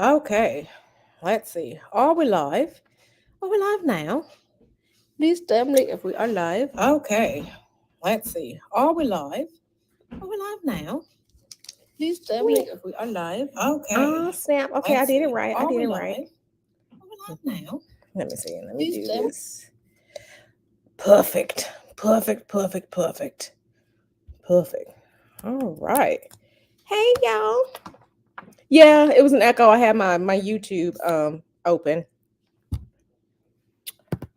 Okay, let's see. Are we live? Are we live now? Please tell me if we are live. Okay, let's see. Are we live? Are we live now? Please tell me if we are live. Okay. Oh, snap. Okay, I Let's did it see. right. I Are did we it live? right. Are we live now? Let me see. Let me Please do tell me. this. Perfect. Perfect. Perfect. Perfect. Perfect. All right. Hey y'all. Yeah, it was an echo. I had my YouTube open.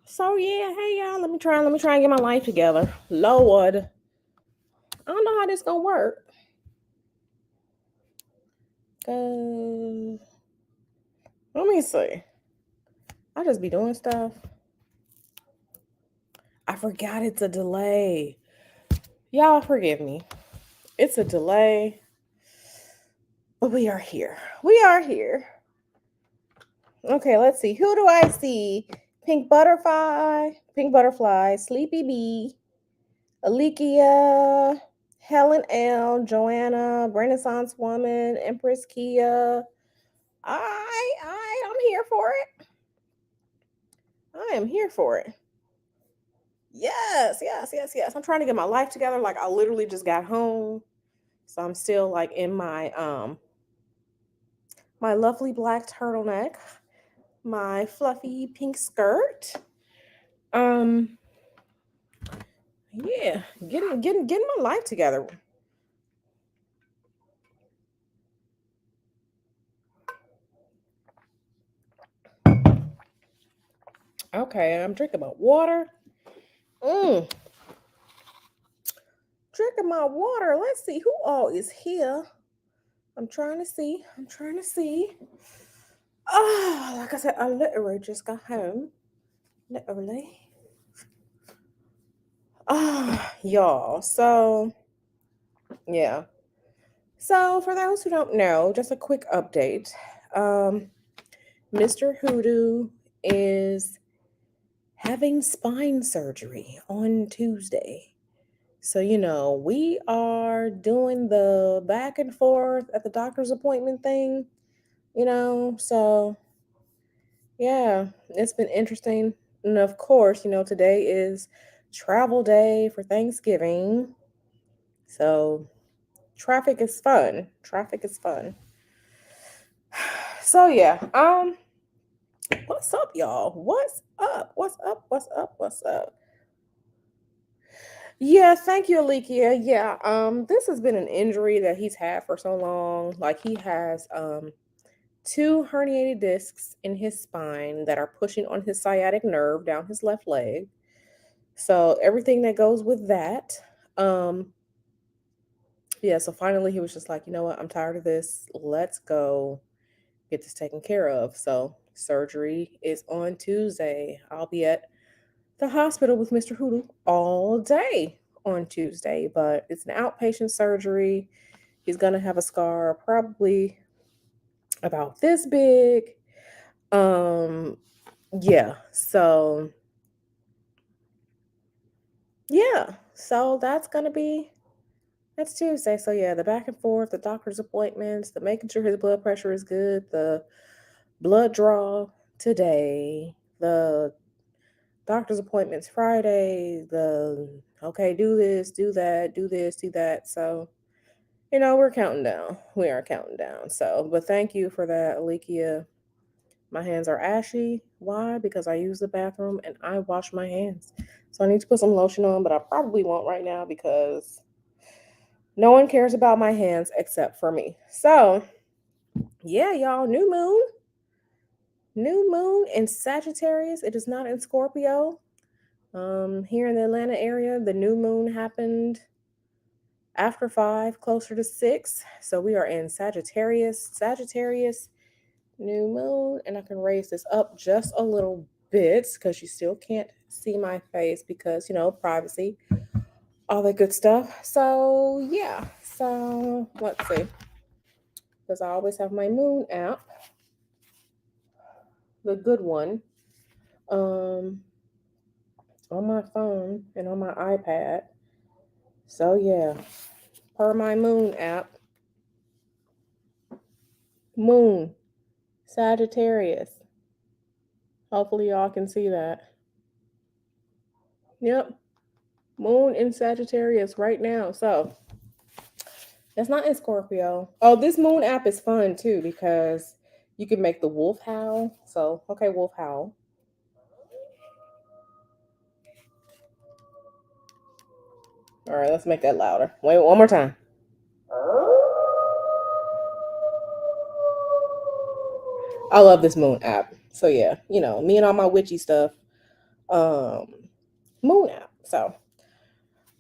So yeah, hey y'all. Let me try and get my life together. Lord. I don't know how this gonna work. Let me see. I just be doing stuff. I forgot it's a delay. Y'all forgive me. It's a delay. But we are here. We are here. Okay, let's see. Who do I see? Pink Butterfly, Sleepy Bee, Alikia, Helen L, Joanna, Renaissance Woman, Empress Kia. I'm here for it. I am here for it. Yes, yes, yes, yes. I'm trying to get my life together. Like I literally just got home. So I'm still like in my lovely black turtleneck, my fluffy pink skirt. Um yeah, getting my life together. Okay, I'm drinking my water. Mm, drinking my water. Let's see who all is here. I'm trying to see. I'm trying to see. Oh, like I said, I literally just got home. Literally. Y'all. So, yeah. So, for those who don't know, just a quick update. Um, Mr. Hoodoo is having spine surgery on Tuesday. So, we are doing the back and forth at the doctor's appointment thing, So, yeah, it's been interesting. And of course, today is travel day for Thanksgiving. So, traffic is fun. Traffic is fun. So, yeah, what's up, y'all? What's up? What's up? What's up? What's up? Yeah, thank you, Alikia. Yeah, this has been an injury that he's had for so long. Like he has two herniated discs in his spine that are pushing on his sciatic nerve down his left leg. So everything that goes with that. Um, yeah, so finally he was just like, you know what, I'm tired of this. Let's go get this taken care of. So surgery is on Tuesday. I'll be at the hospital with Mr. Hoodoo all day on Tuesday, but it's an outpatient surgery. He's gonna have a scar probably about this big. Um, yeah, so yeah, so that's Tuesday. So yeah, the back and forth, the doctor's appointments, the making sure his blood pressure is good, the blood draw today, the doctor's appointments Friday, the okay, do this, do that, do this, do that. So, we're counting down. We are counting down. So, but thank you for that, Alikia. My hands are ashy. Why? Because I use the bathroom and I wash my hands. So I need to put some lotion on, but I probably won't right now because no one cares about my hands except for me. So, yeah, y'all, new moon in Sagittarius. It is not in Scorpio. Here in the Atlanta area, the new moon happened after 5, closer to 6. So we are in Sagittarius new moon, and I can raise this up just a little bit because you still can't see my face because privacy, all that good stuff. So yeah, so let's see, because I always have my moon app, the good one, um, on my phone and on my iPad. So yeah, per my moon app, moon. Sagittarius. Hopefully y'all can see that. Yep. Moon in Sagittarius right now. So that's not in Scorpio. Oh, this moon app is fun too because you can make the wolf howl. So, okay, wolf howl. All right, let's make that louder. Wait, one more time. I love this moon app. So yeah, you know, me and all my witchy stuff. Moon app. So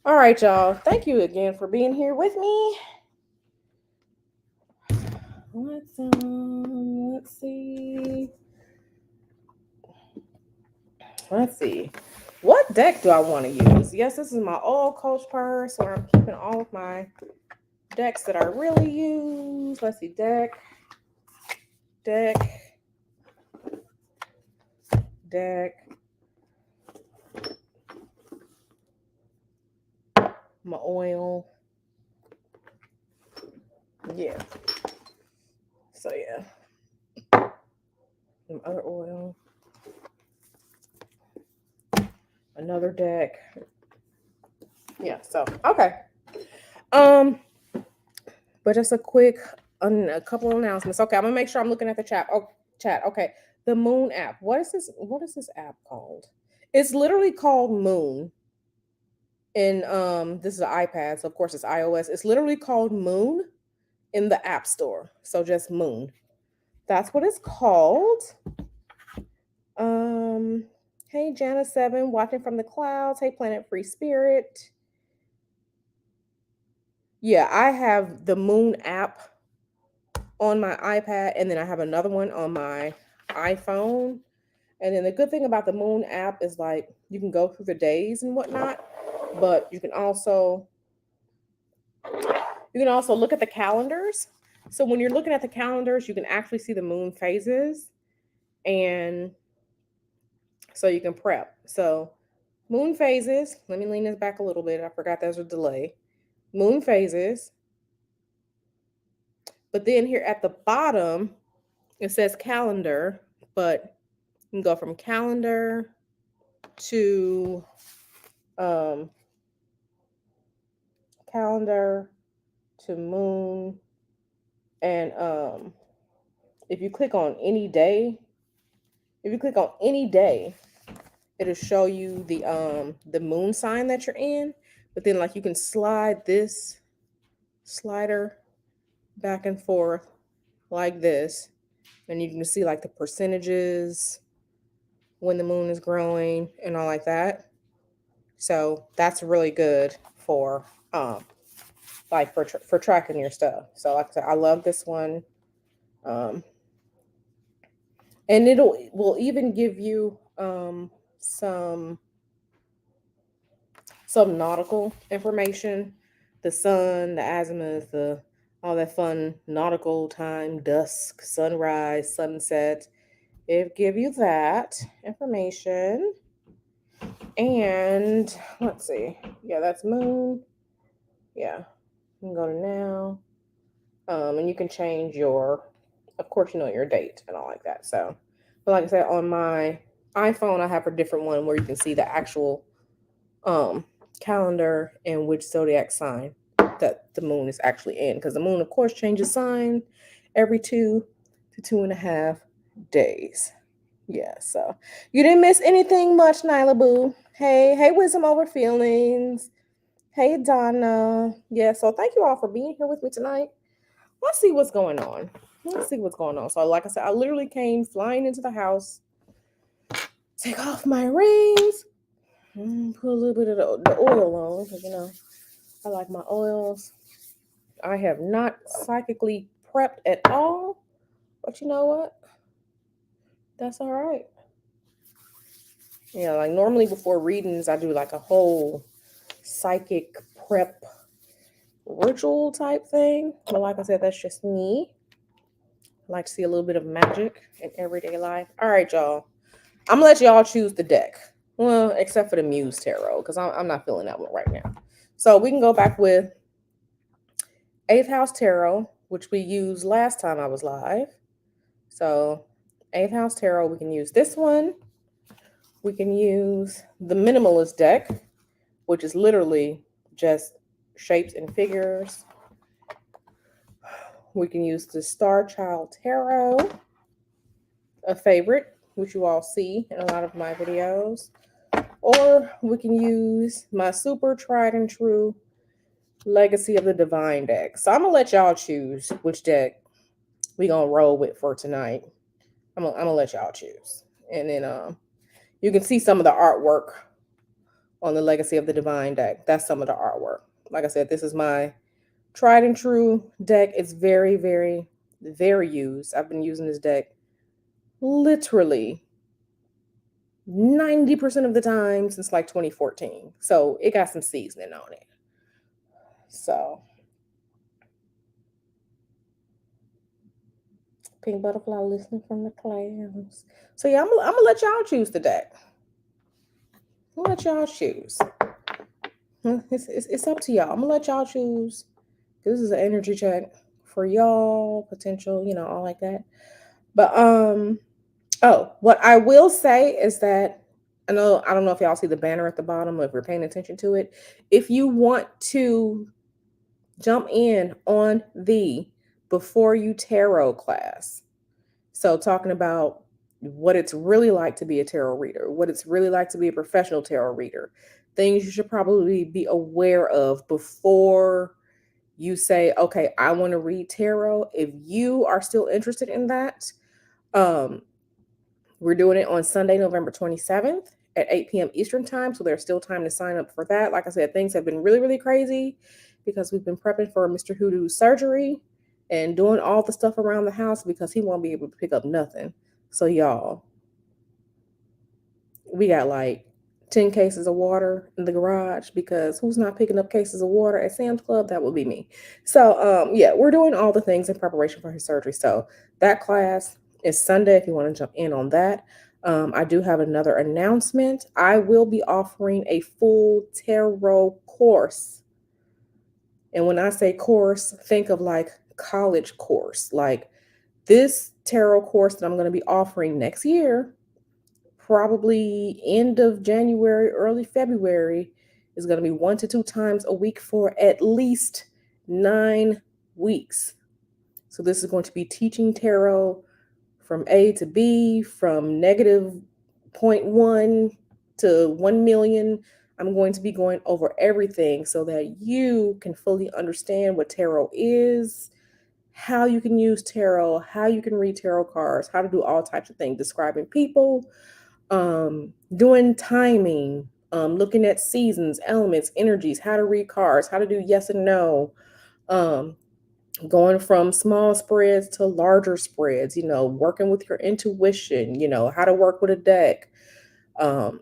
all right, y'all. Thank you again for being here with me. Let's see. Let's see. What deck do I want to use? Yes, this is my old Coach purse where I'm keeping all of my decks that I really use. Let's see. Deck. My oil. Yeah. So yeah. Some other oil. Another deck. Yeah, so okay. But just a quick a couple announcements. Okay, I'm gonna make sure I'm looking at the chat. Oh, chat. Okay. The Moon app. What is this app called? It's literally called Moon. And this is an iPad, so of course it's iOS. It's literally called Moon in the App Store. So just Moon. That's what it's called. Hey Jana7, watching from the clouds. Hey Planet Free Spirit. Yeah, I have the Moon app on my iPad, and then I have another one on my iPhone. And then the good thing about the Moon app is like you can go through the days and whatnot, but you can also look at the calendars. So when you're looking at the calendars, you can actually see the moon phases, and so you can prep. So moon phases, let me lean this back a little bit. I forgot there's a delay. Moon phases. But then here at the bottom, it says calendar, but you can go from calendar to moon. And if you click on any day, it'll show you the moon sign that you're in. But then like you can slide this slider back and forth like this, and you can see like the percentages when the moon is growing and all like that. So that's really good for like for tracking your stuff. So like I said, I love this one. And will even give you some nautical information, the sun, the azimuth, all that fun nautical time, dusk, sunrise, sunset. It give you that information. And let's see. Yeah, that's moon. Yeah. You can go to now. And you can change your, of course, your date and all like that. So, but like I said, on my iPhone, I have a different one where you can see the actual calendar and which zodiac sign that the moon is actually in. Because the moon, of course, changes sign every 2 to 2.5 days. Yeah, so you didn't miss anything much, Nyla Boo. Hey, wisdom over feelings. Hey, Donna. Yeah, so thank you all for being here with me tonight. Let's see what's going on. So, like I said, I literally came flying into the house, take off my rings, put a little bit of the oil on, because, I like my oils. I have not psychically prepped at all, but you know what? That's all right. Yeah, like normally before readings, I do like a whole psychic prep ritual type thing. But like I said, that's just me. I like to see a little bit of magic in everyday life. All right, y'all. I'm gonna let y'all choose the deck. Well, except for the Muse Tarot, because I'm not feeling that one right now. So we can go back with 8th House Tarot, which we used last time I was live. So 8th house tarot, we can use this one. We can use the minimalist deck, which is literally just shapes and figures. We can use the Star Child Tarot, a favorite, which you all see in a lot of my videos. Or we can use my super tried and true Legacy of the Divine deck. So I'm going to let y'all choose which deck we going to roll with for tonight. I'm gonna let y'all choose. And then you can see some of the artwork on the Legacy of the Divine deck. That's some of the artwork. Like I said, this is my tried and true deck. It's very, very, very used. I've been using this deck literally 90% of the time since like 2014. So it got some seasoning on it. So pink butterfly listening from the clouds. So yeah, I'm gonna let y'all choose the deck. I'm gonna let y'all choose. It's up to y'all. I'm gonna let y'all choose. This is an energy check for y'all, potential, all like that. But what I will say is that I don't know if y'all see the banner at the bottom, or if you're paying attention to it. If you want to jump in on the Before You Tarot class, so talking about what it's really like to be a tarot reader, what it's really like to be a professional tarot reader, things you should probably be aware of before you say, okay, I want to read tarot. If you are still interested in that, we're doing it on Sunday, November 27th at 8 p.m. Eastern time. So there's still time to sign up for that. Like I said, things have been really, really crazy because we've been prepping for Mr. Hoodoo's surgery and doing all the stuff around the house because he won't be able to pick up nothing. So y'all, we got like 10 cases of water in the garage because who's not picking up cases of water at Sam's Club? That would be me. So yeah, we're doing all the things in preparation for his surgery. So that class is Sunday if you want to jump in on that. I do have another announcement. I will be offering a full tarot course. And when I say course, think of like college course. Like this tarot course that I'm going to be offering next year, probably end of January, early February, is going to be 1 to 2 times a week for at least 9 weeks. So this is going to be teaching tarot from A to B, from negative 0.1 to 1 million. I'm going to be going over everything so that you can fully understand what tarot is, how you can use tarot, how you can read tarot cards, how to do all types of things, describing people, doing timing, looking at seasons, elements, energies, how to read cards, how to do yes and no, going from small spreads to larger spreads, working with your intuition, how to work with a deck, all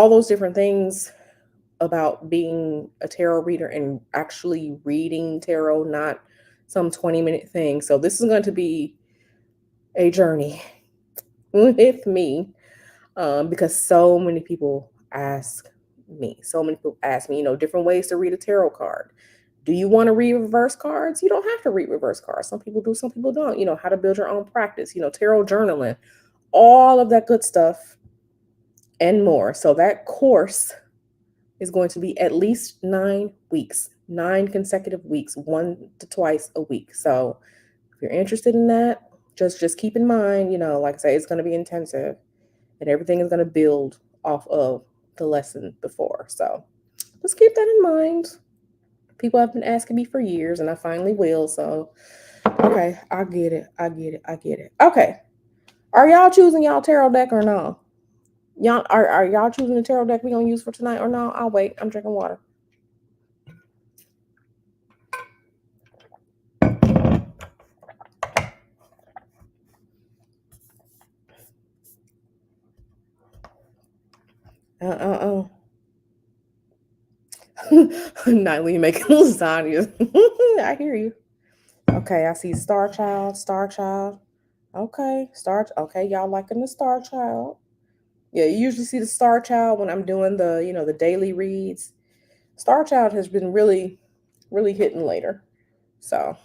those different things about being a tarot reader and actually reading tarot, not some 20-minute thing. So this is going to be a journey with me. Because so many people ask me, different ways to read a tarot card. Do you want to read reverse cards? You don't have to read reverse cards. Some people do, some people don't. How to build your own practice, tarot journaling, all of that good stuff and more. So that course is going to be at least 9 weeks, 9 consecutive weeks, 1 to twice a week. So if you're interested in that, just keep in mind, like I say, it's going to be intensive. And everything is going to build off of the lesson before. So let's keep that in mind. People have been asking me for years, and I finally will. So, okay, I get it. Okay. Are y'all choosing y'all tarot deck or no? Y'all are y'all choosing the tarot deck we're going to use for tonight or no? I'll wait. I'm drinking water. Nightly, you making lasagna. I hear you. Okay, I see Star Child. Okay, okay, y'all liking the Star Child. Yeah, you usually see the Star Child when I'm doing the, the daily reads. Star Child has been really, really hitting later. So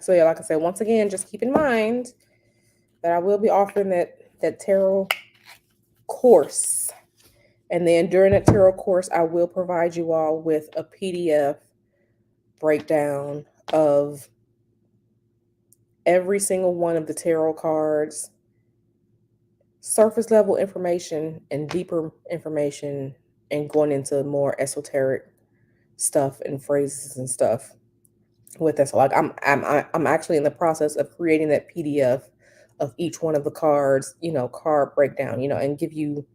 So yeah, like I said, once again, just keep in mind that I will be offering that tarot course. And then during that tarot course, I will provide you all with a PDF breakdown of every single one of the tarot cards, surface level information and deeper information, and going into more esoteric stuff and phrases and stuff with this. So like I'm actually in the process of creating that PDF of each one of the cards, card breakdown, and give you,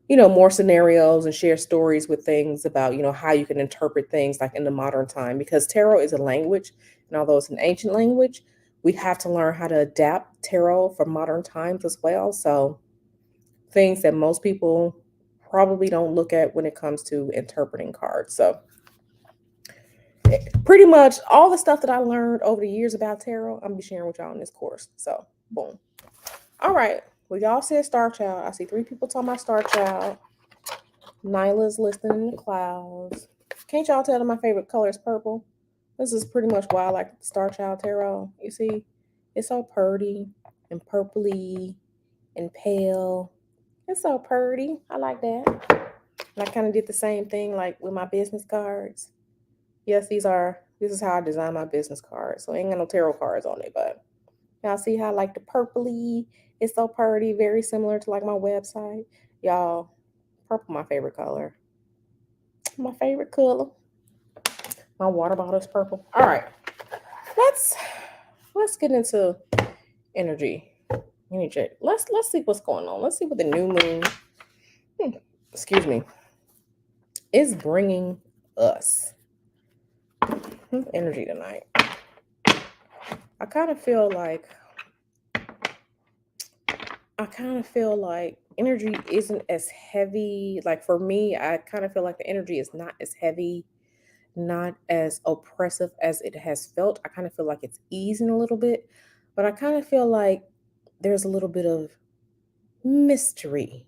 more scenarios and share stories with things about, how you can interpret things like in the modern time, because tarot is a language. And although it's an ancient language, we have to learn how to adapt tarot for modern times as well. So things that most people probably don't look at when it comes to interpreting cards. So pretty much all the stuff that I learned over the years about tarot, I'm gonna be sharing with y'all in this course. So boom. All right. Well, y'all said Star Child. I see 3 people talking about Star Child. Nyla's listening in the clouds. Can't y'all tell that my favorite color is purple? This is pretty much why I like Star Child Tarot. You see, it's so pretty and purpley and pale. It's so pretty. I like that. And I kind of did the same thing like with my business cards. Yes, this is how I design my business cards. So I ain't got no tarot cards on it, but y'all see how I like the purpley. It's so pretty, very similar to like my website. Y'all, purple my favorite color. My favorite color. My water bottle is purple. All right. Let's get into energy. Let's see what's going on. Let's see what the new moon, excuse me, is bringing us. Energy tonight. I kind of feel like energy isn't as heavy. Like for me, I kind of feel like the energy is not as heavy, not as oppressive as it has felt. I kind of feel like it's easing a little bit, but I kind of feel like there's a little bit of mystery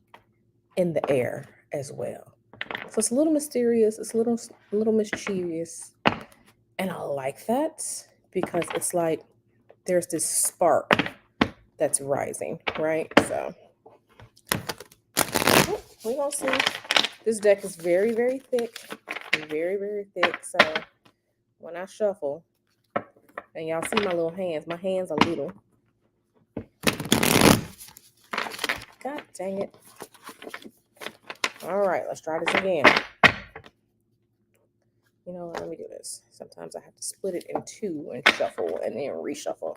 in the air as well. So it's a little mysterious, it's a little mischievous, and I like that because it's like there's this spark that's rising, right? So we're gonna see. This deck is very, very thick, very, very thick. So when I shuffle, and y'all see my little hands, my hands are little. God dang it. All right, let's try this again. You know what? Let me do this. Sometimes I have to split it in 2 and shuffle and then reshuffle.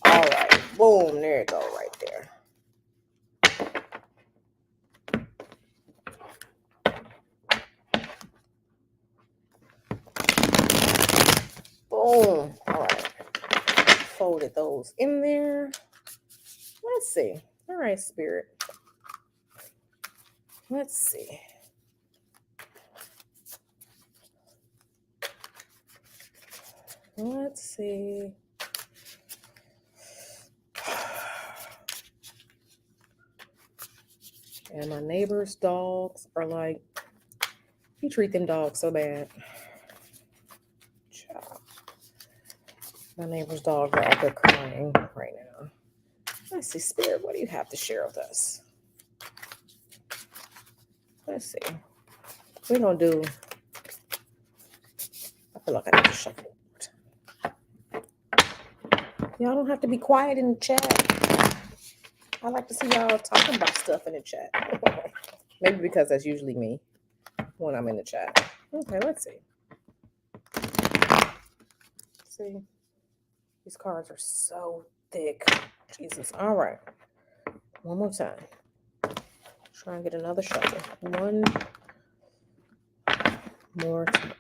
All right, boom, there it go right there. Boom. All right. Folded those in there. Let's see. All right, Spirit. Let's see. Let's see. And my neighbor's dogs are like, you treat them dogs so bad. Child. My neighbor's dogs are out there crying right now. Let's see, Spirit, what do you have to share with us? Let's see. We're going to do, I feel like I need to shuffle. Y'all don't have to be quiet in the chat. I like to see y'all talking about stuff in the chat. Maybe because that's usually me when I'm in the chat. Okay, let's see. See, these cards are so thick. Jesus. All right. One more time. Try and get another shuffle. One more time.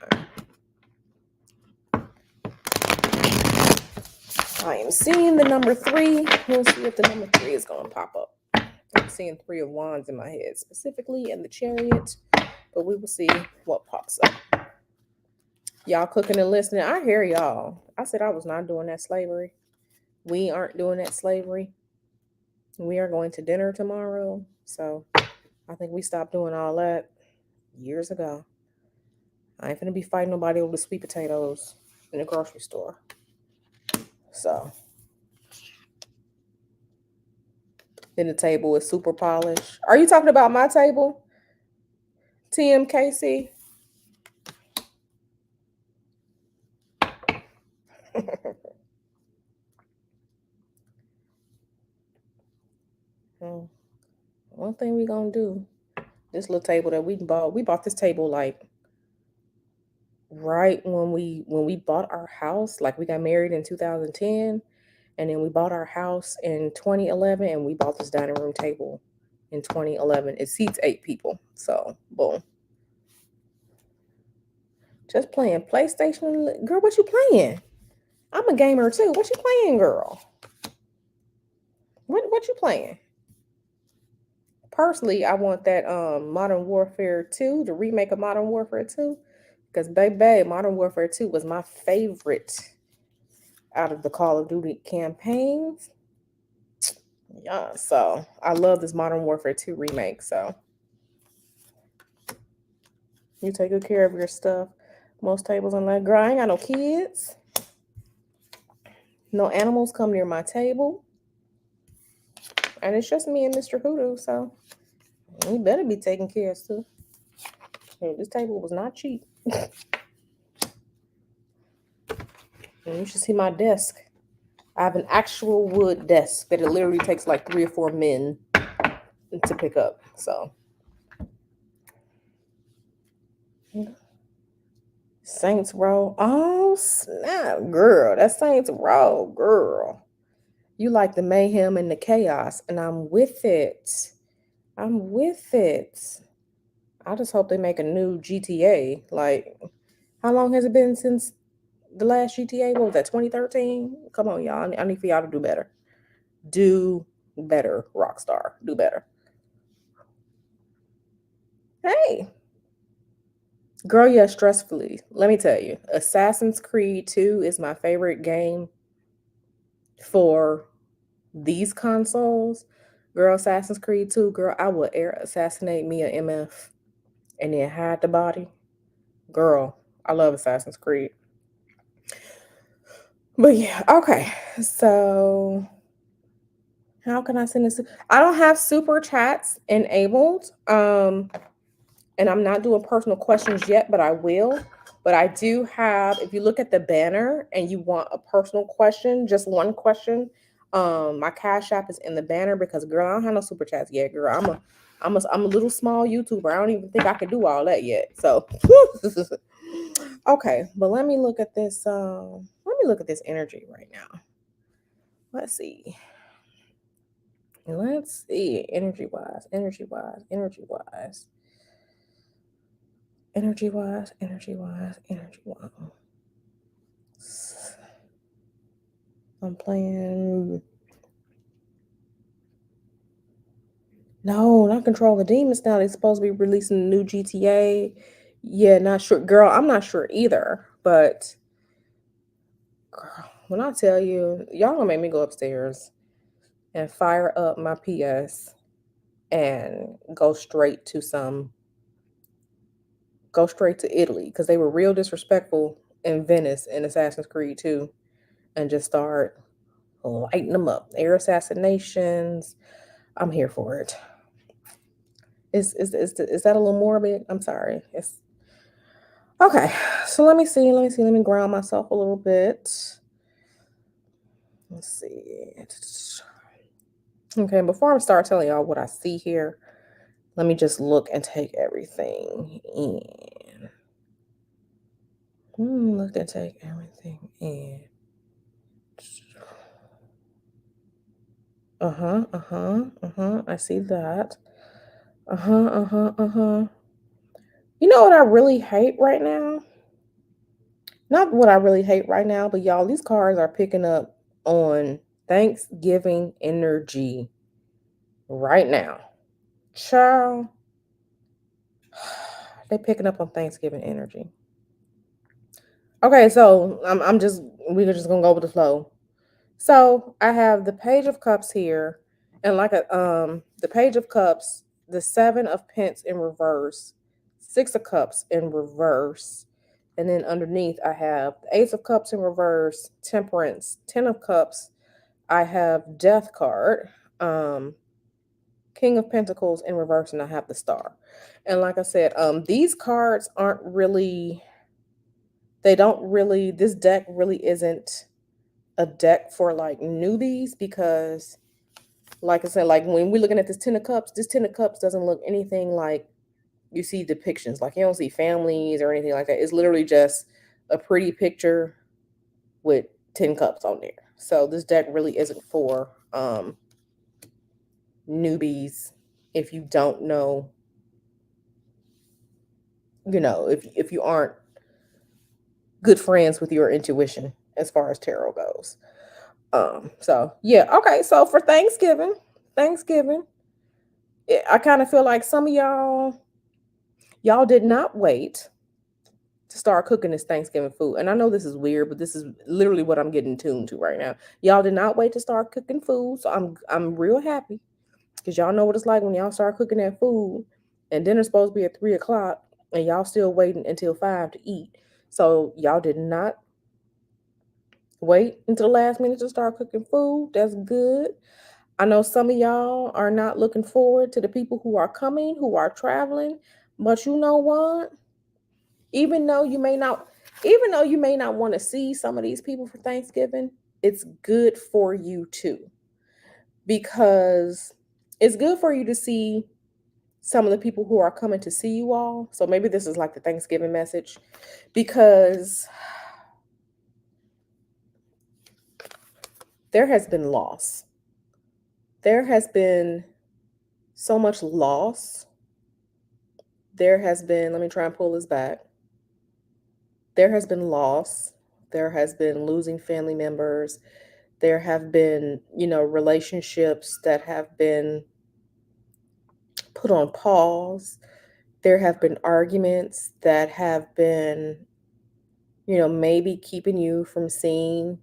I am seeing the number 3. We'll see if the number 3 is going to pop up. I'm seeing 3 of Wands in my head, specifically in the Chariot, but we will see what pops up. Y'all cooking and listening. I hear y'all. I said I was not doing that slavery. We aren't doing that slavery. We are going to dinner tomorrow, so I think we stopped doing all that years ago. I ain't finna be fighting nobody over the sweet potatoes in the grocery store. So then the table is super polished. Are you talking about my table? TMKC? One thing we gonna do, this little table that we bought this table like right when we bought our house. Like we got married in 2010, and then we bought our house in 2011, and we bought this dining room table in 2011. It seats 8 people. So boom. Just playing PlayStation. Girl, what you playing? I'm a gamer too. What you playing, girl? What you playing? Personally, I want that Modern Warfare 2, the remake of Modern Warfare 2. Because baby, Modern Warfare 2 was my favorite out of the Call of Duty campaigns. Yeah, so I love this Modern Warfare 2 remake. So you take good care of your stuff. Most tables on that. Girl, I ain't got no kids. No animals come near my table. And it's just me and Mr. Hoodoo, so we better be taking care of stuff. Hey, this table was not cheap. And you should see my desk. I have an actual wood desk that it literally takes like 3 or 4 men to pick up. So Saints Row. Oh snap, girl. That's Saints Row, girl. You like the mayhem and the chaos, and I'm with it. I'm with it. I just hope they make a new GTA. Like, how long has it been since the last GTA? What was that, 2013? Come on, y'all. I need for y'all to do better. Do better, Rockstar. Do better. Hey. Girl, yeah, stressfully. Let me tell you, Assassin's Creed 2 is my favorite game for these consoles. Girl, Assassin's Creed 2, girl, I would air assassinate me a MF and then hide the body. Girl, I love Assassin's Creed. But yeah, okay. So how can I send this? I don't have super chats enabled. And I'm not doing personal questions yet, but I will. But I do have, if you look at the banner and you want a personal question, just one question, my Cash App is in the banner because girl, I don't have no super chats yet, girl. I'm a little small YouTuber. I don't even think I can do all that yet. So okay, but let me look at this. Let me look at this energy right now. Let's see. Energy wise. I'm playing. No, not Control the Demons now. They're supposed to be releasing a new GTA. Yeah, not sure. Girl, I'm not sure either. But girl, when I tell you, y'all gonna make me go upstairs and fire up my PS and go straight to Italy because they were real disrespectful in Venice in Assassin's Creed 2 and just start lighting them up. Air assassinations. I'm here for it. Is that a little morbid? I'm sorry. It's okay. So let me see. Let me ground myself a little bit. Let's see. Okay, before I start telling y'all what I see here, let me just look and take everything in. Look and take everything in. I see that. You know what I really hate right now? Not what I really hate right now, but y'all, these cars are picking up on Thanksgiving energy right now. Child, they picking up on Thanksgiving energy. Okay, so we're just gonna go with the flow. So I have the Page of Cups here, and the Page of Cups, the 7 of Pence in reverse, 6 of Cups in reverse, And then underneath, I have the Ace of Cups in reverse, Temperance, Ten of Cups. I have Death card, um, King of Pentacles in reverse, and I have the Star. And like I said, these cards aren't really, they don't really, this deck really isn't a deck for like newbies because, like I said, like when we're looking at this Ten of Cups doesn't look anything like you see depictions. Like you don't see families or anything like that. It's literally just a pretty picture with 10 cups on there. So this deck really isn't for newbies if you don't know, if you aren't good friends with your intuition as far as tarot goes. So yeah, okay. So for Thanksgiving, I kind of feel like some of y'all did not wait to start cooking this Thanksgiving food. And I know this is weird, but this is literally what I'm getting tuned to right now. Y'all did not wait to start cooking food, so I'm real happy because y'all know what it's like when y'all start cooking that food, and dinner's supposed to be at 3 o'clock, and y'all still waiting until 5 to eat. So y'all did not wait until the last minute to start cooking food. That's good. I know some of y'all are not looking forward to the people who are coming, who are traveling, but you know what? even though you may not even though you may not want to see some of these people for Thanksgiving, it's good for you too, because it's good for you to see some of the people who are coming to see you all. So maybe this is like the Thanksgiving message, because there has been loss. There has been so much loss. There has been, let me try and pull this back. There has been loss. There has been losing family members. There have been, relationships that have been put on pause. There have been arguments that have been, maybe keeping you from seeing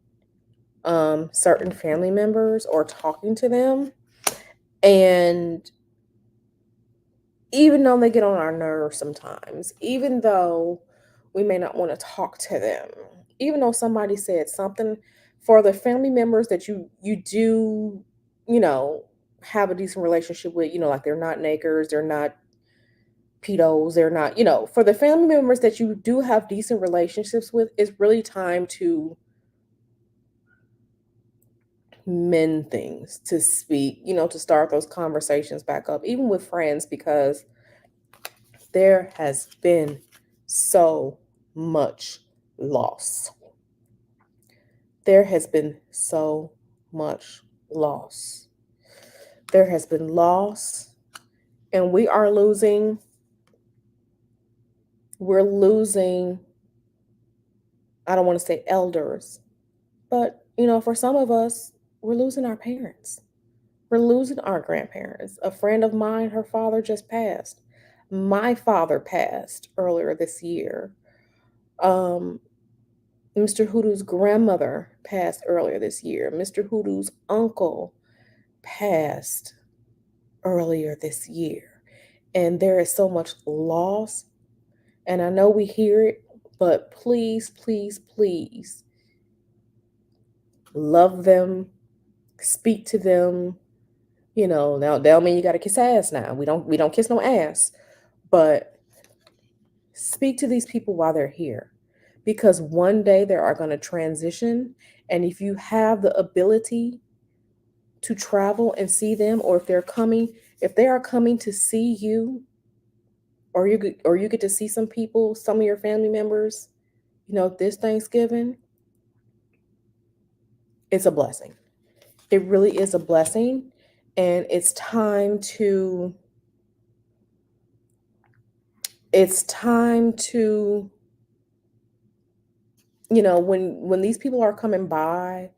certain family members or talking to them. And even though they get on our nerves sometimes, even though we may not want to talk to them, even though somebody said something, for the family members that you do, you know, have a decent relationship with, like they're not nakers, they're not pedos, they're not, for the family members that you do have decent relationships with, it's really time to mend things, to speak, to start those conversations back up, even with friends, because there has been so much loss. There has been so much loss. There has been loss, and we're losing, I don't want to say elders, but, for some of us, we're losing our parents. We're losing our grandparents. A friend of mine, her father just passed. My father passed earlier this year. Mr. Hoodoo's grandmother passed earlier this year. Mr. Hoodoo's uncle passed earlier this year. And there is so much loss. And I know we hear it, but please, please, please love them, speak to them. Now that don't mean you gotta kiss ass now. We don't kiss no ass. But speak to these people while they're here, because one day they are going to transition. And if you have the ability to travel and see them, or if they are coming to see you, or you get to see some people, some of your family members, this Thanksgiving, it's a blessing. It really is a blessing. And it's time to when these people are coming by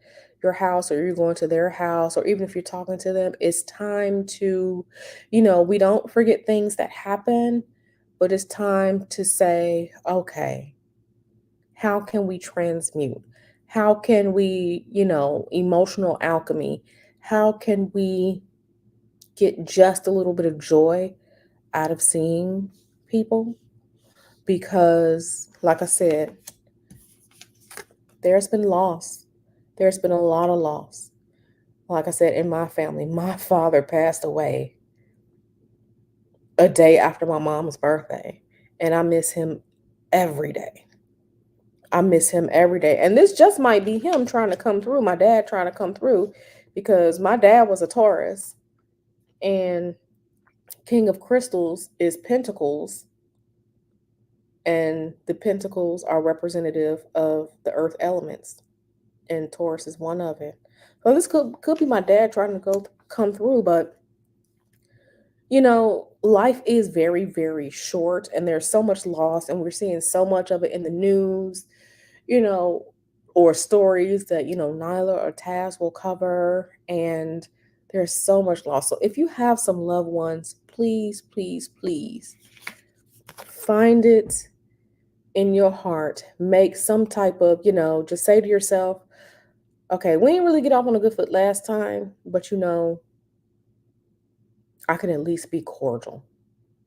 your house, or you're going to their house, or even if you're talking to them, it's time to, we don't forget things that happen, but it's time to say, okay, how can we transmute? How can we, emotional alchemy? How can we get just a little bit of joy out of seeing people? because, like I said, there's been loss. There's been a lot of loss. Like I said, in my family, my father passed away a day after my mom's birthday, and I miss him every day. I miss him every day. And this just might be him trying to come through, my dad trying to come through, because my dad was a Taurus, and King of Crystals is Pentacles, and the Pentacles are representative of the earth elements, and Taurus is one of it. So this could be my dad trying to come through, but life is very, very short, and there's so much loss, and we're seeing so much of it in the news, you know, or stories that, Nyla or Taz will cover, and there's so much loss. So if you have some loved ones, please, please, please find it in your heart. Make some type of, just say to yourself, okay, we didn't really get off on a good foot last time, but I can at least be cordial.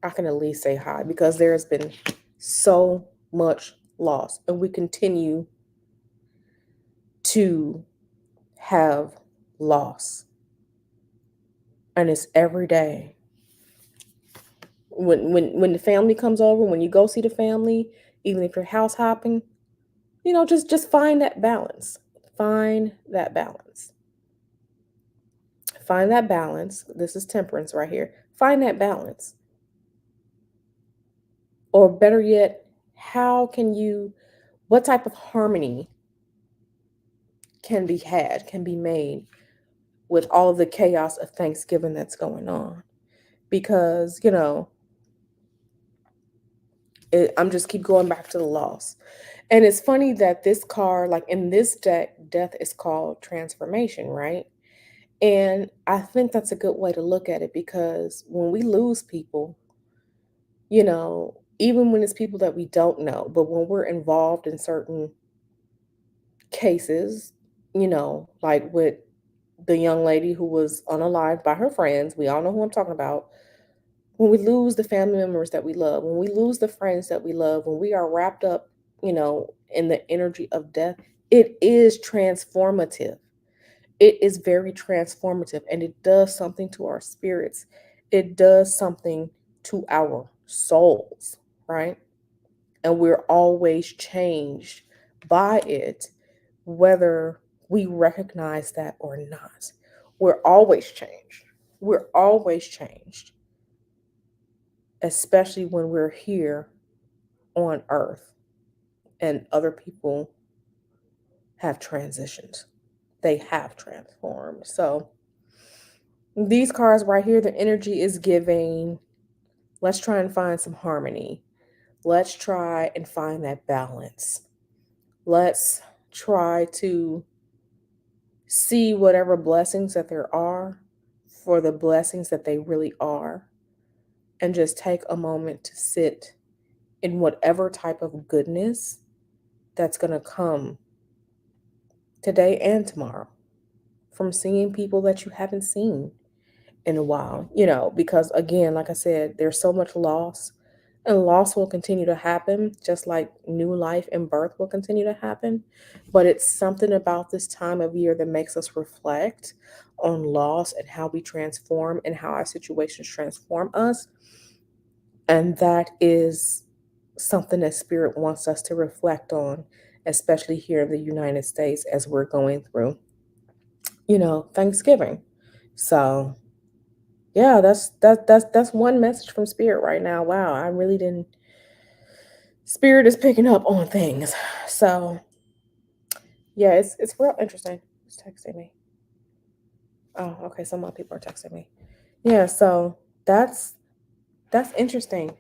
I can at least say hi, because there has been so much loss, and we continue to have loss, and it's every day. When the family comes over, when you go see the family, even if you're house hopping, just find that balance. Find that balance. Find that balance. This is temperance right here. Find that balance. Or better yet, what type of harmony can be made with all of the chaos of Thanksgiving that's going on? Because, I'm just keep going back to the loss. And it's funny that this card, like in this deck, death is called transformation, right? And I think that's a good way to look at it, because when we lose people, even when it's people that we don't know, but when we're involved in certain cases, like with the young lady who was unalived by her friends, we all know who I'm talking about. When we lose the family members that we love, when we lose the friends that we love, when we are wrapped up, in the energy of death, it is transformative. It is very transformative, and it does something to our spirits. It does something to our souls, right? And we're always changed by it, whether we recognize that or not. We're always changed. We're always changed, especially when we're here on earth and other people have transitioned. They have transformed. So these cards right here, the energy is giving, let's try and find some harmony. Let's try and find that balance. Let's try to see whatever blessings that there are for the blessings that they really are, and just take a moment to sit in whatever type of goodness that's going to come today and tomorrow from seeing people that you haven't seen in a while, because again, like I said, there's so much loss, and loss will continue to happen, just like new life and birth will continue to happen. But it's something about this time of year that makes us reflect on loss and how we transform and how our situations transform us. And that is something that Spirit wants us to reflect on, especially here in the United States as we're going through, Thanksgiving. So yeah, that's one message from Spirit right now. Wow, I really didn't. Spirit is picking up on things. So yeah, it's real interesting. Who's texting me? Oh, okay. Some more people are texting me. Yeah, so that's interesting.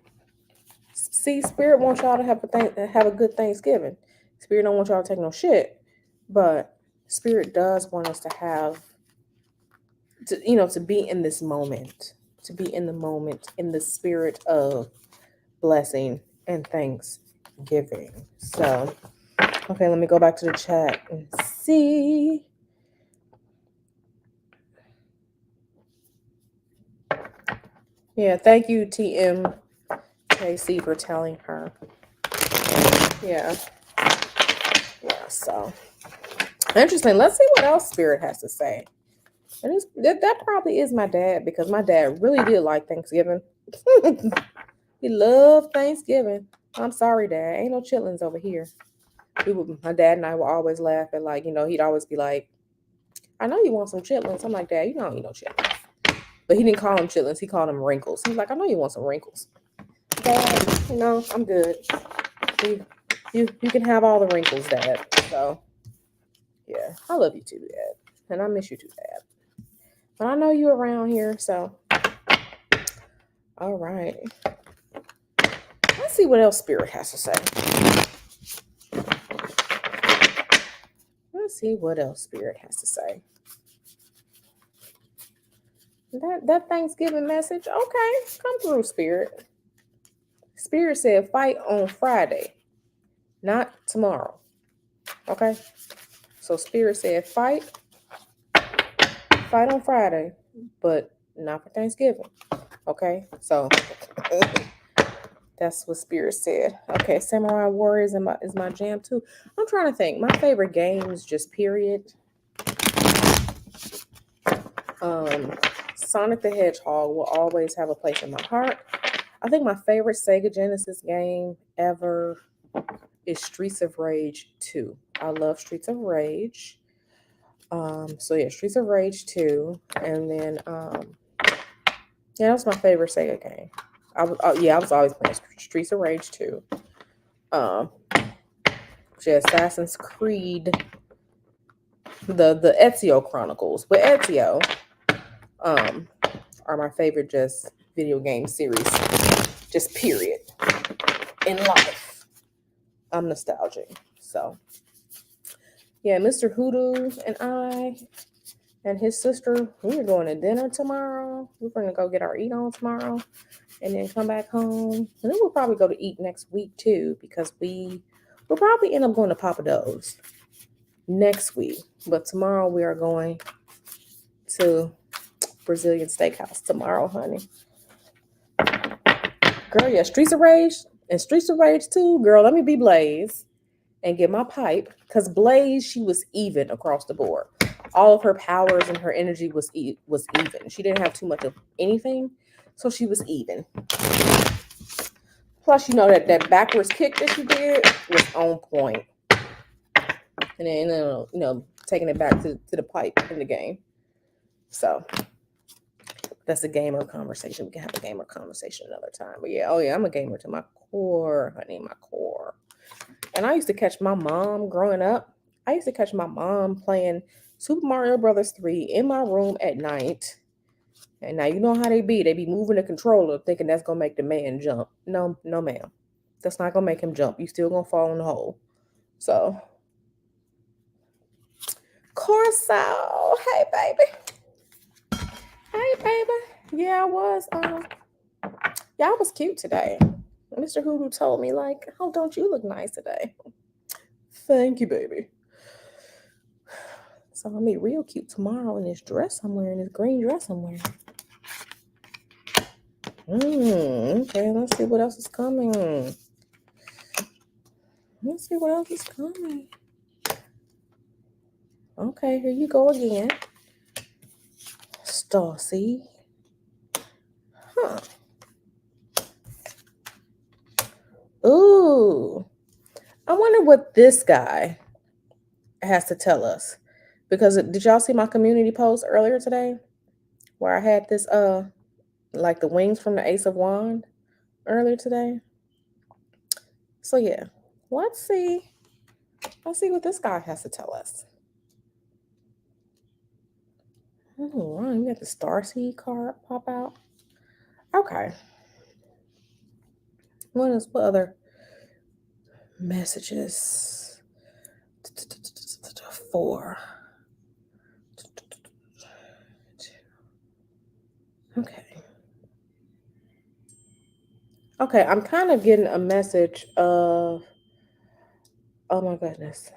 See, Spirit wants y'all to have a good Thanksgiving. Spirit don't want y'all to take no shit, but Spirit does want us to have to be in this moment, to be in the moment, in the spirit of blessing and thanksgiving. So, okay, let me go back to the chat and see. Yeah, thank you, TMKC, for telling her. Yeah. Yeah. So interesting. Let's see what else Spirit has to say. And that probably is my dad, because my dad really did like Thanksgiving. He loved Thanksgiving. I'm sorry, Dad. Ain't no chitlins over here. My dad and I would always laugh at, like, he'd always be like, I know you want some chitlins. I'm like, Dad, you don't eat no chitlins. But he didn't call them chitlins. He called them wrinkles. He's like, I know you want some wrinkles. Dad, no, I'm good. You can have all the wrinkles, Dad. So, yeah, I love you too, Dad. And I miss you too, Dad. But I know you're around here, so. All right. Let's see what else Spirit has to say. Let's see what else Spirit has to say. That Thanksgiving message, okay, come through, Spirit. Spirit said fight on Friday, not tomorrow. Okay? So Spirit said fight on Friday, but not for Thanksgiving. Okay? So that's what Spirit said. Okay, Samurai Warriors is my jam too. I'm trying to think. My favorite games, just period. Sonic the Hedgehog will always have a place in my heart. I think my favorite Sega Genesis game ever is Streets of Rage 2. I love Streets of Rage. So yeah, Streets of Rage 2. And then yeah, that's my favorite Sega game. I was always playing Streets of Rage 2. Assassin's Creed, the Ezio Chronicles. But Ezio are my favorite just video game series. Just period. In life. I'm nostalgic. So yeah, Mr. Hoodoo and I and his sister, we're going to dinner tomorrow. We're going to go get our eat on tomorrow and then come back home. And then we'll probably go to eat next week too, because we'll probably end up going to Papa Do's next week. But tomorrow we are going to Brazilian Steakhouse tomorrow, honey. Girl, yeah, Streets of Rage and Streets of Rage 2, girl, let me be Blaze and get my pipe, because Blaze, she was even across the board. All of her powers and her energy was even. She didn't have too much of anything, so she was even. Plus, that backwards kick that she did was on point. And then, taking it back to the pipe in the game. So that's a gamer conversation. We can have a gamer conversation another time. But yeah, I'm a gamer to my core, honey, my core. And I used to catch my mom growing up. I used to catch my mom playing Super Mario Brothers 3 in my room at night. And now you know how they be. They be moving the controller thinking that's going to make the man jump. No, ma'am. That's not going to make him jump. You still going to fall in the hole. So, Corso. Hey, baby. Hey, baby. Yeah, I was. I was cute today. Mr. Hoodoo told me, like, oh, don't you look nice today? Thank you, baby. So I'll be real cute tomorrow in this dress I'm wearing, this green dress I'm wearing. Okay, let's see what else is coming. Let's see what else is coming. Okay, here you go again. Stacy. Huh. Ooh. I wonder what this guy has to tell us. Because did y'all see my community post earlier today? Where I had this, like the wings from the Ace of Wands earlier today? So yeah, let's see what this guy has to tell us. All right, we got the Starseed card pop out. Okay. What other messages? 4. Okay, I'm kind of getting a message of, oh my goodness.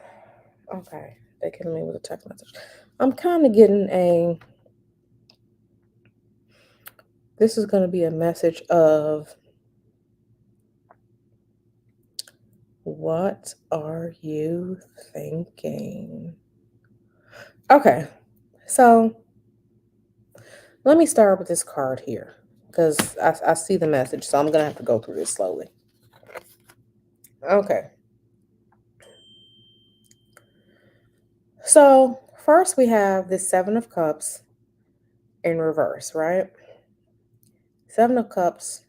Okay, they killing me with a text message. I'm kind of getting this is going to be a message of What are you thinking? Okay, so let me start with this card here because I see the message, so I'm going to have to go through this slowly. Okay. So, first we have the Seven of Cups in reverse, right? Seven of Cups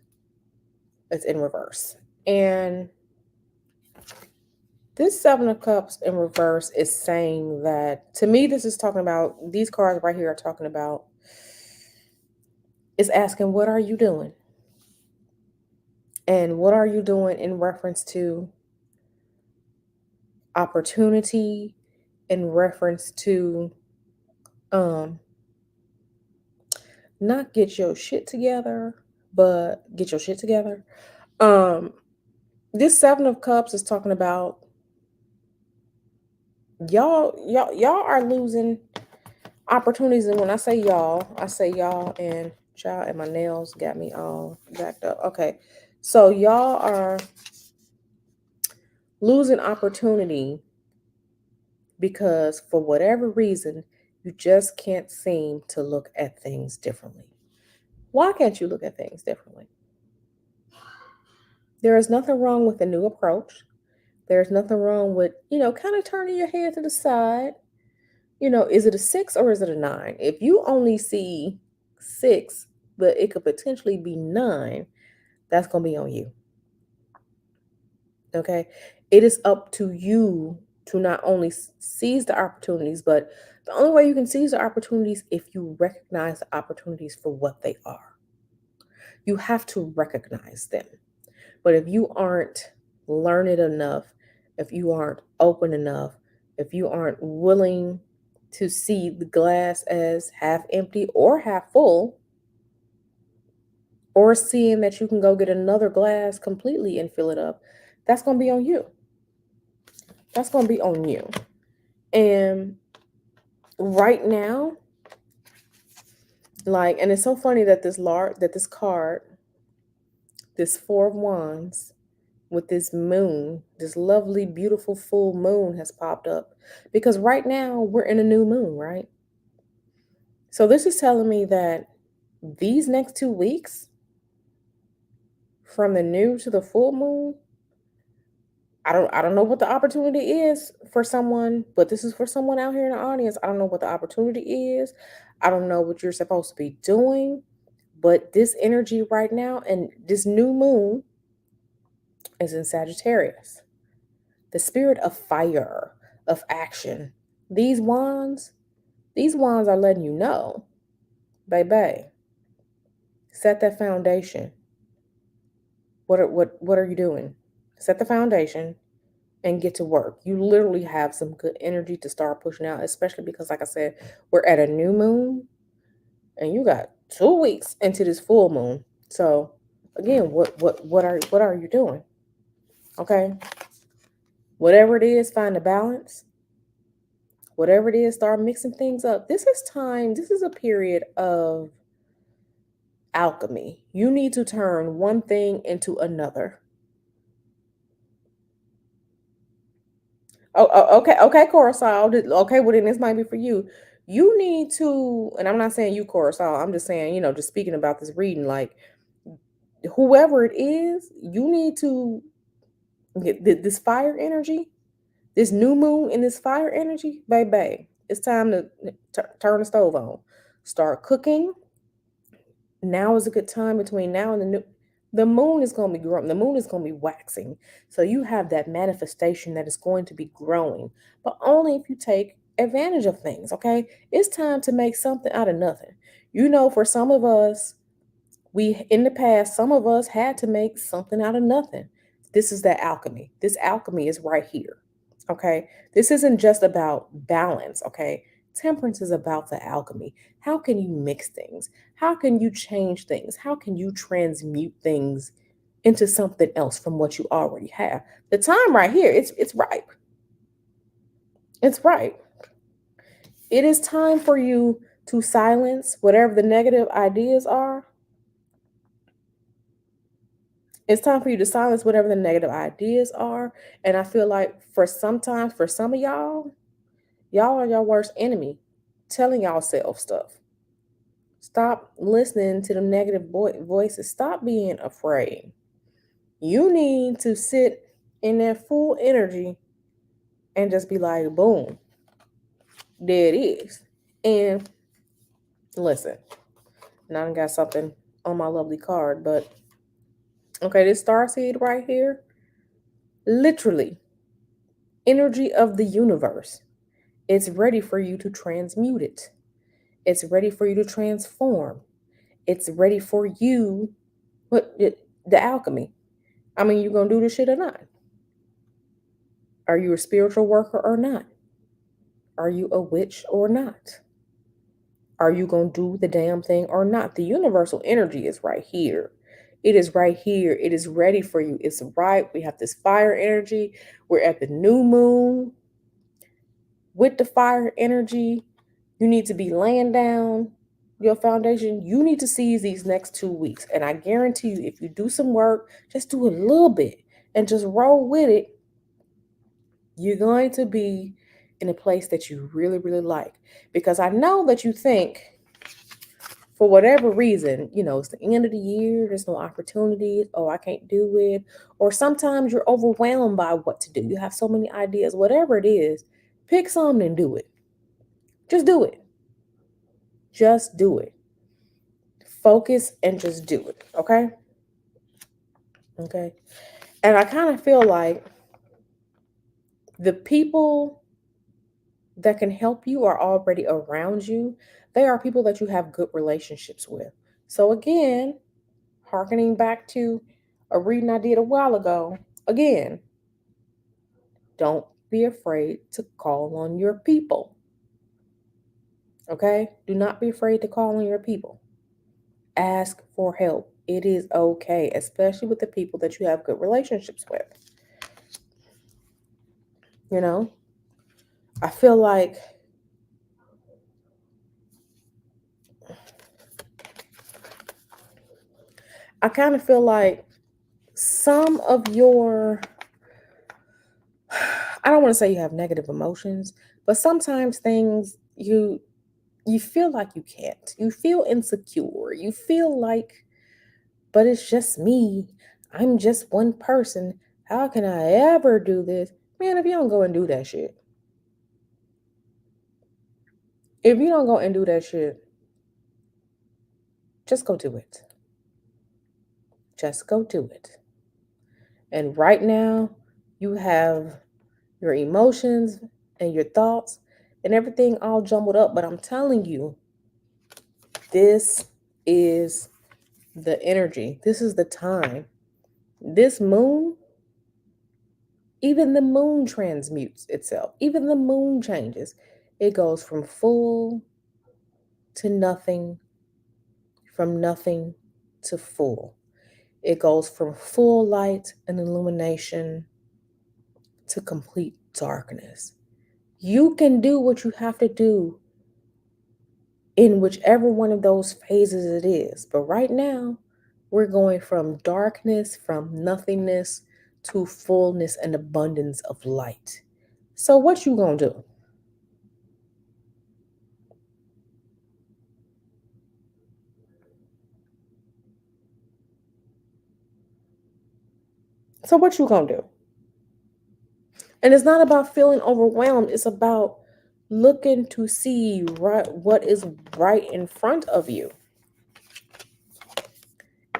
is in reverse. And this Seven of Cups in reverse is saying that, to me, this is talking about, these cards right here are talking about, is asking, what are you doing? And what are you doing in reference to opportunity, in reference to not get your shit together, but get your shit together. This Seven of Cups is talking about y'all are losing opportunities. And when I say y'all, and child, and my nails got me all jacked up. Okay, so y'all are losing opportunity because for whatever reason you just can't seem to look at things differently. Why can't you look at things differently? There is nothing wrong with a new approach. There's nothing wrong with, kind of turning your head to the side. Is it a 6 or is it a 9? If you only see 6, but it could potentially be 9, that's going to be on you. Okay? It is up to you to not only seize the opportunities, but the only way you can seize the opportunities if you recognize the opportunities for what they are. You have to recognize them. But if you aren't learned enough, if you aren't open enough, if you aren't willing to see the glass as half empty or half full, or seeing that you can go get another glass completely and fill it up, that's going to be on you. That's going to be on you. And right now, and it's so funny that this card, this Four of Wands, with this moon, this lovely, beautiful full moon has popped up, because right now we're in a new moon, right? So this is telling me that these next 2 weeks, from the new to the full moon, I don't know what the opportunity is for someone, but this is for someone out here in the audience. I don't know what the opportunity is. I don't know what you're supposed to be doing, but this energy right now and this new moon is in Sagittarius. The spirit of fire, of action. These wands are letting you know, baby, set that foundation. What are you doing? Set the foundation and get to work. You literally have some good energy to start pushing out, especially because, like I said, we're at a new moon and you got 2 weeks into this full moon. So again, what are you doing? Okay? Whatever it is, find a balance. Whatever it is, start mixing things up. This is a period of alchemy. You need to turn one thing into another. Okay, Coruscant. Okay, well then this might be for you. You need to, and I'm not saying you, Coruscant. I'm just saying, just speaking about this reading, like whoever it is, you need to get this fire energy, this new moon and this fire energy, baby. It's time to turn the stove on, start cooking. Now is a good time between now and the moon is going to be growing. The moon is going to be waxing. So you have that manifestation that is going to be growing, but only if you take advantage of things. Okay. It's time to make something out of nothing. For some of us, in the past, some of us had to make something out of nothing. This is that alchemy. This alchemy is right here. Okay. This isn't just about balance. Okay. Temperance is about the alchemy. How can you mix things? How can you change things? How can you transmute things into something else from what you already have? The time right here, it's ripe. It's ripe. It is time for you to silence whatever the negative ideas are. It's time for you to silence whatever the negative ideas are. And I feel like for some of y'all are your worst enemy, telling y'allself stuff. Stop listening to the negative voices. Stop being afraid. You need to sit in that full energy and just be like, boom, there it is. And listen, now I got something on my lovely card, but okay, this star seed right here, literally, energy of the universe. It's ready for you to transmute it. It's ready for you to transform. It's ready for you, the alchemy. I mean, you gonna do this shit or not? Are you a spiritual worker or not? Are you a witch or not? Are you gonna do the damn thing or not? The universal energy is right here. It is right here. It is ready for you. It's right. We have this fire energy. We're at the new moon with the fire energy. You need to be laying down your foundation. You need to seize these next 2 weeks. And I guarantee you, if you do some work, just do a little bit and just roll with it, you're going to be in a place that you really, really like. Because I know that you think, for whatever reason, it's the end of the year, there's no opportunities, oh, I can't do it. Or sometimes you're overwhelmed by what to do. You have so many ideas, whatever it is, pick something and do it. Just do it. Just do it. Focus and just do it. Okay? Okay. And I kind of feel like the people that can help you are already around you. They are people that you have good relationships with. So again, hearkening back to a reading I did a while ago, again, don't be afraid to call on your people. Okay? Do not be afraid to call on your people. Ask for help. It is okay, especially with the people that you have good relationships with. I feel like some of your, I don't want to say you have negative emotions, but sometimes things you feel like you can't. You feel insecure. You feel like, but it's just me. I'm just one person. How can I ever do this? Man, if you don't go and do that shit. If you don't go and do that shit, just go do it. Just go do it. And right now, you have your emotions and your thoughts and everything all jumbled up. But I'm telling you, this is the energy. This is the time. This moon, even the moon transmutes itself. Even the moon changes. It goes from full to nothing, from nothing to full. It goes from full light and illumination to complete darkness. You can do what you have to do in whichever one of those phases it is. But right now, we're going from darkness, from nothingness to fullness and abundance of light. So what you gonna do? So what you gonna do? And it's not about feeling overwhelmed. It's about looking to see what is right in front of you.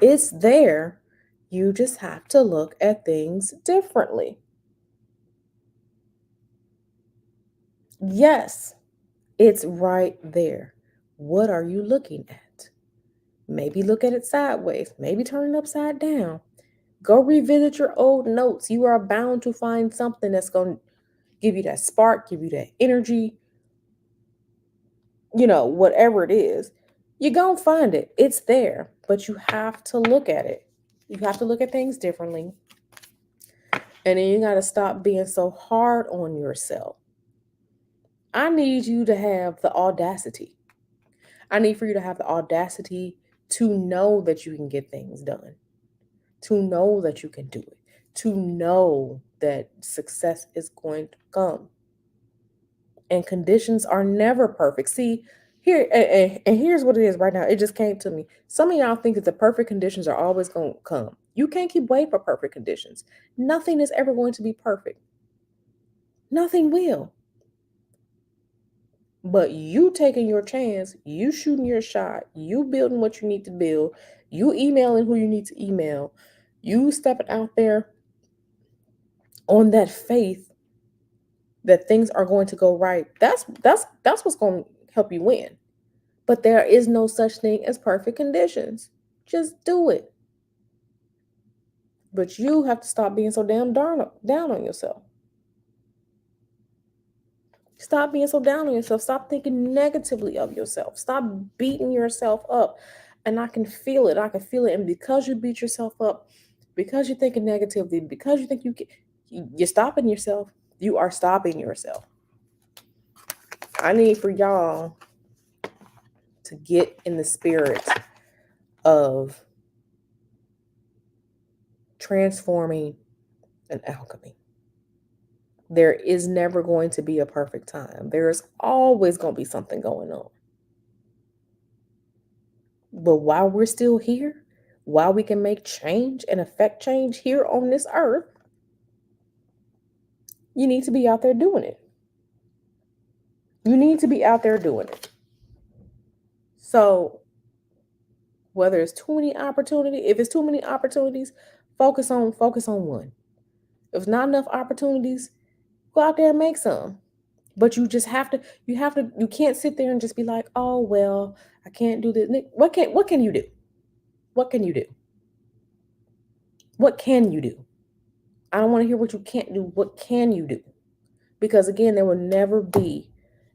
It's there. You just have to look at things differently. Yes, it's right there. What are you looking at? Maybe look at it sideways. Maybe turn it upside down. Go revisit your old notes. You are bound to find something that's going to give you that spark, give you that energy, whatever it is. You're going to find it. It's there, but you have to look at it. You have to look at things differently. And then you got to stop being so hard on yourself. I need you to have the audacity. I need for you to have the audacity to know that you can get things done, to know that you can do it, to know that success is going to come. And conditions are never perfect. See, here and here's what it is right now. It just came to me. Some of y'all think that the perfect conditions are always going to come. You can't keep waiting for perfect conditions. Nothing is ever going to be perfect. Nothing will. But you taking your chance, you shooting your shot, you building what you need to build, you emailing who you need to email, you stepping out there on that faith that things are going to go right. That's what's going to help you win. But there is no such thing as perfect conditions. Just do it. But you have to stop being so damn down on yourself. Stop being so down on yourself. Stop thinking negatively of yourself. Stop beating yourself up. And I can feel it. I can feel it. And because you beat yourself up, because you're thinking negatively, because you think you're stopping yourself, you are stopping yourself. I need for y'all to get in the spirit of transforming an alchemy. There is never going to be a perfect time. There is always going to be something going on. But while we're still here, while we can make change and affect change here on this earth, you need to be out there doing it. You need to be out there doing it. So whether it's too many opportunities, if it's too many opportunities, focus on one. If it's not enough opportunities, go out there and make some. But you just have to, you can't sit there and just be like, oh, well, I can't do this. What can you do? What can you do? What can you do? I don't want to hear what you can't do. What can you do? Because again, there will never be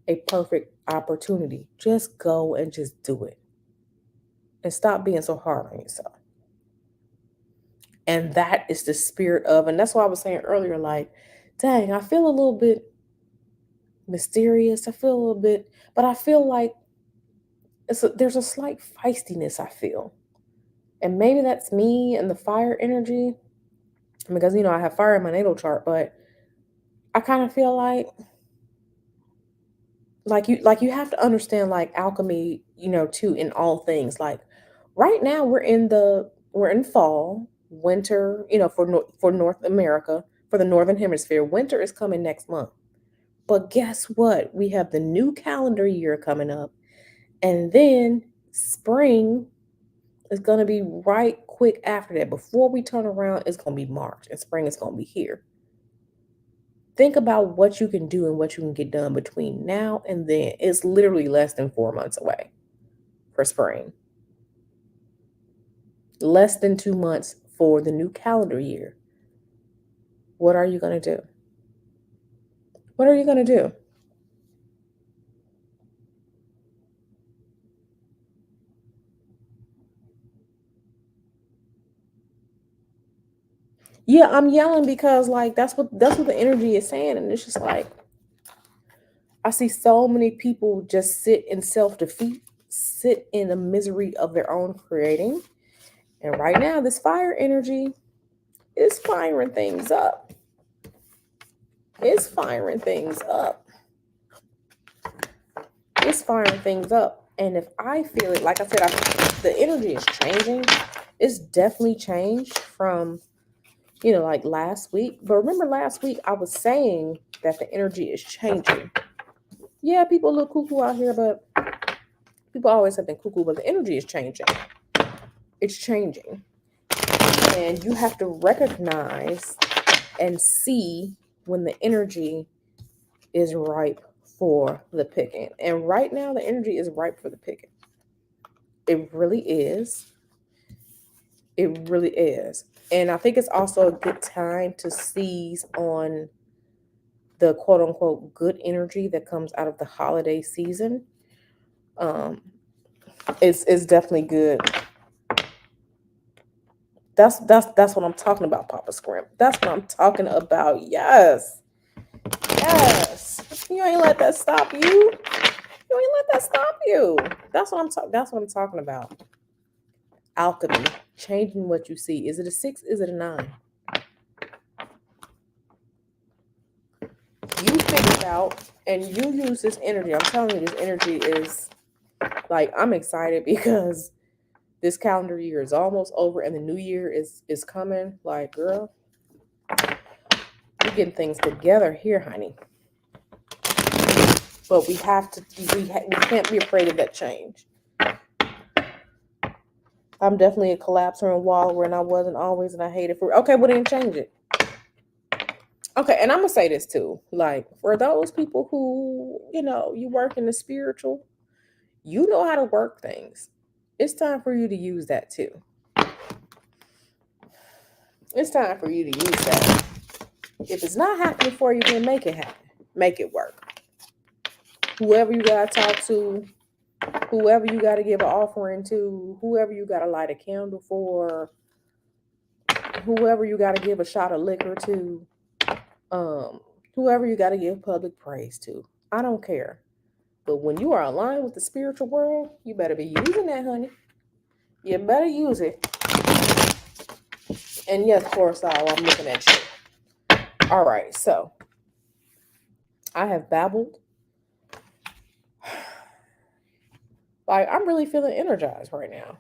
a perfect opportunity. Just go and just do it. And stop being so hard on yourself. And that is the spirit of, and that's why I was saying earlier, like, dang, I feel a little bit mysterious. I feel a little bit, but I feel like there's a slight feistiness I feel. And maybe that's me and the fire energy, because, you know, I have fire in my natal chart, but I kind of feel like you have to understand, like, alchemy, you know, too, in all things. Like right now we're in fall, winter, you know, for North America, for the Northern Hemisphere, winter is coming next month. But guess what? We have the new calendar year coming up, and then spring is going to be right quick after that. Before we turn around, it's going to be March, and spring is going to be here. Think about what you can do and what you can get done between now and then. It's literally less than 4 months away for spring. Less than 2 months for the new calendar year. What are you going to do? What are you going to do? Yeah, I'm yelling because, like, that's what the energy is saying. And it's just like, I see so many people just sit in self-defeat, sit in the misery of their own creating. And right now, this fire energy is firing things up. It's firing things up. It's firing things up. And if I feel it, like I said, the energy is changing. It's definitely changed from, you know, like last week. But remember last week, I was saying that the energy is changing. Yeah, people look cuckoo out here, but people always have been cuckoo, but the energy is changing. It's changing. And you have to recognize and see when the energy is ripe for the picking. And right now, the energy is ripe for the picking. It really is. It really is. And I think it's also a good time to seize on the quote unquote good energy that comes out of the holiday season. It's definitely good. That's what I'm talking about, Papa Scrimp. That's what I'm talking about. Yes. Yes. You ain't let that stop you. You ain't let that stop you. That's what I'm talking about. alchemy, changing what you see. Is it a 6? Is it a 9? You figured out and you use this energy. I'm telling you, this energy is like, I'm excited because this calendar year is almost over and the new year is coming. Like, girl, you're getting things together here, honey. But we have to, we can't be afraid of that change. I'm definitely a collapser and wallower, and I wasn't always, and I hate it for. Okay, well then change it. Okay, and I'm gonna say this too. Like, for those people who, you work in the spiritual, you know how to work things. It's time for you to use that too. It's time for you to use that. If it's not happening for you, then make it happen. Make it work. Whoever you gotta talk to, whoever you gotta give an offering to, whoever you gotta light a candle for, whoever you gotta give a shot of liquor to, whoever you gotta give public praise to. I don't care. But when you are aligned with the spiritual world, you better be using that, honey. You better use it. And yes, Coruscant, I'm looking at you. All right, so I have babbled. Like, I'm really feeling energized right now.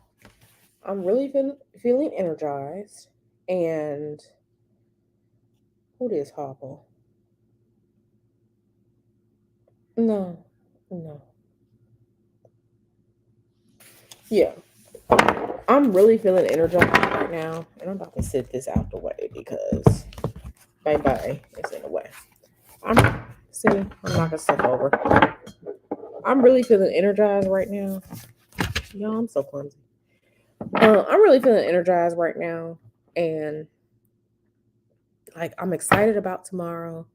I'm really feeling energized. And who is Hopple? No. Yeah. I'm really feeling energized right now. And I'm about to sit this out the way because bye-bye. It's in the way. I'm knocking stuff over. I'm really feeling energized right now. Y'all, I'm so clumsy. I'm really feeling energized right now. And like, I'm excited about tomorrow.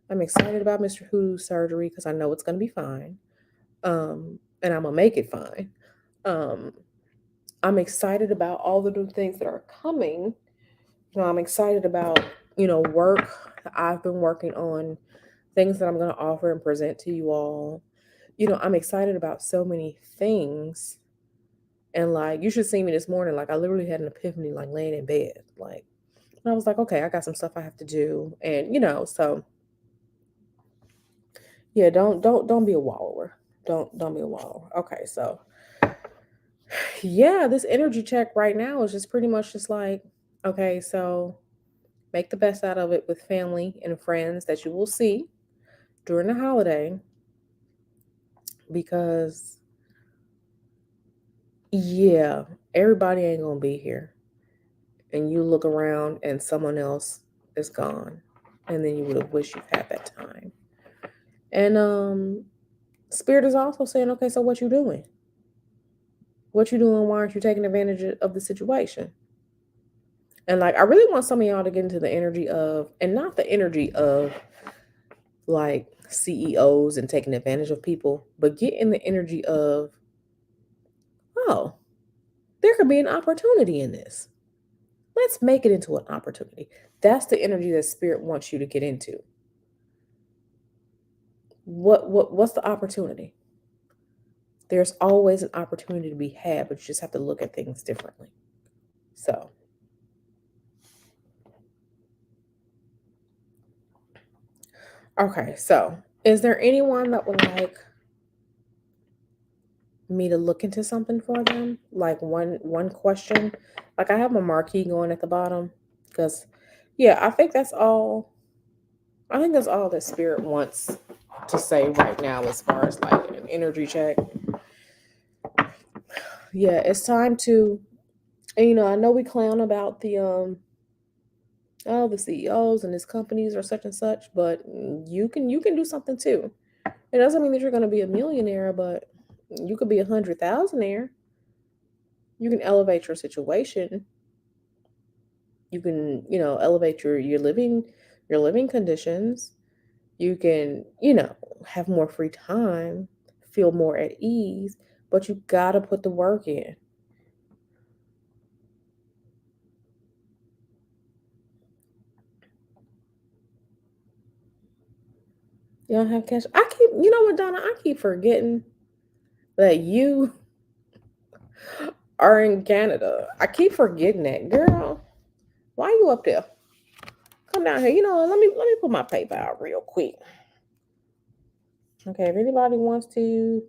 I'm excited about Mr. Who's surgery because I know it's going to be fine. And I'm going to make it fine. I'm excited about all the new things that are coming. I'm excited about, work that I've been working on, things that I'm going to offer and present to you all. I'm excited about so many things. And like, you should see me this morning. Like, I literally had an epiphany, like laying in bed. Like, and I was like, okay, I got some stuff I have to do. And, so yeah, don't be a wallower. Don't be a wallower. Okay, so yeah, this energy check right now is just pretty much just like, okay, so make the best out of it with family and friends that you will see during the holiday, because yeah, everybody ain't gonna be here. And you look around and someone else is gone. And then you would have wished you've had that time. And Spirit is also saying, okay, so what you doing? What you doing? Why aren't you taking advantage of the situation? And like, I really want some of y'all to get into the energy of, and not the energy of like CEOs and taking advantage of people, but get in the energy of, oh, there could be an opportunity in this. Let's make it into an opportunity. That's the energy that Spirit wants you to get into. What's the opportunity? There's always an opportunity to be had, but you just have to look at things differently. So okay, so is there anyone that would like me to look into something for them? Like one question? Like, I have my marquee going at the bottom because yeah, I think that's all that Spirit wants to say right now as far as like an energy check. Yeah, it's time to, and I know we clown about the the CEOs and his companies or such and such, but you can do something too. It doesn't mean that you're going to be a millionaire, but you could be 100,000-aire. You can elevate your situation. You can, elevate your living conditions. You can, have more free time, feel more at ease, but you got to put the work in. You don't have cash. You know what, Donna? I keep forgetting that you are in Canada. I keep forgetting that, girl. Why you up there? Come down here. You know, let me put my PayPal out real quick. Okay, if anybody wants to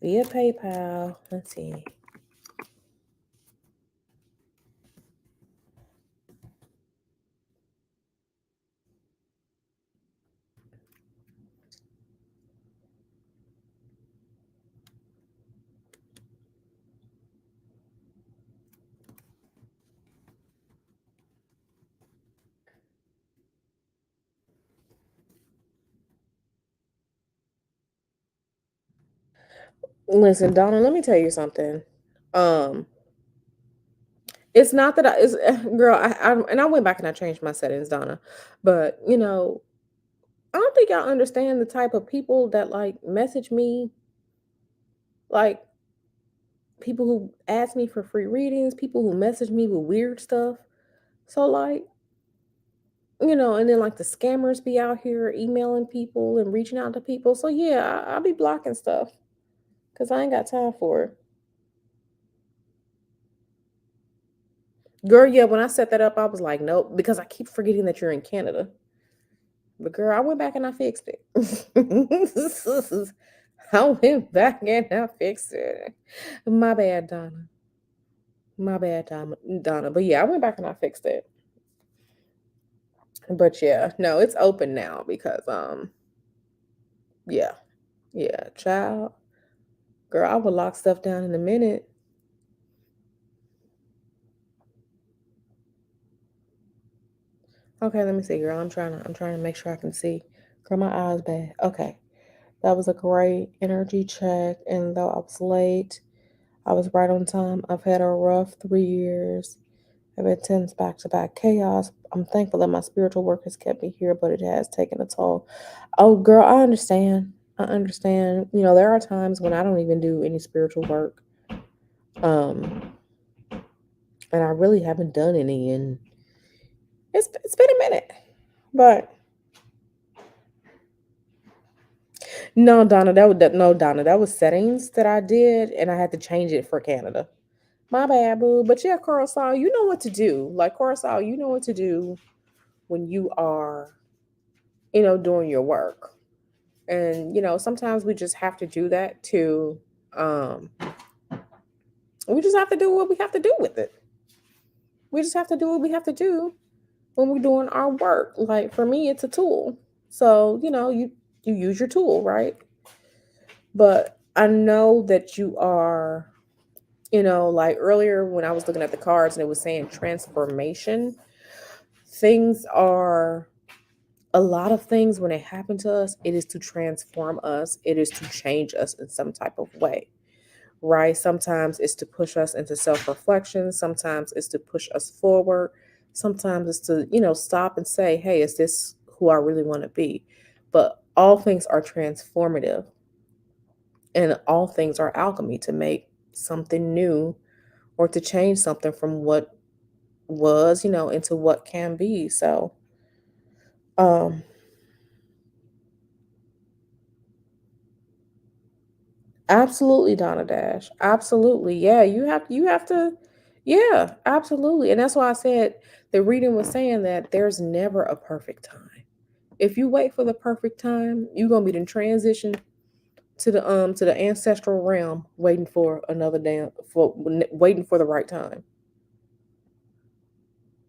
via PayPal, let's see. Listen, Donna, let me tell you something. Um, it's not that it's girl. I went back and I changed my settings, Donna. But you know, I don't think y'all understand the type of people that like message me, like people who ask me for free readings, people who message me with weird stuff. So like, you know, and then like the scammers be out here emailing people and reaching out to people. So yeah, I'll be blocking stuff because I ain't got time for it. Girl, yeah, when I set that up, I was like, nope, because I keep forgetting that you're in Canada. But girl, I went back and I fixed it. I went back and I fixed it. My bad, Donna. My bad, Donna. But yeah, I went back and I fixed it. But yeah, no, it's open now because yeah, yeah, child. Girl, I would lock stuff down in a minute. Okay, let me see, girl. I'm trying to make sure I can see. Girl, my eyes bad. Okay. That was a great energy check. And though I was late, I was right on time. I've had a rough 3 years. I've had tense back to back chaos. I'm thankful that my spiritual work has kept me here, but it has taken a toll. Oh, girl, I understand. I understand. You know, there are times when I don't even do any spiritual work. Um, and I really haven't done any, and it's been a minute. But no, Donna, no, Donna, that was settings that I did, and I had to change it for Canada. My bad, boo. But yeah, Coruscant, you know what to do. Like Coruscant, you know what to do when you are, you know, doing your work. And you know, sometimes we just have to do that to um we just have to do what we have to do with it. We just have to do what we have to do when we're doing our work. Like for me, it's a tool. So, you know, you use your tool, right? But I know that you are, you know, like earlier when I was looking at the cards and it was saying transformation, things are a lot of things when they happen to us, it is to transform us, it is to change us in some type of way, right? Sometimes it's to push us into self-reflection, sometimes it's to push us forward, sometimes it's to, you know, stop and say, hey, is this who I really want to be? But all things are transformative and all things are alchemy to make something new or to change something from what was, you know, into what can be. So, um, absolutely, Donna Dash. Absolutely. Yeah, you have to yeah, absolutely. And that's why I said the reading was saying that there's never a perfect time. If you wait for the perfect time, you're gonna be in transition to the ancestral realm waiting for another damn for waiting for the right time.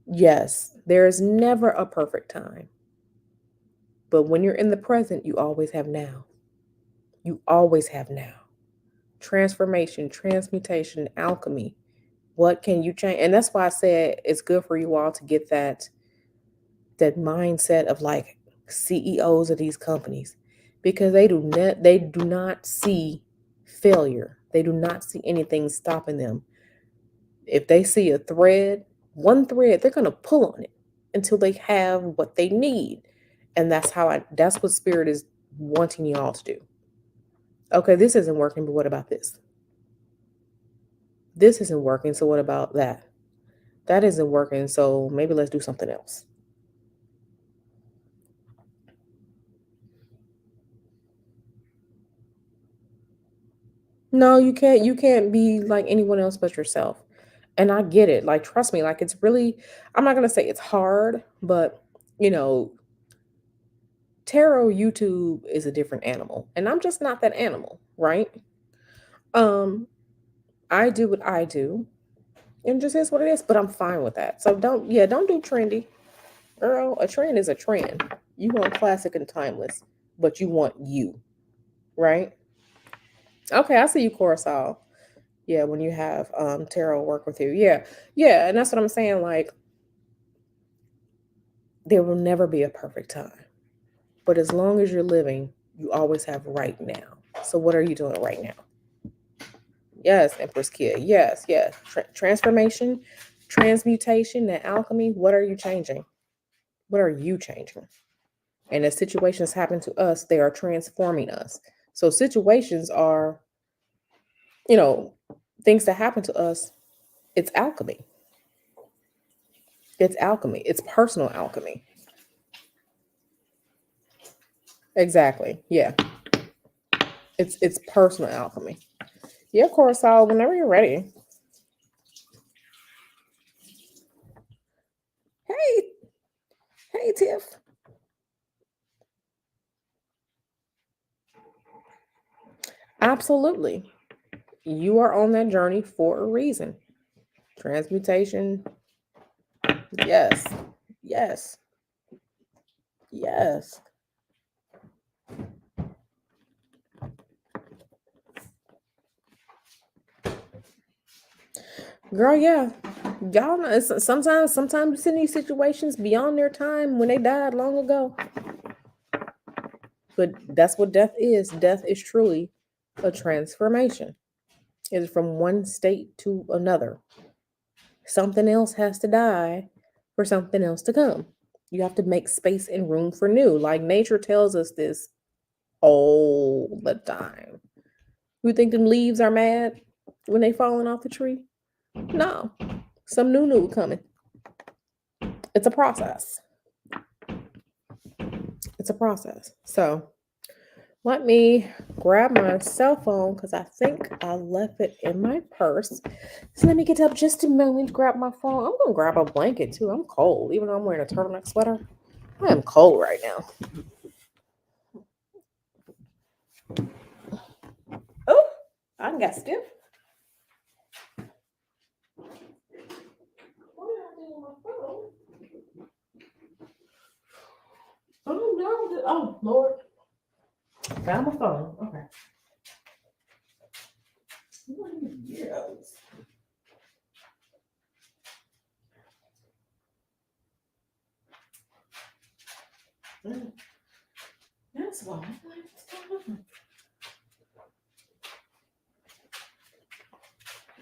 Yes, there is never a perfect time. But when you're in the present, you always have now. You always have now. Transformation, transmutation, alchemy. What can you change? And that's why I said it's good for you all to get that mindset of like CEOs of these companies because they do not see failure. They do not see anything stopping them. If they see a thread, one thread, they're going to pull on it until they have what they need. And that's what spirit is wanting you all to do. Okay, this isn't working, but what about this? This isn't working, so what about that? That isn't working, so maybe let's do something else. No, you can't be like anyone else but yourself. And I get it. Like trust me, like it's really I'm not going to say it's hard, but you know, tarot YouTube is a different animal, and I'm just not that animal, right? Um I do what I do, and just is what it is, but I'm fine with that. So don't do trendy. Girl, a trend is a trend. You want classic and timeless, but you want you, right? Okay, I see you, Coruscant. Yeah, when you have tarot work with you. Yeah. Yeah, and that's what I'm saying. Like, there will never be a perfect time. But as long as you're living, you always have right now. So what are you doing right now? Yes, Empress Kia. Yes, yes. Transformation, transmutation, and alchemy. What are you changing? What are you changing? And as situations happen to us, they are transforming us. So situations are, you know, things that happen to us. It's alchemy. It's alchemy. It's personal alchemy. Exactly. Yeah. It's personal alchemy. Yeah, Coruscant, whenever you're ready. Hey, hey, Tiff. Absolutely. You are on that journey for a reason. Transmutation. Yes. Yes. Yes. Girl, yeah. Y'all know sometimes you see these situations beyond their time when they died long ago. But that's what death is. Death is truly a transformation. It's from one state to another. Something else has to die for something else to come. You have to make space and room for new. Like nature tells us this all the time. You think them leaves are mad when they falling off the tree? No. Some new coming. It's a process. It's a process. So let me grab my cell phone because I think I left it in my purse. So let me get up just a moment, grab my phone. I'm gonna grab a blanket too. I'm cold, even though I'm wearing a turtleneck sweater. I am cold right now. Oh, I done got stiff. What did I do with my phone? Oh no! Oh Lord! Found my phone. Okay. What are these weirdos? That's why.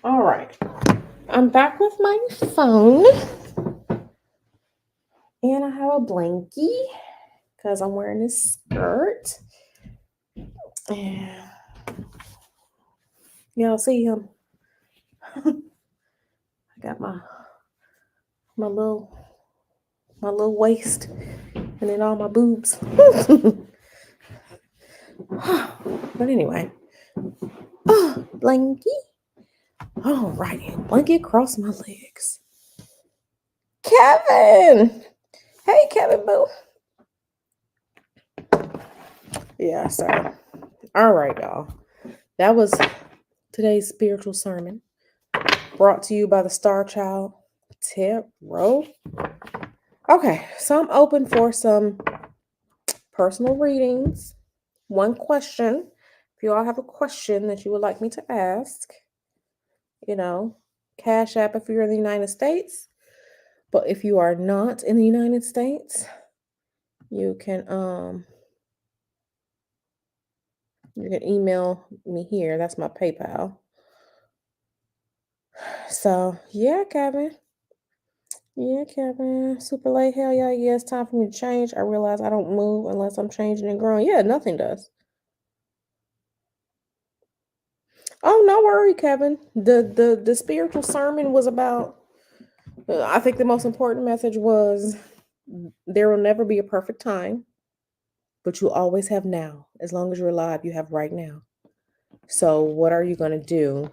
All right. I'm back with my phone. And I have a blankie because I'm wearing this skirt. And y'all see him. I got my little waist and then all my boobs. But anyway. Blankie. All righty. Blankie across my legs. Kevin. Hey Kevin Boo. Yeah, so all right, y'all. That was today's spiritual sermon brought to you by the Star Child Tarot. Okay, so I'm open for some personal readings. One question. If you all have a question that you would like me to ask, Cashapp if you're in the United States. But if you are not in the United States, you can email me here. That's my PayPal. So yeah, Kevin. Yeah, Kevin. Super late. Hell yeah. Yeah, it's time for me to change. I realize I don't move unless I'm changing and growing. Yeah, nothing does. Oh, no worry, Kevin. The spiritual sermon was about I think the most important message was there will never be a perfect time, but you always have now. As long as you're alive, you have right now. So what are you going to do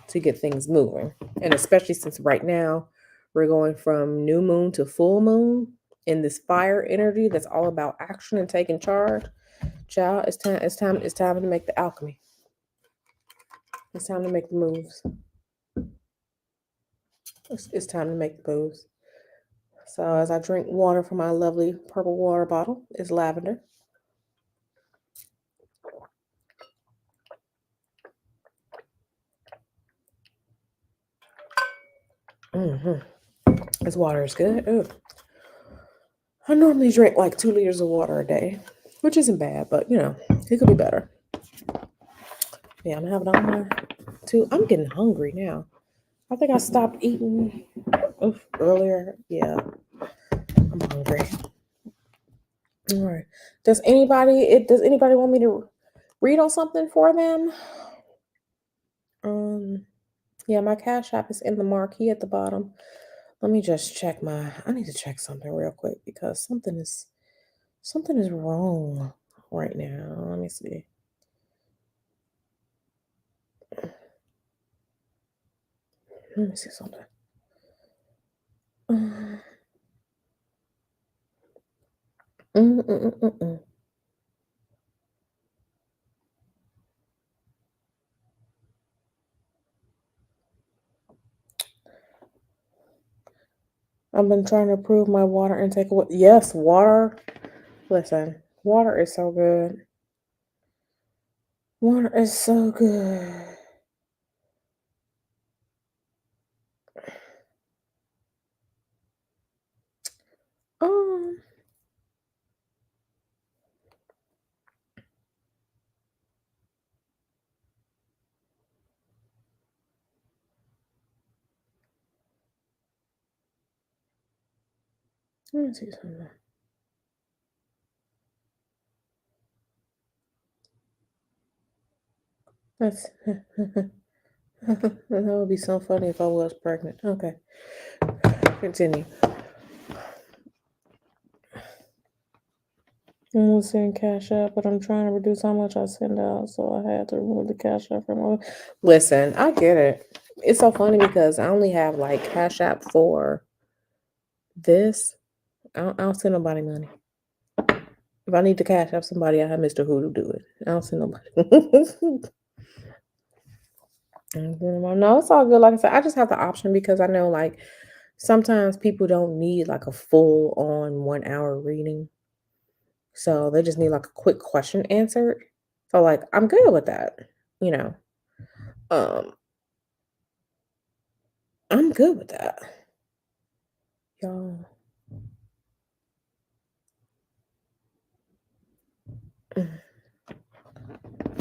to get things moving? And especially since right now we're going from new moon to full moon in this fire energy that's all about action and taking charge. Child, it's time to make the alchemy. It's time to make the moves. It's time to make the moves. So as I drink water from my lovely purple water bottle, it's lavender. This water is good. Ooh. I normally drink like 2 liters of water a day, which isn't bad, but you know, it could be better. Yeah, I'm having all my too. I'm getting hungry now. I think I stopped eating earlier. Yeah, I'm hungry. All right. Does anybody want me to read on something for them? Yeah, my Cashapp is in the marquee at the bottom. Let me just check I need to check something real quick because something is wrong right now. Let me see. Let me see something. I've been trying to improve my water intake. Yes, water. Listen, water is so good. Water is so good. Let me see something. That would be so funny if I was pregnant. Okay. Continue. I'm sending Cash App, but I'm trying to reduce how much I send out, so I had to remove the Cash App from my. Listen, I get it. It's so funny because I only have like Cash App for this. I don't send nobody money. If I need to Cash App somebody, I have Mr. Who to do it. I don't send nobody. No, it's all good. Like I said, I just have the option because I know like sometimes people don't need like a full on 1 hour reading. So they just need like a quick question answered. So like I'm good with that, you know. I'm good with that. Y'all.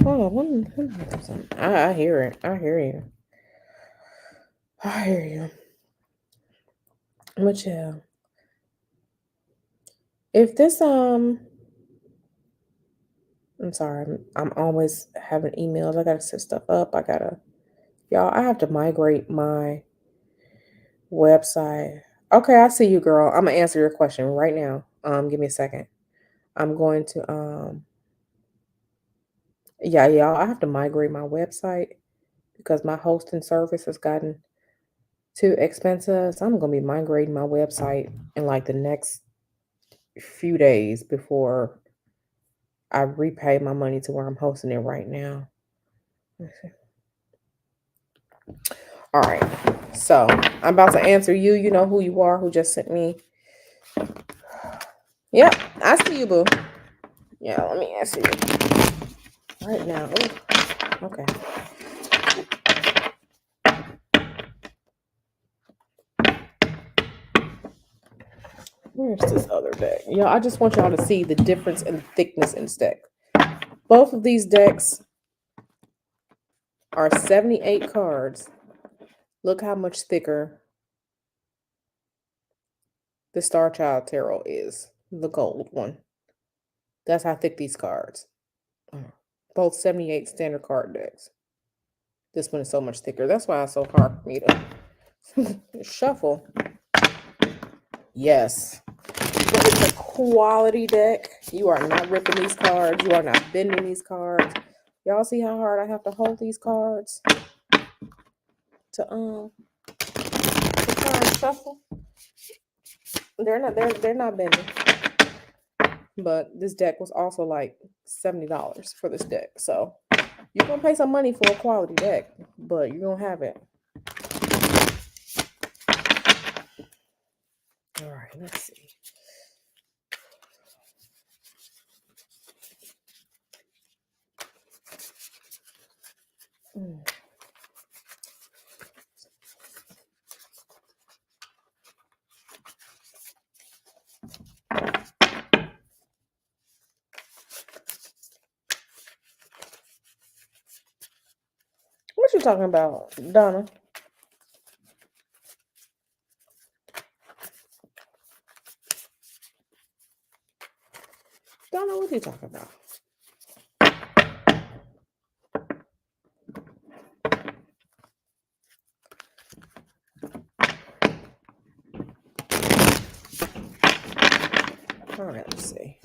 Hold on, let me do something. I hear it. I hear you. I hear you. But yeah. If this I'm sorry, I'm always having emails. I gotta set stuff up. Y'all, I have to migrate my website. Okay, I see you, girl. I'm gonna answer your question right now. Give me a second. I'm going to yeah, y'all, I have to migrate my website because my hosting service has gotten too expensive. So I'm gonna be migrating my website in like the next few days before I repay my money to where I'm hosting it right now. All right. So I'm about to answer you. You know who you are, who just sent me. Yep, I see you, boo. Yeah, let me answer you right now. Ooh, okay. Where's this other deck? Yeah, I just want y'all to see the difference in the thickness in this deck. Both of these decks are 78 cards. Look how much thicker the Star Child Tarot is, the gold one. That's how thick these cards are. Both 78 standard card decks. This one is so much thicker. That's why it's so hard for me to shuffle. Yes. But it's a quality deck. You are not ripping these cards. You are not bending these cards. Y'all see how hard I have to hold these cards to try and shuffle? They're not bending. But this deck was also like $70 for this deck. So you're gonna pay some money for a quality deck, but you're gonna have it. All right, let's see. What you talking about, Donna? Donna, what you talking about? All right, let's see.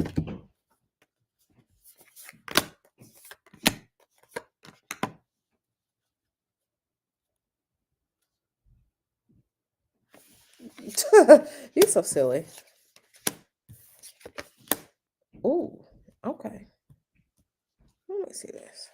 You're so silly. Ooh, okay. Let me see this.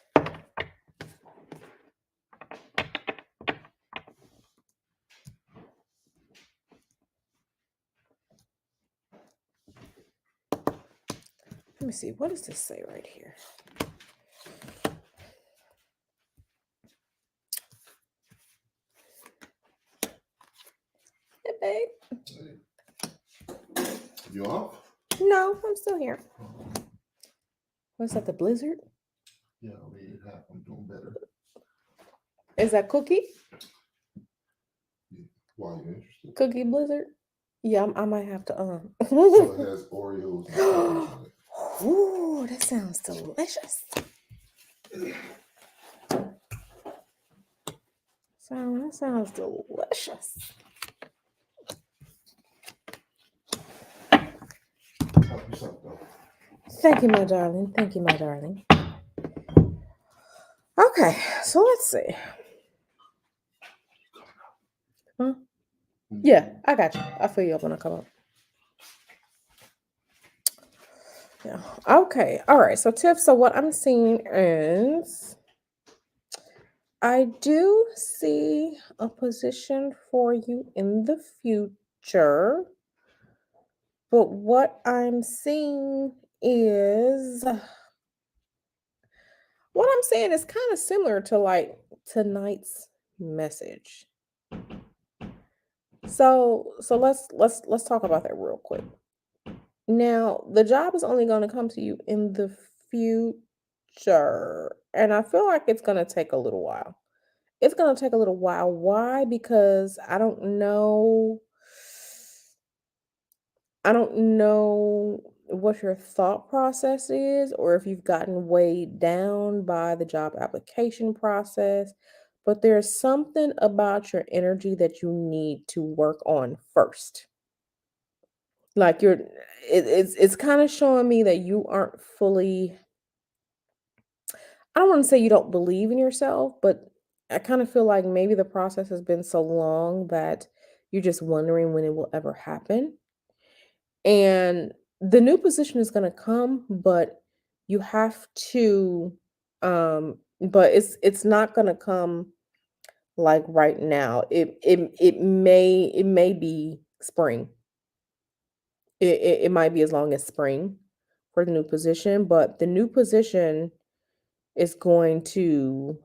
Let me see. What does this say right here? Hey, babe. You off? No, I'm still here. What's that, the blizzard? Yeah, I made it happen. I'm doing better. Is that Cookie? Yeah. Why are you interested? Cookie Blizzard? Yeah, I might have to So it has Oreos and cookies in it. Ooh, that sounds delicious. That sounds delicious. Help yourself though. Thank you, my darling. Thank you, my darling. Okay, so let's see. Huh? Yeah, I got you. I'll fill you up when I come up. Yeah. Okay. All right. So, Tiff, so what I'm seeing is I do see a position for you in the future. But what I'm seeing is what I'm saying is kind of similar to like tonight's message. So let's talk about that real quick. Now, the job is only going to come to you in the future, and I feel like it's going to take a little while. It's going to take a little while. Why? Because I don't know what your thought process is, or if you've gotten weighed down by the job application process, but there's something about your energy that you need to work on first. Like it's kind of showing me that you aren't fully, I don't want to say you don't believe in yourself, but I kind of feel like maybe the process has been so long that you're just wondering when it will ever happen. And the new position is going to come, but you have to but it's not going to come like right now. It may be spring. It might be as long as spring for the new position, but the new position is going to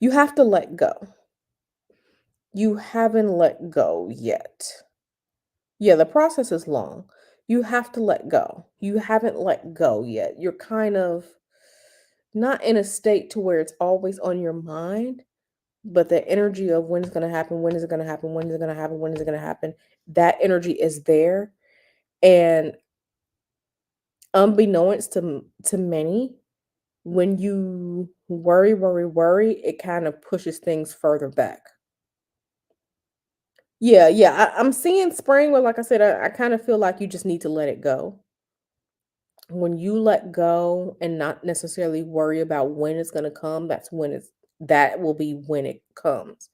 you have to let go. You haven't let go yet. Yeah, the process is long. You have to let go. You haven't let go yet. You're kind of not in a state to where it's always on your mind, but the energy of when it's going to happen, when is it going to happen, when is it going to happen, when is it going to happen, that energy is there. And unbeknownst to many, when you worry, it kind of pushes things further back. Yeah, I'm seeing spring, but like I said, I kind of feel like you just need to let it go. when you let go and not necessarily worry about when it's going to come, that will be when it comes.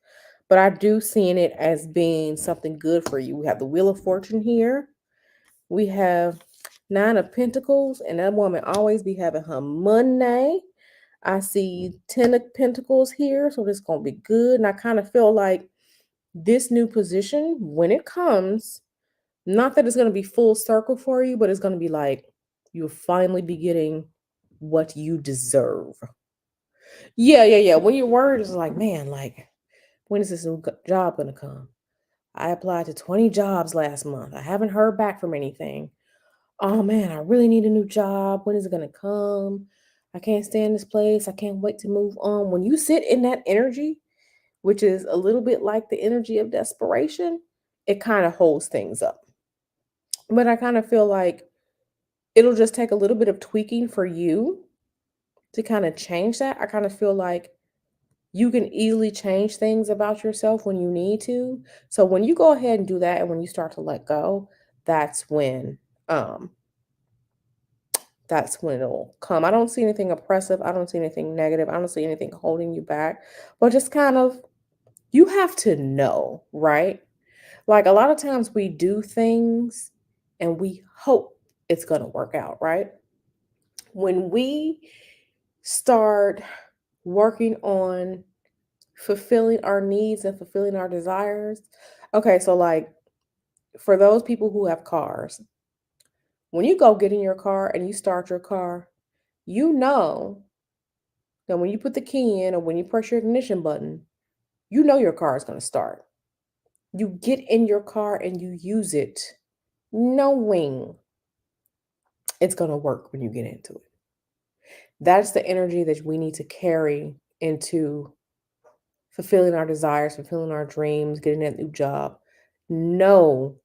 But I do seeing it as being something good for you. We have the Wheel of Fortune here. We have Nine of Pentacles, and that woman always be having her money. I see 10 of Pentacles here, so this is going to be good. And I kind of feel like this new position, when it comes, not that it's going to be full circle for you, but it's going to be like you'll finally be getting what you deserve. Yeah. When your word is like, man, like, when is this new job going to come? I applied to 20 jobs last month. I haven't heard back from anything. Oh man, I really need a new job. When is it going to come? I can't stay in this place. I can't wait to move on. When you sit in that energy, which is a little bit like the energy of desperation, it kind of holds things up. But I kind of feel like it'll just take a little bit of tweaking for you to kind of change that. I kind of feel like you can easily change things about yourself when you need to. So when you go ahead and do that and when you start to let go, that's when um that's when it'll come. I don't see anything oppressive. I don't see anything negative. I don't see anything holding you back. But just kind of you have to know, right? Like a lot of times we do things and we hope it's going to work out, right? When we start working on fulfilling our needs and fulfilling our desires. Okay, so like for those people who have cars, when you go get in your car and you start your car, you know that when you put the key in or when you press your ignition button, you know your car is going to start. You get in your car and you use it knowing it's going to work when you get into it. That's the energy that we need to carry into fulfilling our desires, fulfilling our dreams, getting that new job. Know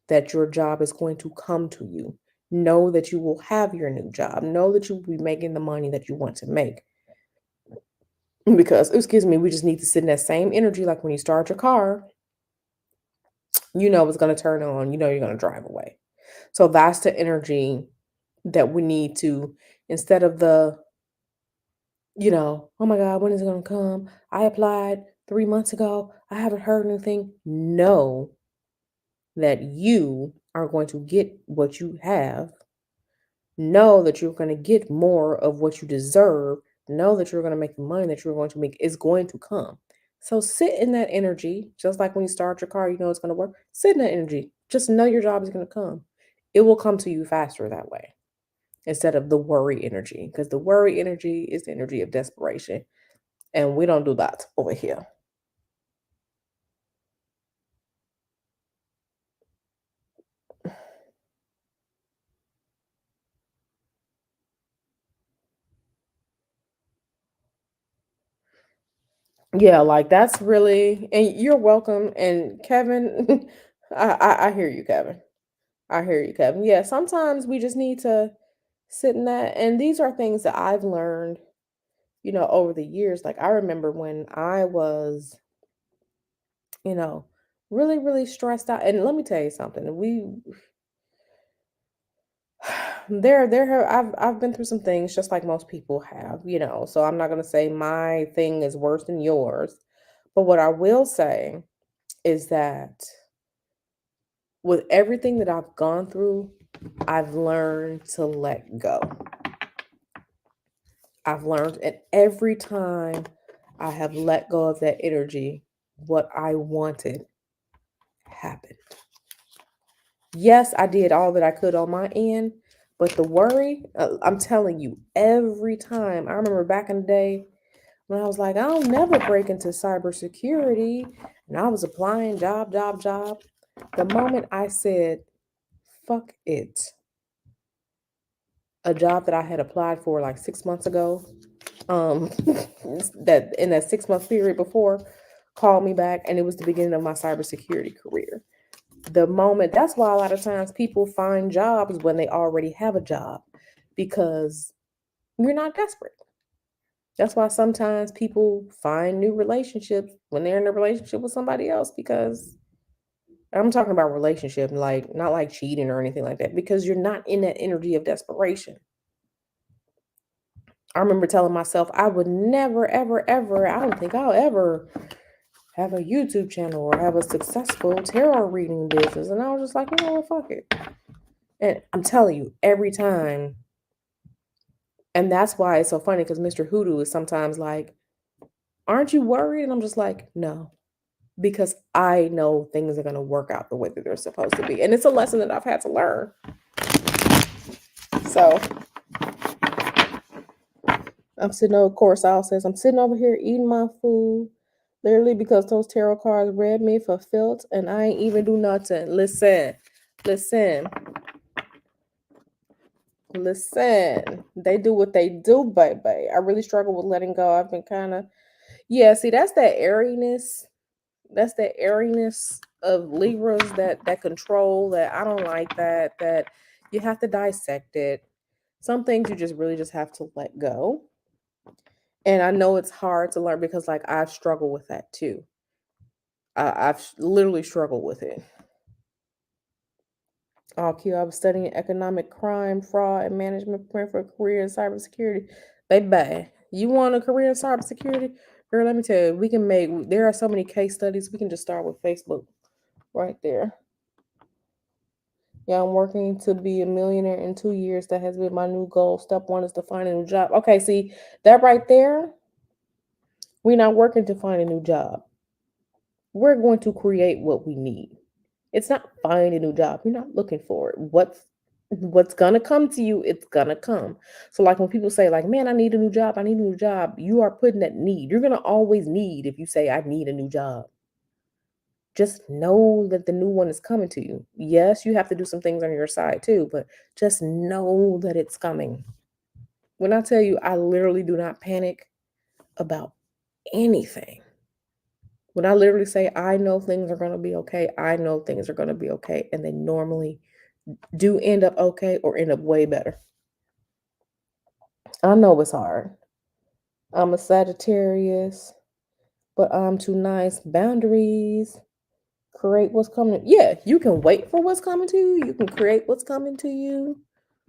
that your job is going to come to you. Know that you will have your new job. Know that you will be making the money that you want to make. Because, excuse me, we just need to sit in that same energy like when you start your car, you know it's going to turn on, you know you're going to drive away. So that's the energy that we need to, instead of the, oh my God, when is it going to come? I applied 3 months ago. I haven't heard anything. Know that you are going to get what you have. Know that you're going to get more of what you deserve. Know that you're going to make the money that you're going to make is going to come. So sit in that energy, just like when you start your car, you know it's going to work. Sit in that energy. Just know your job is going to come. It will come to you faster that way instead of the worry energy, because the worry energy is the energy of desperation. And we don't do that over here. Yeah, like that's really, and you're welcome. And Kevin, I hear you, Kevin. I hear you, Kevin. Yeah, sometimes we just need to sit in that. And these are things that I've learned, over the years. Like I remember when I was, you know, really, really stressed out. And let me tell you something. I've been through some things just like most people have, so I'm not gonna say my thing is worse than yours. But what I will say is that with everything that I've gone through, I've learned to let go. I've learned, and every time I have let go of that energy, what I wanted happened. Yes, I did all that I could on my end, but the worry, I'm telling you, every time, I remember back in the day when I was like, I'll never break into cybersecurity, and I was applying job. The moment I said, fuck it, a job that I had applied for like 6 months ago, that in that 6 month period before, called me back, and it was the beginning of my cybersecurity career. The moment, that's why a lot of times people find jobs when they already have a job, because you're not desperate. That's why sometimes people find new relationships when they're in a relationship with somebody else, because I'm talking about relationship, like not like cheating or anything like that, because you're not in that energy of desperation. I remember telling myself I would never, ever, ever, I don't think I'll ever have a YouTube channel or have a successful tarot reading business. And I was just like, you know what, fuck it. And I'm telling you, every time. And that's why it's so funny, because Mr. Hoodoo is sometimes like, aren't you worried? And I'm just like, no, because I know things are going to work out the way that they're supposed to be. And it's a lesson that I've had to learn. So I'm sitting over, Corsal says, I'm sitting over here eating my food, literally because those tarot cards read me for filth and I ain't even do nothing. Listen. They do what they do, baby. I really struggle with letting go. I've been kind of, see, that's that airiness. That's the airiness of Libras that control, that I don't like, that you have to dissect it. Some things you just have to let go. And I know it's hard to learn because like I've struggled with that too. I've literally struggled with it. Oh, Q, I was studying economic crime, fraud, and management, preparing for a career in cybersecurity. Baby, you want a career in cybersecurity? Girl, let me tell you, there are so many case studies. We can just start with Facebook right there. Yeah, I'm working to be a millionaire in 2 years. That has been my new goal. Step 1 is to find a new job. Okay, see, that right there, we're not working to find a new job. We're going to create what we need. It's not find a new job. You're not looking for it. What's gonna come to you, it's gonna come. So like when people say like, man, I need a new job, you are putting that need. You're gonna always need if you say I need a new job. Just know that the new one is coming to you. Yes, you have to do some things on your side too, but just know that it's coming. When I tell you, I literally do not panic about anything. When I literally say, I know things are going to be okay, I know things are going to be okay. And they normally do end up okay or end up way better. I know it's hard. I'm a Sagittarius, but I'm too nice. Boundaries. Create what's coming. Yeah, you can wait for what's coming to you. You can create what's coming to you.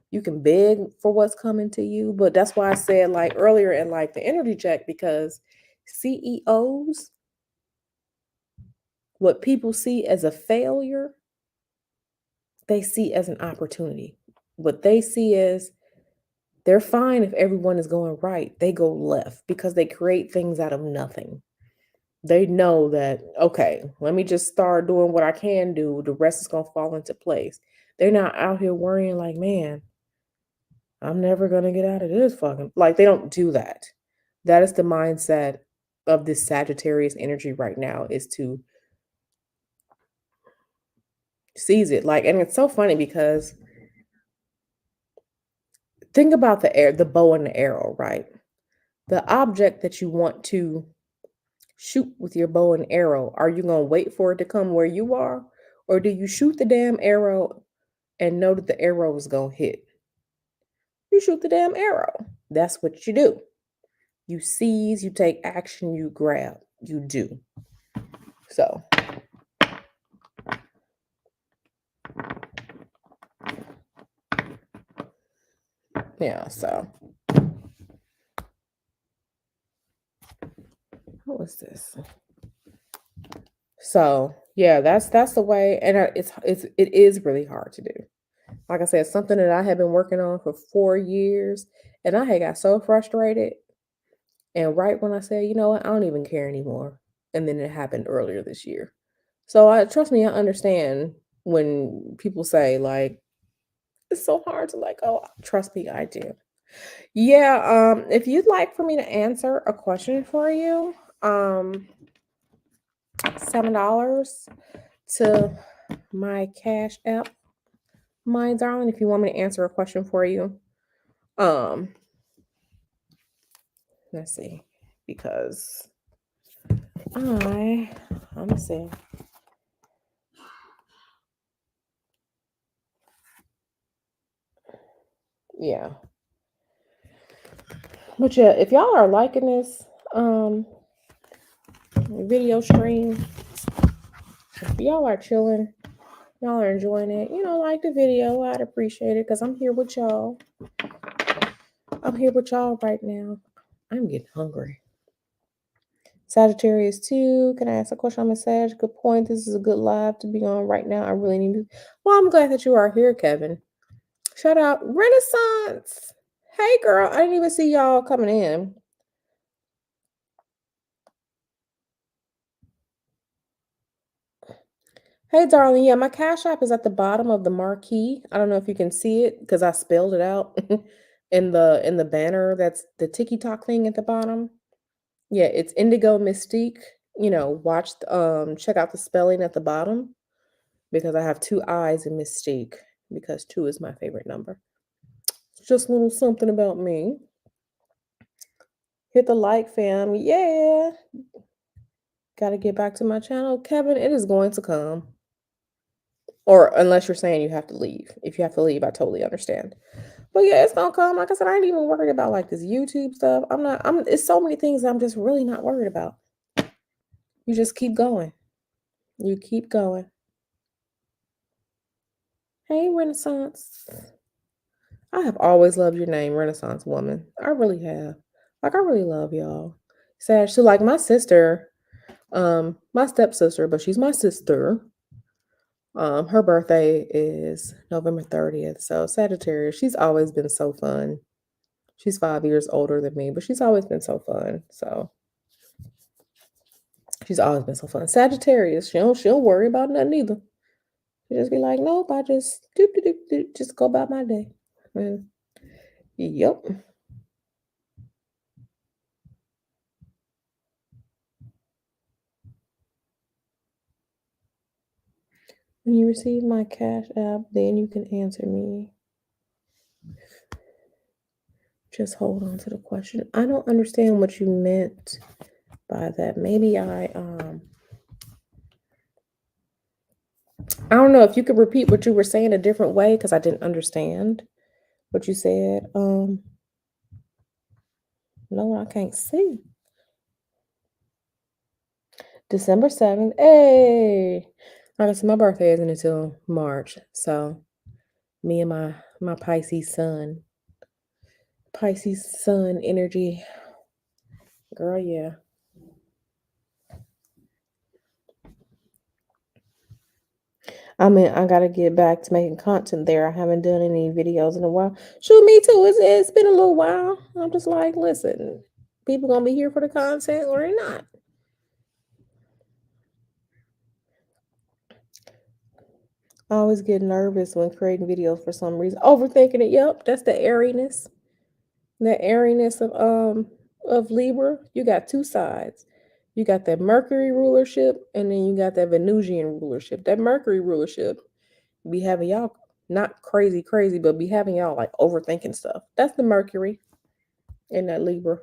You can beg for what's coming to you. But that's why I said like earlier in like the energy check, because CEOs, what people see as a failure, they see as an opportunity. What they see is they're fine if everyone is going right. They go left because they create things out of nothing. They know that, okay, let me just start doing what I can do. The rest is going to fall into place. They're not out here worrying like, man, I'm never going to get out of this fucking, like they don't do that. That is the mindset of this Sagittarius energy right now, is to seize it. Like, and it's so funny because think about the bow and the arrow, right? The object that you want to shoot with your bow and arrow, are you going to wait for it to come where you are? Or do you shoot the damn arrow and know that the arrow is going to hit? You shoot the damn arrow. That's what you do. You seize, you take action, you grab, you do. So, yeah, so. What was this? So, yeah, that's the way, and it is really hard to do. Like I said, something that I had been working on for 4 years, and I had got so frustrated. And right when I said, you know what, I don't even care anymore. And then it happened earlier this year. So trust me, I understand when people say like, it's so hard to let go. Trust me, I do. Yeah, if you'd like for me to answer a question for you, $7 to my Cash App, my darling, if you want me to answer a question for you. Let's see, because let me see. Yeah. But yeah, if y'all are liking this video stream, if y'all are chilling, y'all are enjoying it, like the video, I'd appreciate it because I'm here with y'all. I'm here with y'all right now. I'm getting hungry. Sagittarius 2. Can I ask a question on Sag? Good point. This is a good live to be on right now. I really need to. Well, I'm glad that you are here, Kevin. Shout out Renaissance. Hey, girl. I didn't even see y'all coming in. Hey, darling. Yeah, my Cash App is at the bottom of the marquee. I don't know if you can see it because I spelled it out in the banner. That's the TikTok thing at the bottom. Yeah, it's IndigoMystiique. Check out the spelling at the bottom because I have 2 I's in Mystique because 2 is my favorite number. It's just a little something about me. Hit the like, fam. Yeah. Got to get back to my channel. Kevin, it is going to come. Or unless you're saying you have to leave. If you have to leave, I totally understand. But yeah, it's gonna come. Like I said, I ain't even worried about like this YouTube stuff. It's so many things I'm just really not worried about. You just keep going. You keep going. Hey, Renaissance. I have always loved your name, Renaissance Woman. I really have. Like, I really love y'all. Sag, so like my sister, my stepsister, but she's my sister. Her birthday is November 30th. So Sagittarius, she's always been so fun. She's 5 years older than me, but she's always been so fun. So she's always been so fun. Sagittarius, she'll worry about nothing either. She just be like, nope, I just just go about my day. And, yep. When you receive my Cash App, then you can answer me. Just hold on to the question. I don't understand what you meant by that. Maybe I don't know if you could repeat what you were saying a different way because I didn't understand what you said. No, I can't see. December 7th. Hey. Like I said, my birthday isn't until March. So me and my Pisces sun energy. Girl, yeah. I mean, I gotta get back to making content there. I haven't done any videos in a while. Shoot, me too. It's been a little while. I'm just like, listen, people gonna be here for the content or they're not. I always get nervous when creating videos for some reason. Overthinking it. Yep, that's the airiness. The airiness of Libra. You got 2 sides. You got that Mercury rulership, and then you got that Venusian rulership. That Mercury rulership be having y'all not crazy, but be having y'all like overthinking stuff. That's the Mercury in that Libra.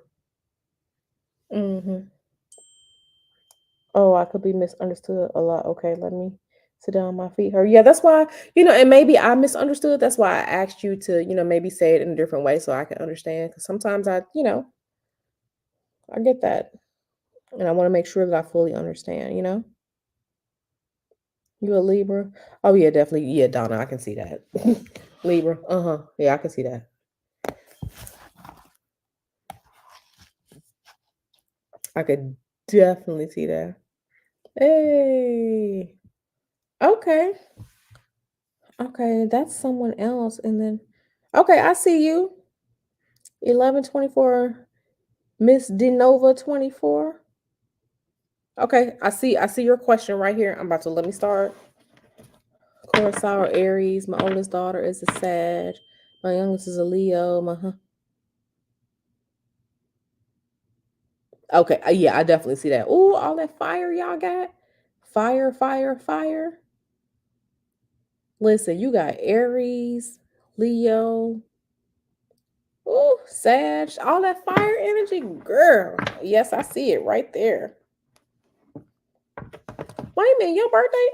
Oh, I could be misunderstood a lot. Okay, let me sit down on my feet. Her. Yeah, that's why, and maybe I misunderstood. That's why I asked you to, maybe say it in a different way so I can understand. Because sometimes I get that. And I want to make sure that I fully understand, You a Libra? Oh, yeah, definitely. Yeah, Donna, I can see that. Libra. Yeah, I can see that. I could definitely see that. Hey. Okay. Okay, that's someone else. And then, okay, I see you. 1124, Miss Denova 24. Okay, I see your question right here. I'm about to let me start. Corsair Aries. My oldest daughter is a Sag. My youngest is a Leo. Okay, yeah, I definitely see that. Ooh, all that fire y'all got. Fire, fire, fire. Listen, you got Aries, Leo. Ooh, Sag. All that fire energy. Girl. Yes, I see it right there. Wait a minute, your birthday?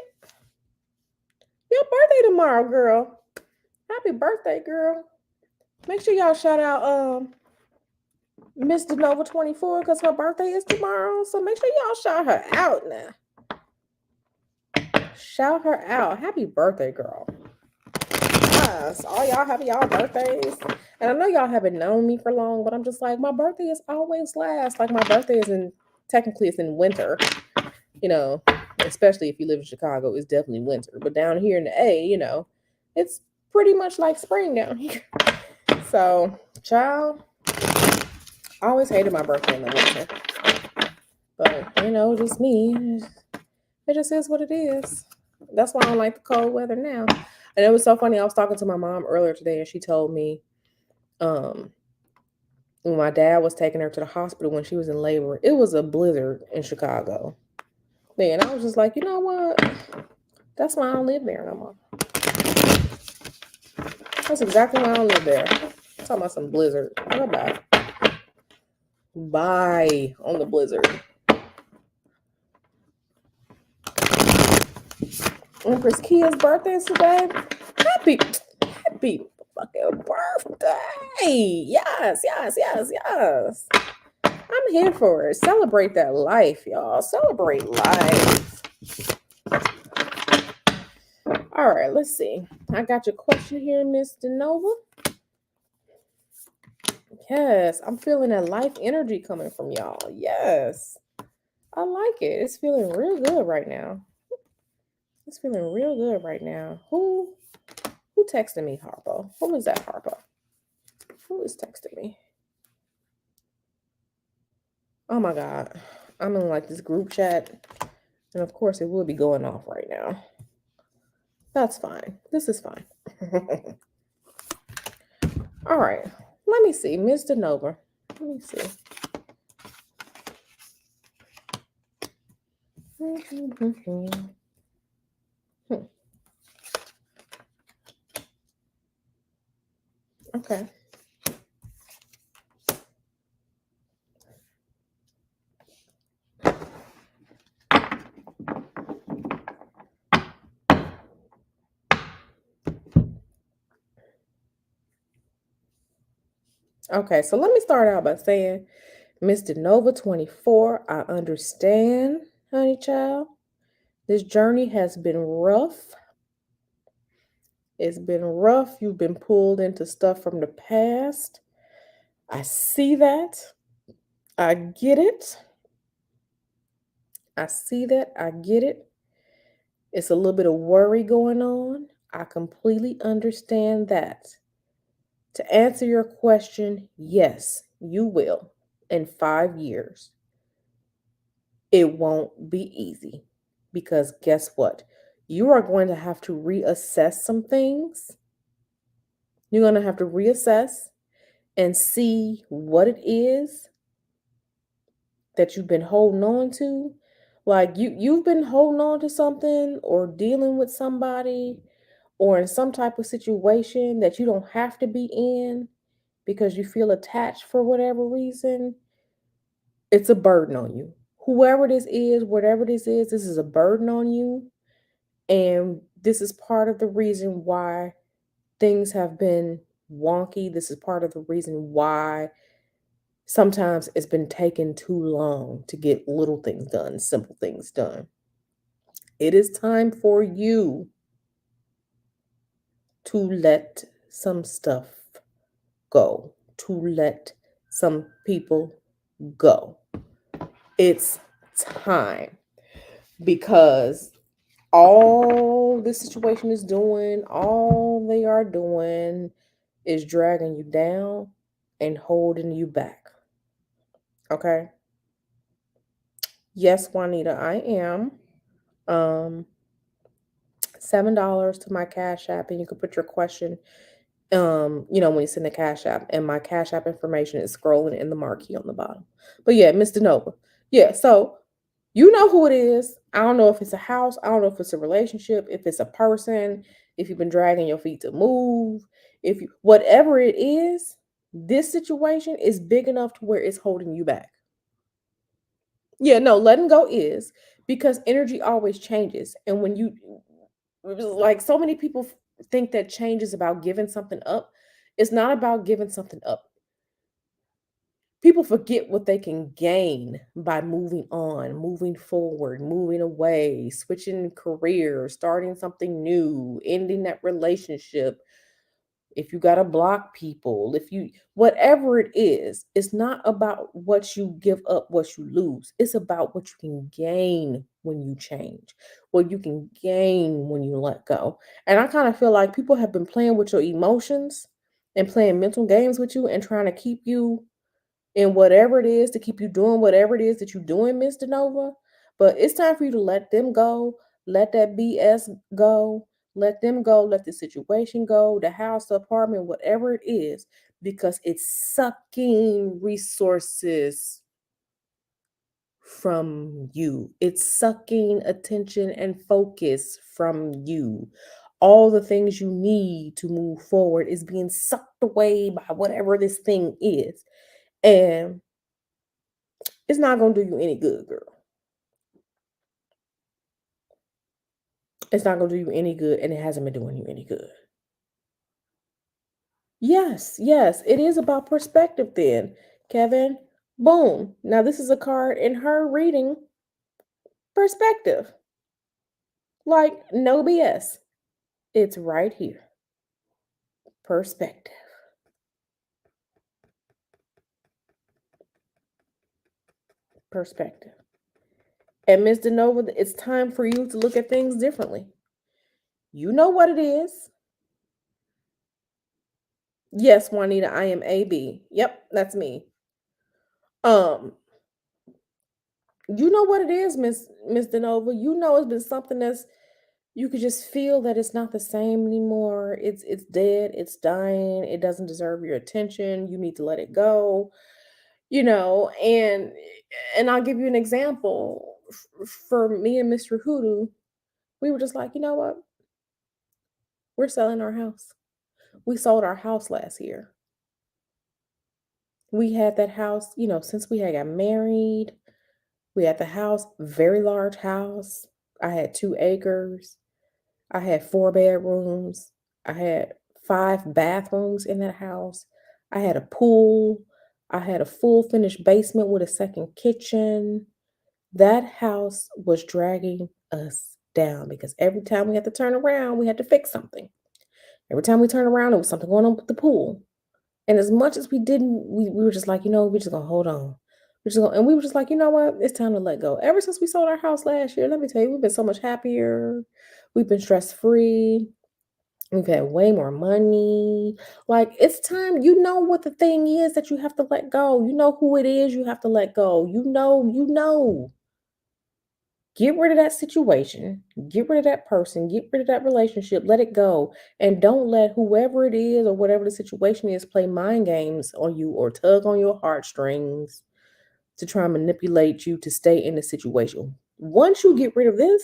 Your birthday tomorrow, girl. Happy birthday, girl. Make sure y'all shout out Miss Denova 24 because her birthday is tomorrow. So make sure y'all shout her out now. Shout her out. Happy birthday, girl. Yes, all y'all happy y'all birthdays. And I know y'all haven't known me for long, but I'm just like, my birthday is always last. Like my birthday is technically it's in winter, you know, especially if you live in Chicago, it's definitely winter. But down here in the A, it's pretty much like spring down here. So, child, I always hated my birthday in the winter. But, just me. It just is what it is. That's why I don't like the cold weather now. And it was so funny. I was talking to my mom earlier today, and she told me when my dad was taking her to the hospital when she was in labor, it was a blizzard in Chicago. And I was just like, you know what? That's why I don't live there no more. That's exactly why I don't live there. I'm talking about some blizzard. Bye. Bye on the blizzard. Empress Kia's birthday is today. Happy fucking birthday. Yes. I'm here for it. Celebrate that life, y'all. Celebrate life. All right, let's see. I got your question here, Miss Denova. Yes, I'm feeling that life energy coming from y'all. Yes. I like it. It's feeling real good right now. Who texted me, Harpo? Who is that, Harpo? Who is texting me? Oh my God. I'm in like this group chat. And of course it will be going off right now. That's fine. This is fine. All right. Let me see. Ms. Denova. Let me see. Okay. Okay, so let me start out by saying, Miss Denova 24, I understand, honey child. This journey has been rough. It's been rough. You've been pulled into stuff from the past. I see that. I get it. I see that. I get it. It's a little bit of worry going on. I completely understand that. To answer your question, yes, you will in 5 years. It won't be easy because guess what? You are going to have to reassess some things. You're going to have to reassess and see what it is that you've been holding on to. Like you've been holding on to something or dealing with somebody or in some type of situation that you don't have to be in because you feel attached for whatever reason. It's a burden on you. Whoever this is, whatever this is a burden on you. And this is part of the reason why things have been wonky. This is part of the reason why sometimes it's been taking too long to get little things done, simple things done. It is time for you to let some stuff go, to let some people go. It's time because all this situation is doing, all they are doing is dragging you down and holding you back. Okay? Yes, Juanita, I am. $7 to my Cash App, and you can put your question, when you send the Cash App, and my Cash App information is scrolling in the marquee on the bottom. But yeah, Mr. Nova. Yeah, so you know who it is. I don't know if it's a house. I don't know if it's a relationship, if it's a person, if you've been dragging your feet to move, whatever it is, this situation is big enough to where it's holding you back. Yeah, no, letting go is because energy always changes. And when like so many people think that change is about giving something up. It's not about giving something up. People forget what they can gain by moving on, moving forward, moving away, switching careers, starting something new, ending that relationship. If you got to block people, if you, whatever it is, it's not about what you give up, what you lose. It's about what you can gain when you change, what you can gain when you let go. And I kind of feel like people have been playing with your emotions and playing mental games with you and trying to keep you in whatever it is, to keep you doing whatever it is that you're doing, Miss Nova. But it's time for you to let them go, let that BS go, let them go, let the situation go, the house, the apartment, whatever it is, because it's sucking resources from you. It's sucking attention and focus from you. All the things you need to move forward is being sucked away by whatever this thing is. And it's not going to do you any good, girl. It's not going to do you any good, and it hasn't been doing you any good. Yes, yes, it is about perspective then, Kevin. Boom. Now, this is a card in her reading perspective. Like, no BS. It's right here. Perspective. Perspective. And Ms. DeNova, it's time for you to look at things differently. You know what it is. Yes, Juanita, I am AB. Yep, that's me. You know what it is, Miss DeNova. You know it's been something that's you could just feel that it's not the same anymore. It's dead, it's dying, it doesn't deserve your attention. You need to let it go. You know, and I'll give you an example. For me and Mr. Hoodoo, we were just like, you know what? We're selling our house. We sold our house last year. We had that house, since we had got married. We had the house, very large house. I had 2 acres. I had 4 bedrooms. I had 5 bathrooms in that house. I had a pool. I had a full finished basement with a second kitchen. That house was dragging us down because every time we had to turn around, we had to fix something. Every time we turned around, there was something going on with the pool. And as much as we didn't, we were just like, we're just gonna hold on. And we were just like, you know what? It's time to let go. Ever since we sold our house last year, let me tell you, we've been so much happier. We've been stress-free. We've had way more money. Like, it's time. You know what the thing is that you have to let go. You know who it is you have to let go. You know. Get rid of that situation. Get rid of that person. Get rid of that relationship. Let it go. And don't let whoever it is or whatever the situation is play mind games on you or tug on your heartstrings to try and manipulate you to stay in the situation. Once you get rid of this,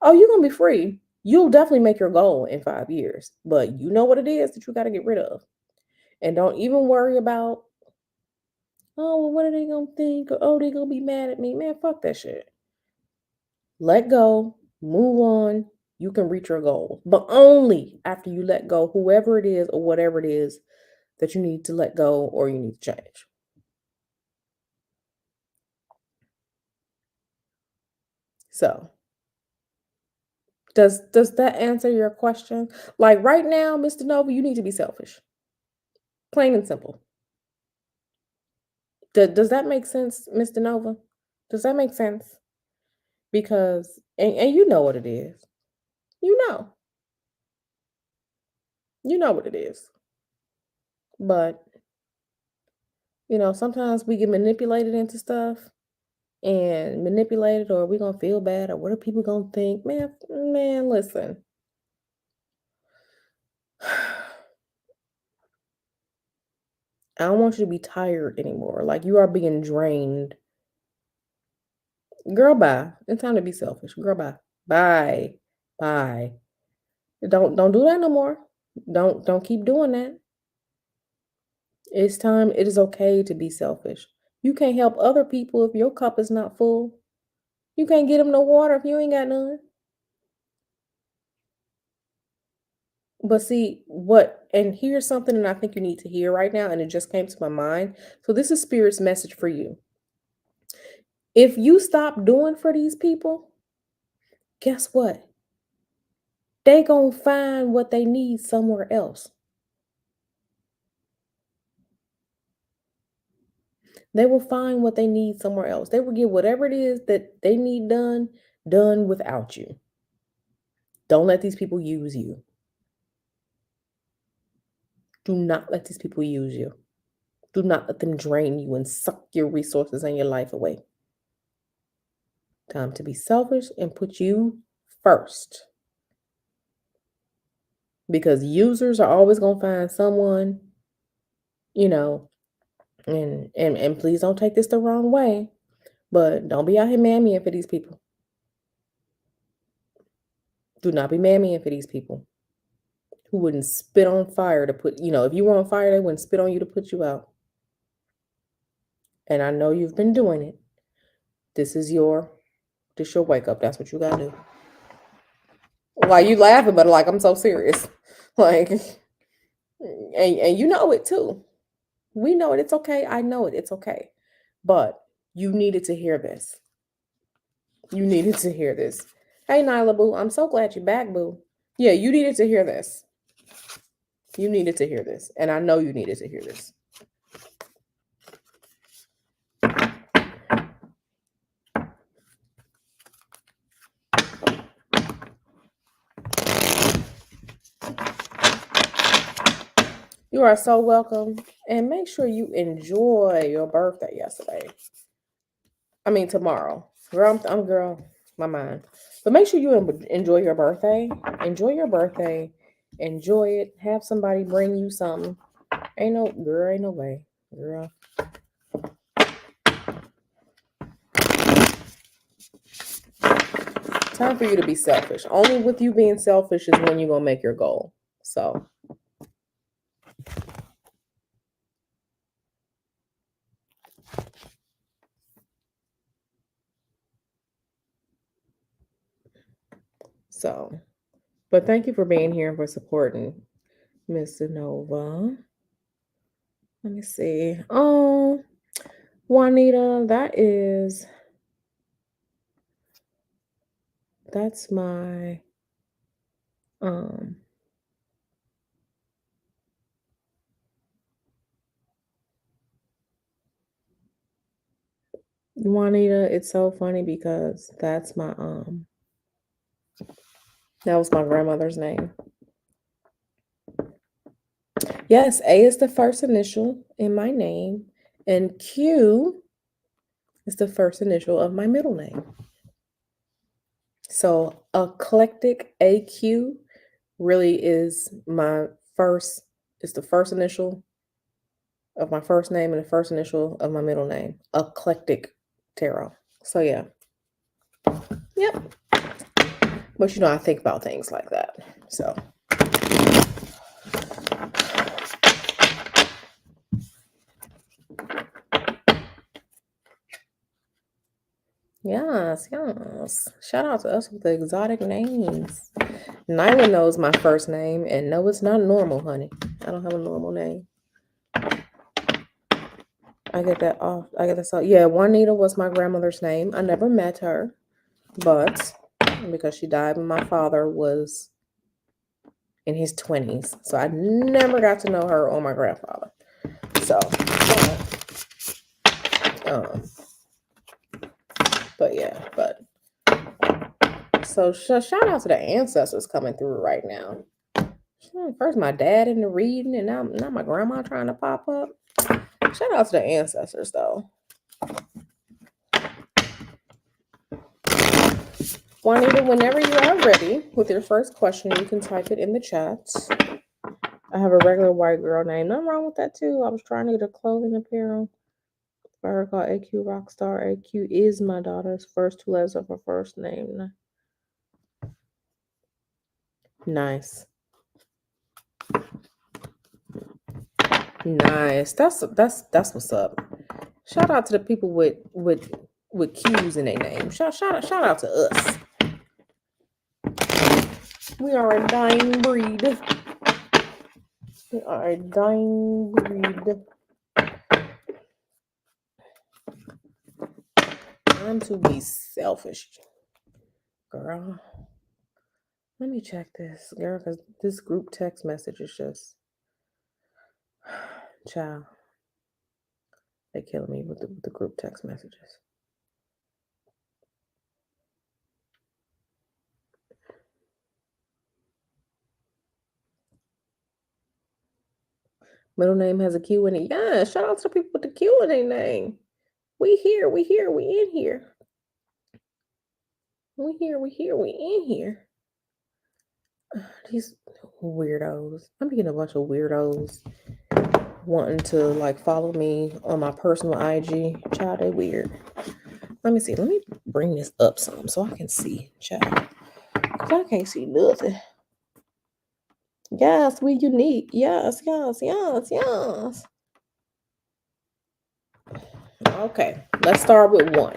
oh, you're going to be free. You'll definitely make your goal in 5 years. But you know what it is that you got to get rid of. And don't even worry about, oh, well, what are they going to think? Or, oh, they're going to be mad at me. Man, fuck that shit. Let go, move on, you can reach your goal. But only after you let go, whoever it is or whatever it is that you need to let go or you need to change. So, does that answer your question? Like right now, Mr. Nova, you need to be selfish. Plain and simple. Does that make sense, Mr. Nova? Does that make sense? Because and you know what it is. You know. You know what it is. But sometimes we get manipulated into stuff and manipulated, or we gonna feel bad, or what are people gonna think? Man, listen. I don't want you to be tired anymore. Like you are being drained. Girl, bye. It's time to be selfish. Girl, bye. Bye. Bye. Don't do that no more. Don't keep doing that. It's time. It is okay to be selfish. You can't help other people if your cup is not full. You can't get them no water if you ain't got none. But see, and here's something that I think you need to hear right now, and it just came to my mind. So this is Spirit's message for you. If you stop doing for these people, guess what? They gonna find what they need somewhere else. They will find what they need somewhere else. They will get whatever it is that they need done without you. Don't let these people use you. Do not let these people use you. Do not let them drain you and suck your resources and your life away. Time to be selfish and put you first. Because users are always going to find someone, and please don't take this the wrong way, but don't be out here mammying for these people. Do not be mammying for these people who wouldn't spit on fire to put, if you were on fire, they wouldn't spit on you to put you out. And I know you've been doing it. This your wake up. That's what you got to do. Like, you laughing, but like, I'm so serious. Like, and you know it too. We know it. It's okay. I know it. It's okay. But you needed to hear this. You needed to hear this. Hey, Nyla Boo, I'm so glad you're back, Boo. Yeah, you needed to hear this. You needed to hear this. And I know you needed to hear this. You are so welcome. And make sure you enjoy your birthday tomorrow. Girl, I'm girl, my mind. But make sure you enjoy your birthday. Enjoy your birthday. Enjoy it. Have somebody bring you something. Ain't no way. Girl. Time for you to be selfish. Only with you being selfish is when you're going to make your goal. But thank you for being here and for supporting Miss Nova. Let me see. Oh, Juanita, that's my, Juanita, it's so funny because that's my, that was my grandmother's name. Yes, A is the first initial in my name, and Q is the first initial of my middle name. So eclectic AQ really is the first initial of my first name and the first initial of my middle name. Eclectic Tarot. So yeah. Yep. But I think about things like that. So yes. Shout out to us with the exotic names. Nyla knows my first name, and no, it's not normal, honey. I don't have a normal name. I get that off. Yeah, Juanita was my grandmother's name. I never met her, but because she died when my father was in his 20s. So I never got to know her or my grandfather. So, so shout out to the ancestors coming through right now. First my dad in the reading, and now my grandma trying to pop up. Shout out to the ancestors though. Juanita, whenever you are ready with your first question, you can type it in the chat. I have a regular white girl name. Nothing wrong with that too. I was trying to get a clothing apparel for her called AQ Rockstar. AQ is my daughter's first two letters of her first name. Nice. That's what's up. Shout out to the people with Q's in their name. Shout out to us. We are a dying breed. You are a dying breed. I'm to be selfish, girl. Let me check this, girl, because this group text message is just, child. They killing me with the group text messages. Middle name has a Q in it. Yeah, shout out to people with the Q in their name. We here, we in here. We in here. These weirdos. I'm getting a bunch of weirdos wanting to like follow me on my personal IG. Child, they weird. Let me see. Let me bring this up some so I can see. Child. Cause I can't see nothing. Yes, we unique. Yes. Okay, let's start with one.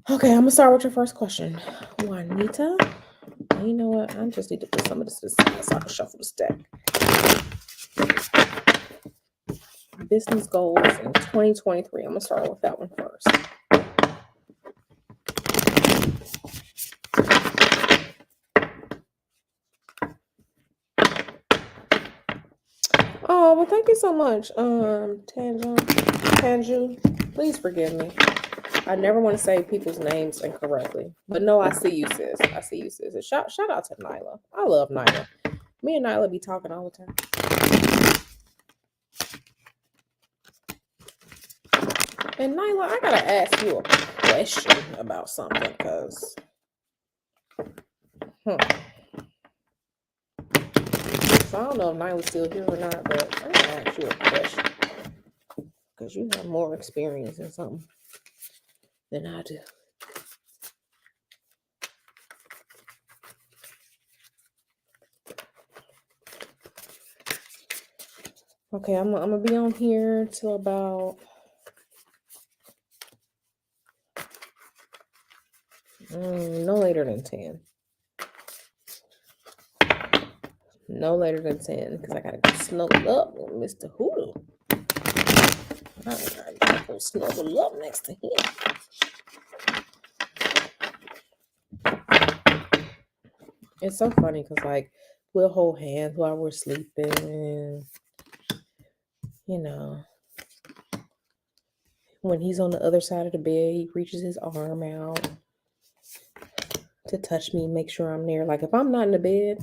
Okay, I'm gonna start with your first question. Juanita. You know what? I just need to put some of this to the side so I can shuffle this deck. Business goals in 2023. I'm gonna start with that one first. Oh, well, thank you so much, Tanju. Please forgive me. I never want to say people's names incorrectly, but no, I see you, sis. I see you, sis. And shout out to Nyla. I love Nyla. Me and Nyla be talking all the time. And Nyla, I gotta ask you a question about something, cause, So I don't know if Nyla's still here or not, but I'm gonna ask you a question, cause you have more experience in something than I do. Okay, I'm gonna be on here till about no later than 10. No later than 10, because I gotta go snuggle up with Mr. Hoodoo. I gotta go snuggle up next to him. It's so funny because like we'll hold hands while we're sleeping, and you know, when he's on the other side of the bed, he reaches his arm out to touch me, make sure I'm there. Like if I'm not in the bed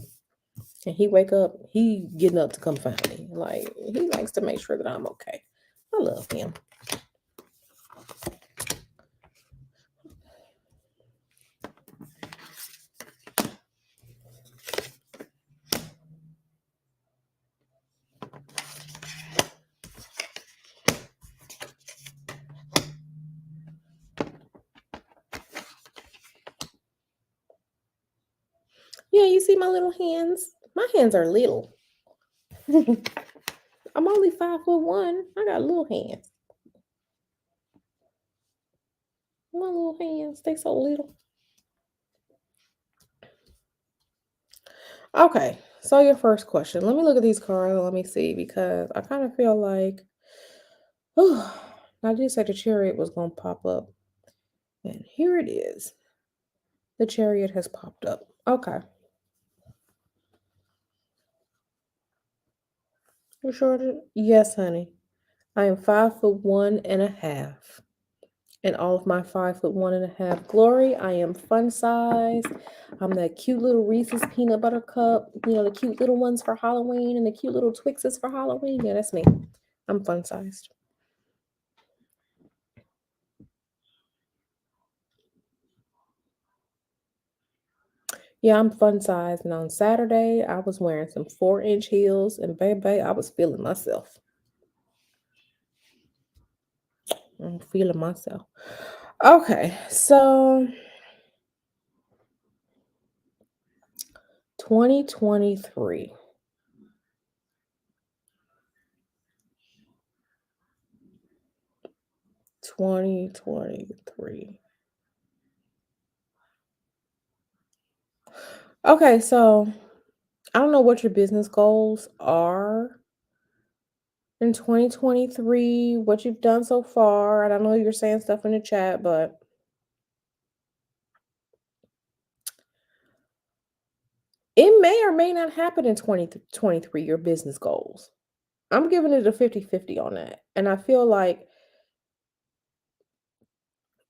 and he wake up, he getting up to come find me. Like he likes to make sure that I'm okay. I love him. Yeah, you see my little hands? My hands are little. I'm only 5'1". I got little hands. My little hands, they so little. Okay, so your first question. Let me look at these cards. Let me see, because I kind of feel like, I did say the chariot was going to pop up. And here it is. The chariot has popped up. Okay. You sure? Yes, honey. I am 5'1.5". And all of my 5'1.5" glory, I am fun size. I'm that cute little Reese's peanut butter cup. You know, the cute little ones for Halloween and the cute little Twixes for Halloween. Yeah, that's me. I'm fun sized. Yeah, I'm fun sized. And on Saturday, I was wearing some 4-inch heels. And baby, I was feeling myself. I'm feeling myself. Okay, so 2023. Okay, so I don't know what your business goals are in 2023, what you've done so far. And I know you're saying stuff in the chat, but it may or may not happen in 2023, your business goals. I'm giving it a 50-50 on that. And I feel like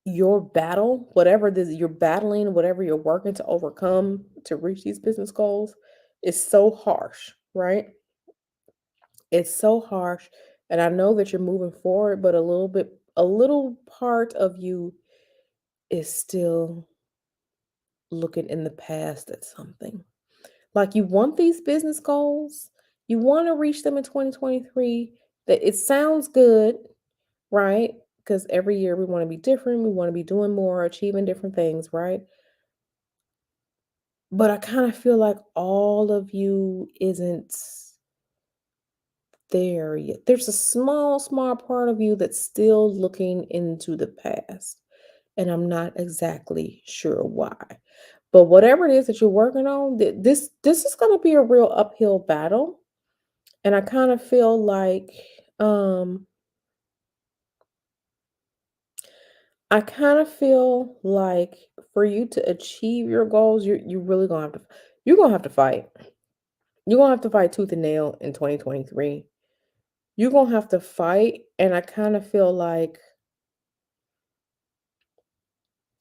your battle, whatever this you're battling, whatever you're working to overcome to reach these business goals, is so harsh, right? It's so harsh. And I know that you're moving forward, but a little part of you is still looking in the past at something. Like you want these business goals, you want to reach them in 2023. That it sounds good, right? Because every year we want to be different, we want to be doing more, achieving different things, right? But I kind of feel like all of you isn't there yet. There's a small part of you that's still looking into the past. And I'm not exactly sure why. But whatever it is that you're working on, this is going to be a real uphill battle. And I kind of feel like um I kind of feel like for you to achieve your goals, you really gonna have to you're gonna have to fight. You're gonna have to fight tooth and nail in 2023. You're gonna have to fight, and I kind of feel like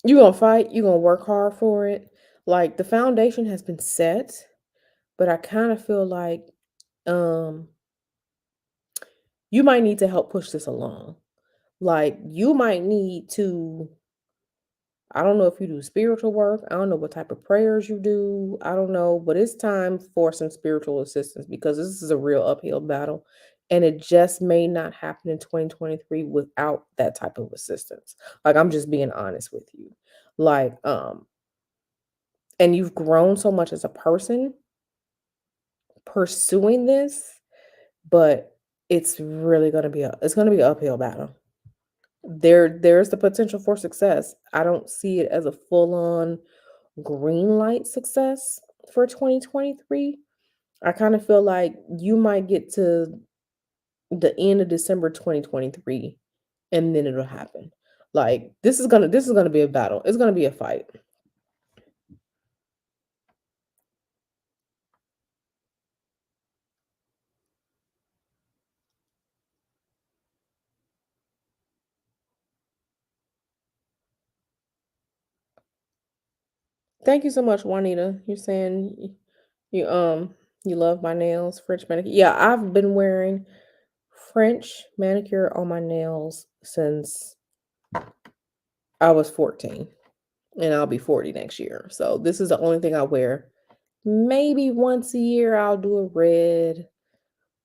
you're gonna fight, you're gonna work hard for it. Like the foundation has been set, but I kind of feel like um you might need to help push this along. Like you might need to, I don't know if you do spiritual work. I don't know what type of prayers you do. I don't know, but it's time for some spiritual assistance because this is a real uphill battle. And it just may not happen in 2023 without that type of assistance. Like I'm just being honest with you. Like, and you've grown so much as a person pursuing this, but it's really gonna be it's gonna be an uphill battle. There's the potential for success. I don't see it as a full-on green light success for 2023. I kind of feel like you might get to the end of December 2023 and then it'll happen. Like this is gonna be a battle. It's gonna be a fight. Thank you so much, Juanita. You're saying you you love my nails, French manicure. Yeah, I've been wearing French manicure on my nails since I was 14, and I'll be 40 next year. So this is the only thing I wear. Maybe once a year I'll do a red,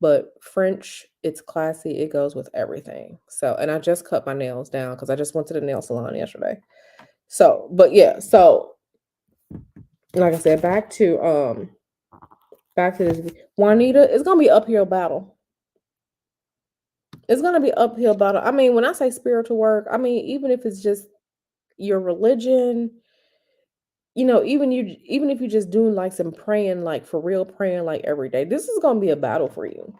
but French, it's classy. It goes with everything. So, and I just cut my nails down because I just went to the nail salon yesterday. So, but yeah, so like I said, back to this Juanita, it's gonna be uphill battle. It's gonna be uphill battle. I mean, when I say spiritual work, I mean even if it's just your religion, even if you're just doing like some praying, like for real praying, like every day, this is gonna be a battle for you.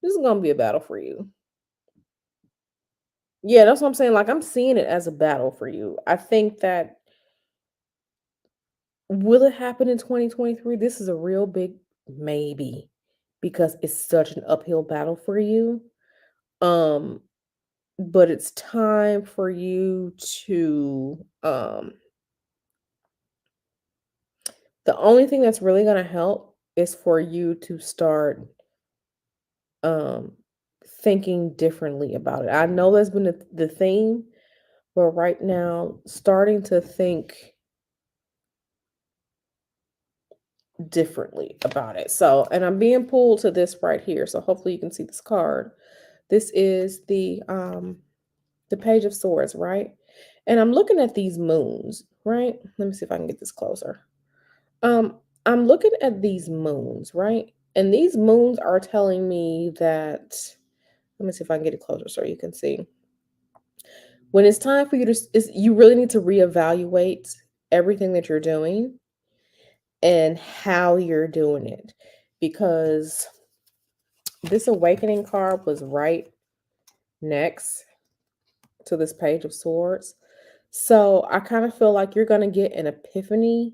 This is gonna be a battle for you. Yeah, that's what I'm saying. Like I'm seeing it as a battle for you. I think that will it happen in 2023? This is a real big maybe because it's such an uphill battle for you. Um, but it's time for you to the only thing that's really going to help is for you to start um thinking differently about it. I know that's been the theme, but right now starting to think differently about it. So, and I'm being pulled to this right here. So hopefully you can see this card. This is the Page of Swords, right? And I'm looking at these moons, right? Let me see if I can get this closer. Um, I'm looking at these moons, right? And these moons are telling me that, let me see if I can get it closer so you can see. When it's time for you to, you really need to reevaluate everything that you're doing and how you're doing it, because this awakening card was right next to this page of swords. So I kind of feel like you're going to get an epiphany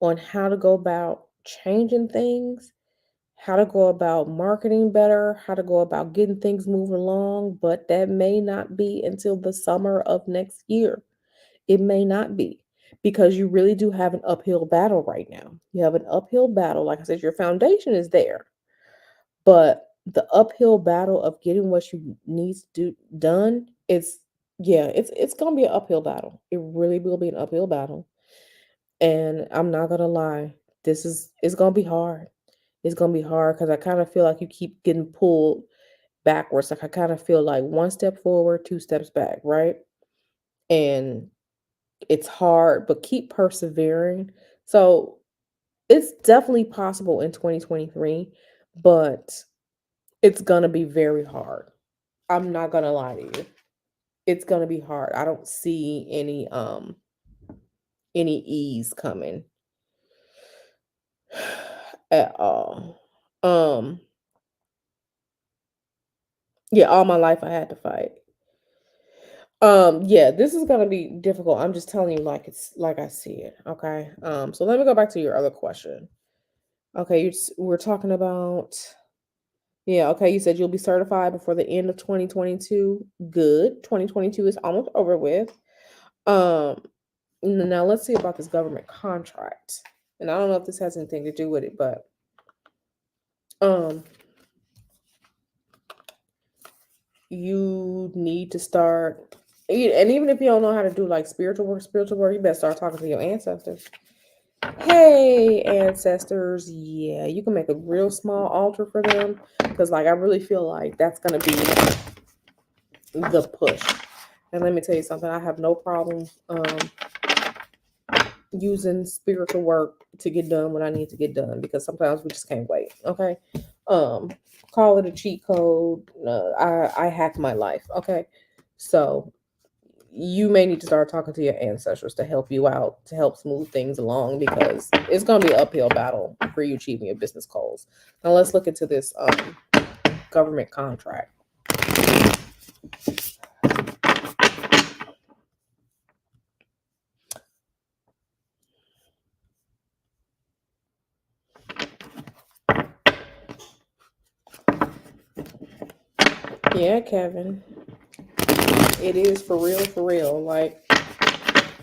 on how to go about changing things, how to go about marketing better, how to go about getting things moving along, but that may not be until the summer of next year. It may not be, because you really do have an uphill battle right now. You have an uphill battle. Like I said, your foundation is there, but the uphill battle of getting what you need to do done is, yeah, it's gonna be an uphill battle. It really will be an uphill battle. And I'm not gonna lie, it's gonna be hard. It's gonna be hard because I kind of feel like you keep getting pulled backwards. Like I kind of feel like one step forward, two steps back, right? And it's hard, but keep persevering. So it's definitely possible in 2023, but it's gonna be very hard. I'm not gonna lie to you. It's gonna be hard. I don't see any ease coming at all. Um yeah, all my life I had to fight. Yeah, this is gonna be difficult. I'm just telling you like it's like I see it. Okay. So let me go back to your other question. Okay, we're talking about, yeah, okay, you said you'll be certified before the end of 2022. Good. 2022 is almost over with. Um Now let's see about this government contract. And I don't know if this has anything to do with it, but um you need to start, and even if you don't know how to do like spiritual work, you better start talking to your ancestors. Hey ancestors, yeah, you can make a real small altar for them, because like I really feel like that's gonna be the push. And let me tell you something, I have no problem using spiritual work to get done what I need to get done, because sometimes we just can't wait. Okay. Um, Call it a cheat code. I hack my life. Okay. So you may need to start talking to your ancestors to help you out, to help smooth things along, because it's gonna be an uphill battle for you achieving your business goals. Now let's look into this government contract. Yeah, Kevin. It is for real, for real. Like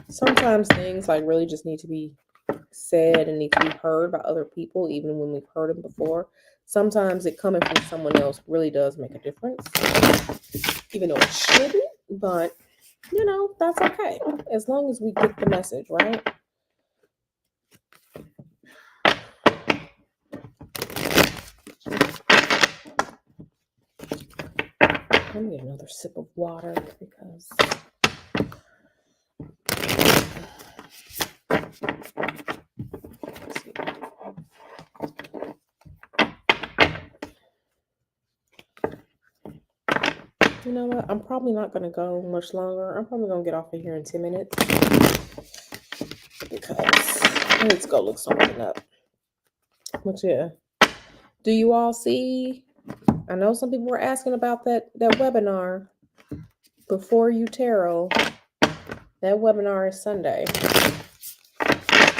sometimes things like really just need to be said and need to be heard by other people, even when we've heard them before. Sometimes it coming from someone else really does make a difference, even though it shouldn't. But that's okay as long as we get the message, right? Let me get another sip of water because let's see. You know what? I'm probably not going to go much longer. I'm probably going to get off of here in 10 minutes because I need to go look something up. But yeah, do you all see? I know some people were asking about that webinar, Before You Tarot. That webinar is Sunday.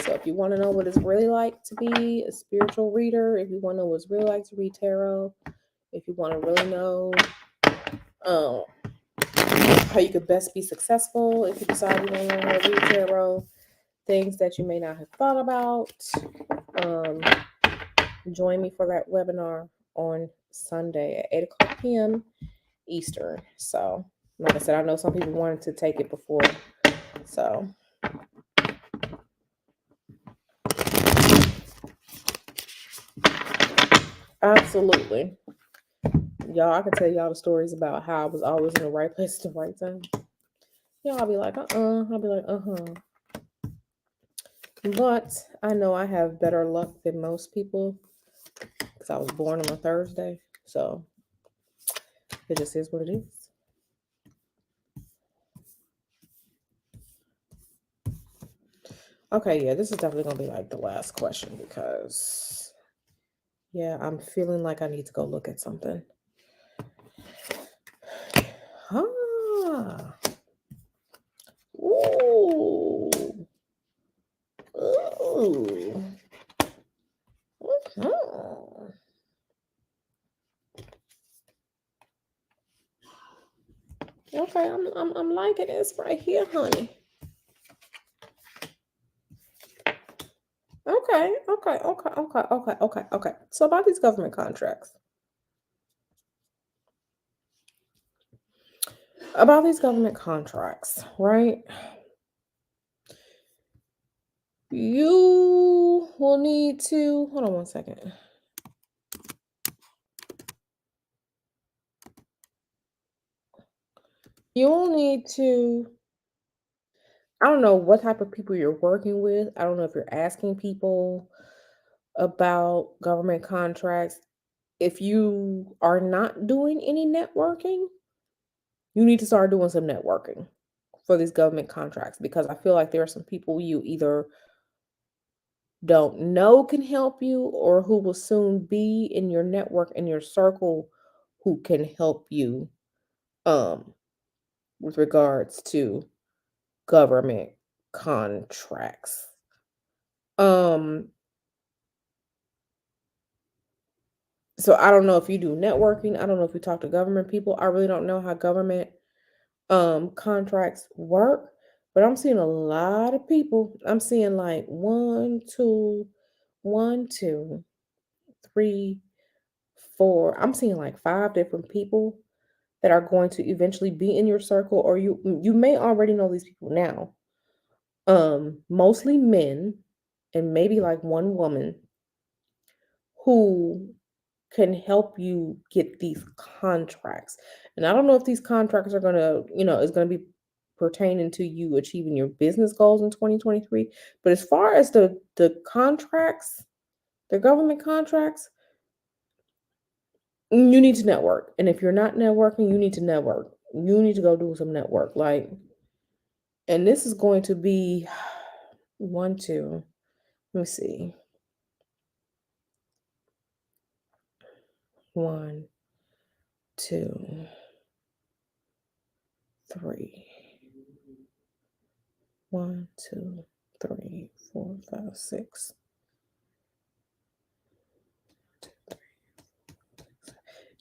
So if you want to know what it's really like to be a spiritual reader, if you want to know what it's really like to read tarot, if you want to really know how you could best be successful, if you decide you want to learn how to read tarot, things that you may not have thought about, join me for that webinar on Sunday at 8 o'clock p.m. Eastern. So, like I said, I know some people wanted to take it before. So, absolutely. Y'all, I can tell y'all the stories about how I was always in the right place at the right time. Y'all be like, I'll be like, But I know I have better luck than most people because I was born on a Thursday. So it just is what it is. Okay, yeah, this is definitely gonna be like the last question because yeah, I'm feeling like I need to go look at something. Ah. Ooh. Ooh. Mhm. Okay, I'm liking this right here, honey. Okay. So about these government contracts. About these government contracts, right? You will need to hold on one second. You will need to, I don't know what type of people you're working with. I don't know if you're asking people about government contracts. If you are not doing any networking, you need to start doing some networking for these government contracts because I feel like there are some people you either don't know can help you or who will soon be in your network in your circle who can help you um with regards to government contracts. Um so I don't know if you do networking, I don't know if you talk to government people. I really don't know how government contracts work, but I'm seeing a lot of people. I'm seeing like one, two, three, four. I'm seeing like five different people that are going to eventually be in your circle, or you may already know these people now. Mostly men and maybe like one woman who can help you get these contracts. And I don't know if these contracts are gonna, is gonna be pertaining to you achieving your business goals in 2023. But as far as the contracts, the government contracts, you need to network. And if you're not networking, you need to network. You need to go do some network. Like, and this is going to be one, two. Let me see. One, two, three. One, two, three, four, five, six.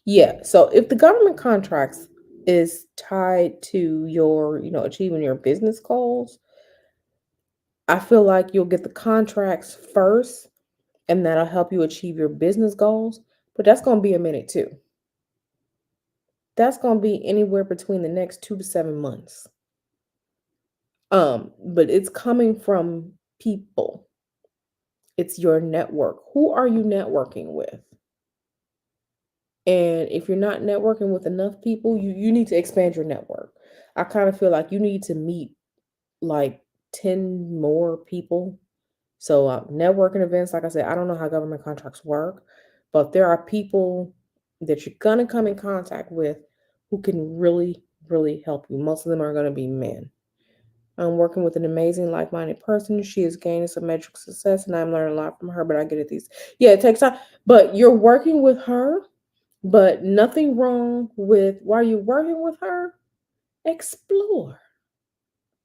Yeah. So if the government contracts is tied to your, achieving your business goals, I feel like you'll get the contracts first and that'll help you achieve your business goals. But that's going to be a minute too. That's going to be anywhere between the next 2 to 7 months. But it's coming from people. It's your network. Who are you networking with? And if you're not networking with enough people, you need to expand your network. I kind of feel like you need to meet like 10 more people. So networking events, like I said, I don't know how government contracts work, but there are people that you're going to come in contact with who can really, really help you. Most of them are going to be men. I'm working with an amazing, like-minded person. She is gaining some metric success, and I'm learning a lot from her. But I get it. It takes time. But you're working with her. But nothing wrong with while you're working with her. Explore,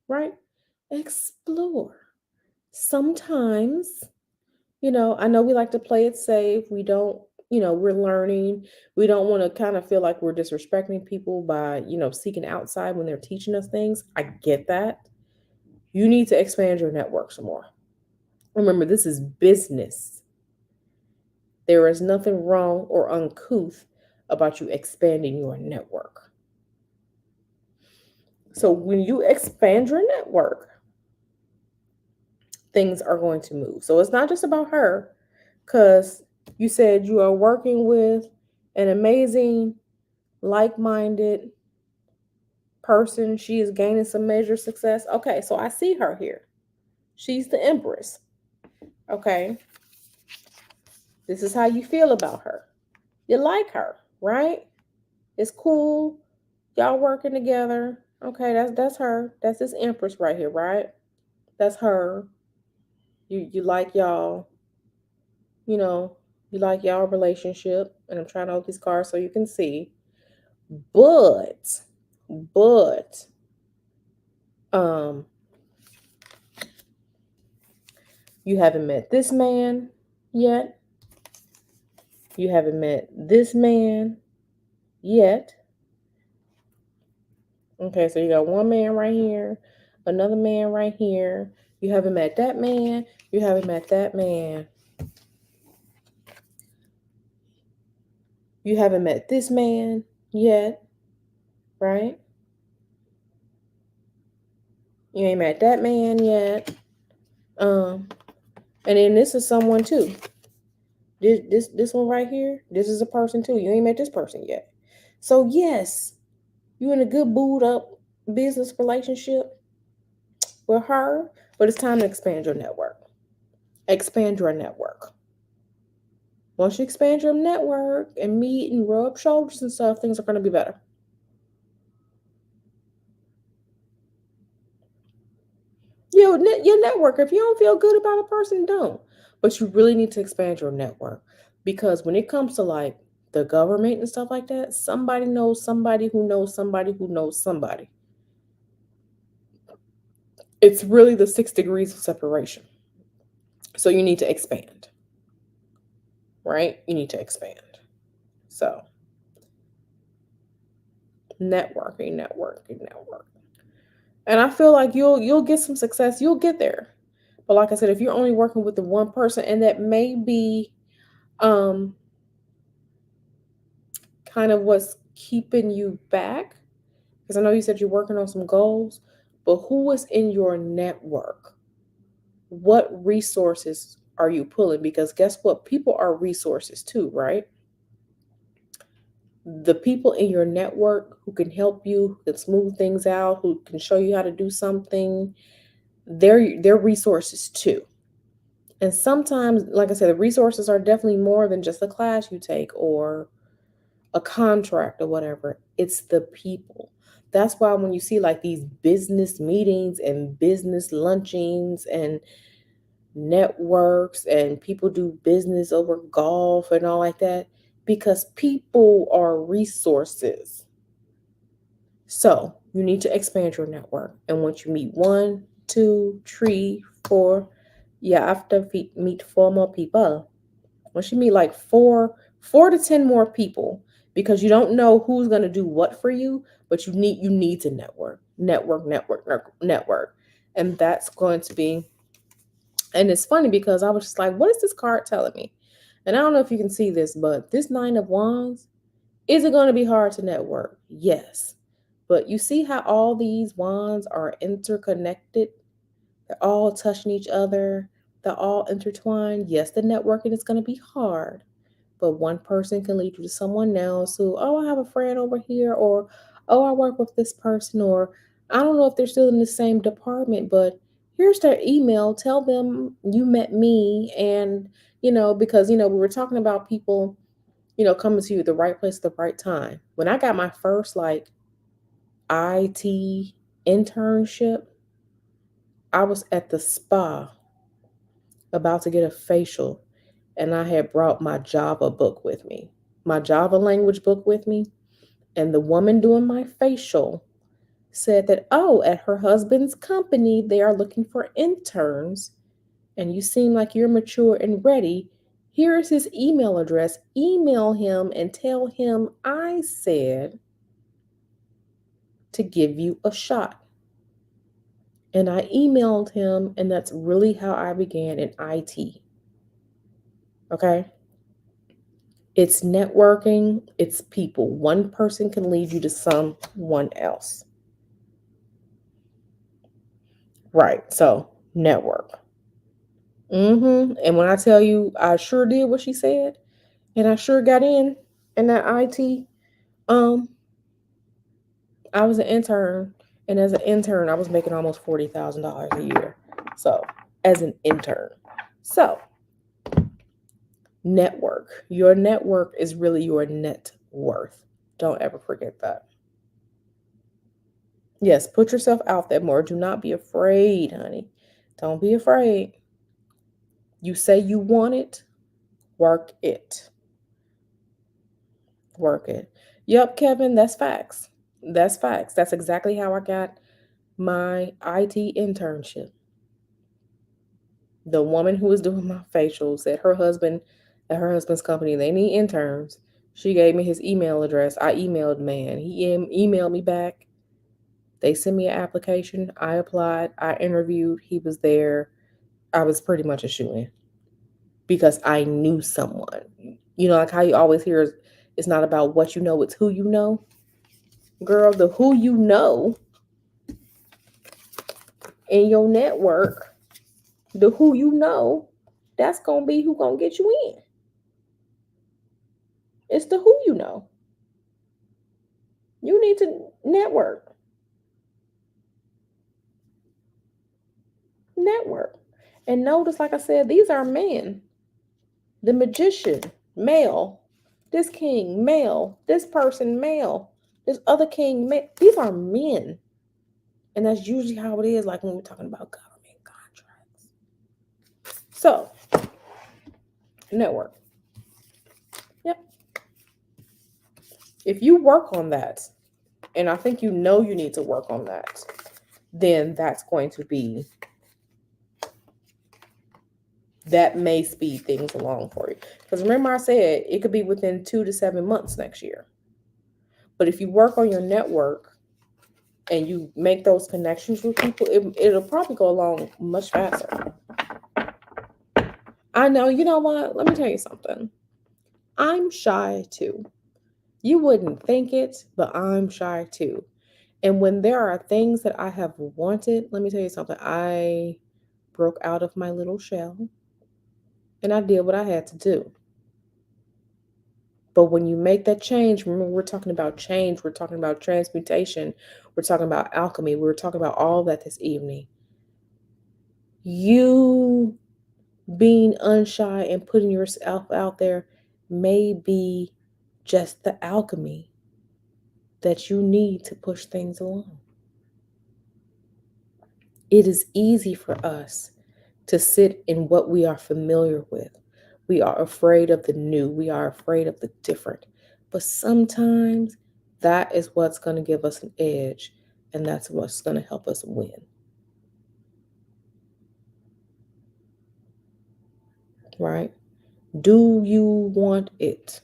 right? Explore. Sometimes, I know we like to play it safe. We don't, we're learning. We don't want to kind of feel like we're disrespecting people by, seeking outside when they're teaching us things. I get that. You need to expand your network some more. Remember, this is business. There is nothing wrong or uncouth about you expanding your network. So when you expand your network, things are going to move. So it's not just about her, because you said you are working with an amazing, like-minded person. She is gaining some major success. Okay, so I see her here. She's the Empress. Okay. This is how you feel about her. You like her, right? It's cool. Y'all working together. Okay, that's her. That's this Empress right here, right? That's her. You like y'all, you know, you like y'all relationship, and I'm trying to hold these cards so you can see. But um you haven't met this man yet. You haven't met this man yet. Okay, so you got one man right here, another man right here. You haven't met that man. You haven't met that man. You haven't met this man yet, right? You ain't met that man yet. And then this is someone too. This one right here, this is a person too. You ain't met this person yet. So yes, you in a good booed up business relationship with her, but it's time to expand your network. Expand your network. Once you expand your network and meet and rub shoulders and stuff, things are going to be better. Your network, if you don't feel good about a person, don't. But you really need to expand your network, because when it comes to like the government and stuff like that, somebody knows somebody who knows somebody who knows somebody. It's really the 6 degrees of separation. So you need to expand, right? You need to expand. So networking. And I feel like you'll get some success. You'll get there. But like I said, if you're only working with the one person, and that may be kind of what's keeping you back, because I know you said you're working on some goals, but who is in your network? What resources are you pulling? Because guess what? People are resources too, right? The people in your network who can help you, who can smooth things out, who can show you how to do something, they're resources too. And sometimes, like I said, the resources are definitely more than just a class you take or a contract or whatever. It's the people. That's why when you see like these business meetings and business luncheons and networks, and people do business over golf and all like that, because people are resources. So you need to expand your network. And once you meet 1, 2, 3, 4, you have to meet 4 more people. Once you meet like 4 to 10 more people, because you don't know who's going to do what for you, but you need to network. And that's going to be, and it's funny because I was just like, what is this card telling me? And I don't know if you can see this, but this 9 of Wands, is it going to be hard to network? Yes. But you see how all these wands are interconnected? They're all touching each other. They're all intertwined. Yes, the networking is going to be hard, but one person can lead you to someone else who, oh, I have a friend over here, or, oh, I work with this person, or I don't know if they're still in the same department, but here's their email. Tell them you met me. And, because, we were talking about people, coming to you at the right place at the right time. When I got my first like IT internship, I was at the spa about to get a facial, and I had brought my Java book with me, my Java language book with me. And the woman doing my facial said that, oh, at her husband's company, they are looking for interns, and you seem like you're mature and ready. Here is his email address. Email him and tell him I said to give you a shot. And I emailed him, and that's really how I began in IT. Okay? It's networking, it's people. One person can lead you to someone else. Right. So, network. And when I tell you, I sure did what she said, and I sure got in that IT. I was an intern, and as an intern, I was making almost $40,000 a year. So, as an intern. So, network. Your network is really your net worth. Don't ever forget that. Yes, put yourself out there more. Do not be afraid, honey. Don't be afraid. You say you want it, work it. Work it. Yep, Kevin, that's facts. That's facts. That's exactly how I got my IT internship. The woman who was doing my facials said at her husband's company, they need interns. She gave me his email address. I emailed man. He emailed me back. They sent me an application. I applied. I interviewed. He was there. I was pretty much a shoo-in because I knew someone. You know, like how you always hear, it's not about what you know, it's who you know. Girl, the who you know in your network, the who you know, that's going to be who going to get you in. It's the who you know. You need to network. Network. And notice, like I said, these are men. The magician, male. This king, male. This person, male. This other king, male. These are men. And that's usually how it is, like when we're talking about government contracts. So, network. Yep. If you work on that, and I think you know you need to work on that, then that's going to be, that may speed things along for you. Because remember I said it could be within 2 to 7 months next year. But if you work on your network and you make those connections with people, it'll probably go along much faster. I know, you know what? Let me tell you something. I'm shy too. You wouldn't think it, but I'm shy too. And when there are things that I have wanted, let me tell you something. I broke out of my little shell and I did what I had to do. But when you make that change, remember we're talking about change, we're talking about transmutation, we're talking about alchemy, we're talking about all that this evening. You being unshy and putting yourself out there may be just the alchemy that you need to push things along. It is easy for us to sit in what we are familiar with. We are afraid of the new. We are afraid of the different. But sometimes that is what's going to give us an edge, and that's what's going to help us win. Right? Do you want it?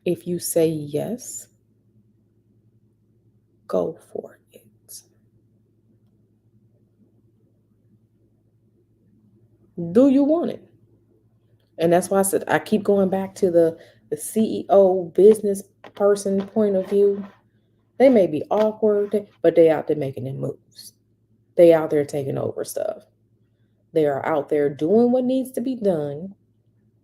If you say yes, go for it. Do you want it? And that's why I said I keep going back to the CEO business person point of view. They may be awkward, but they out there making their moves. They out there taking over stuff. They are out there doing what needs to be done,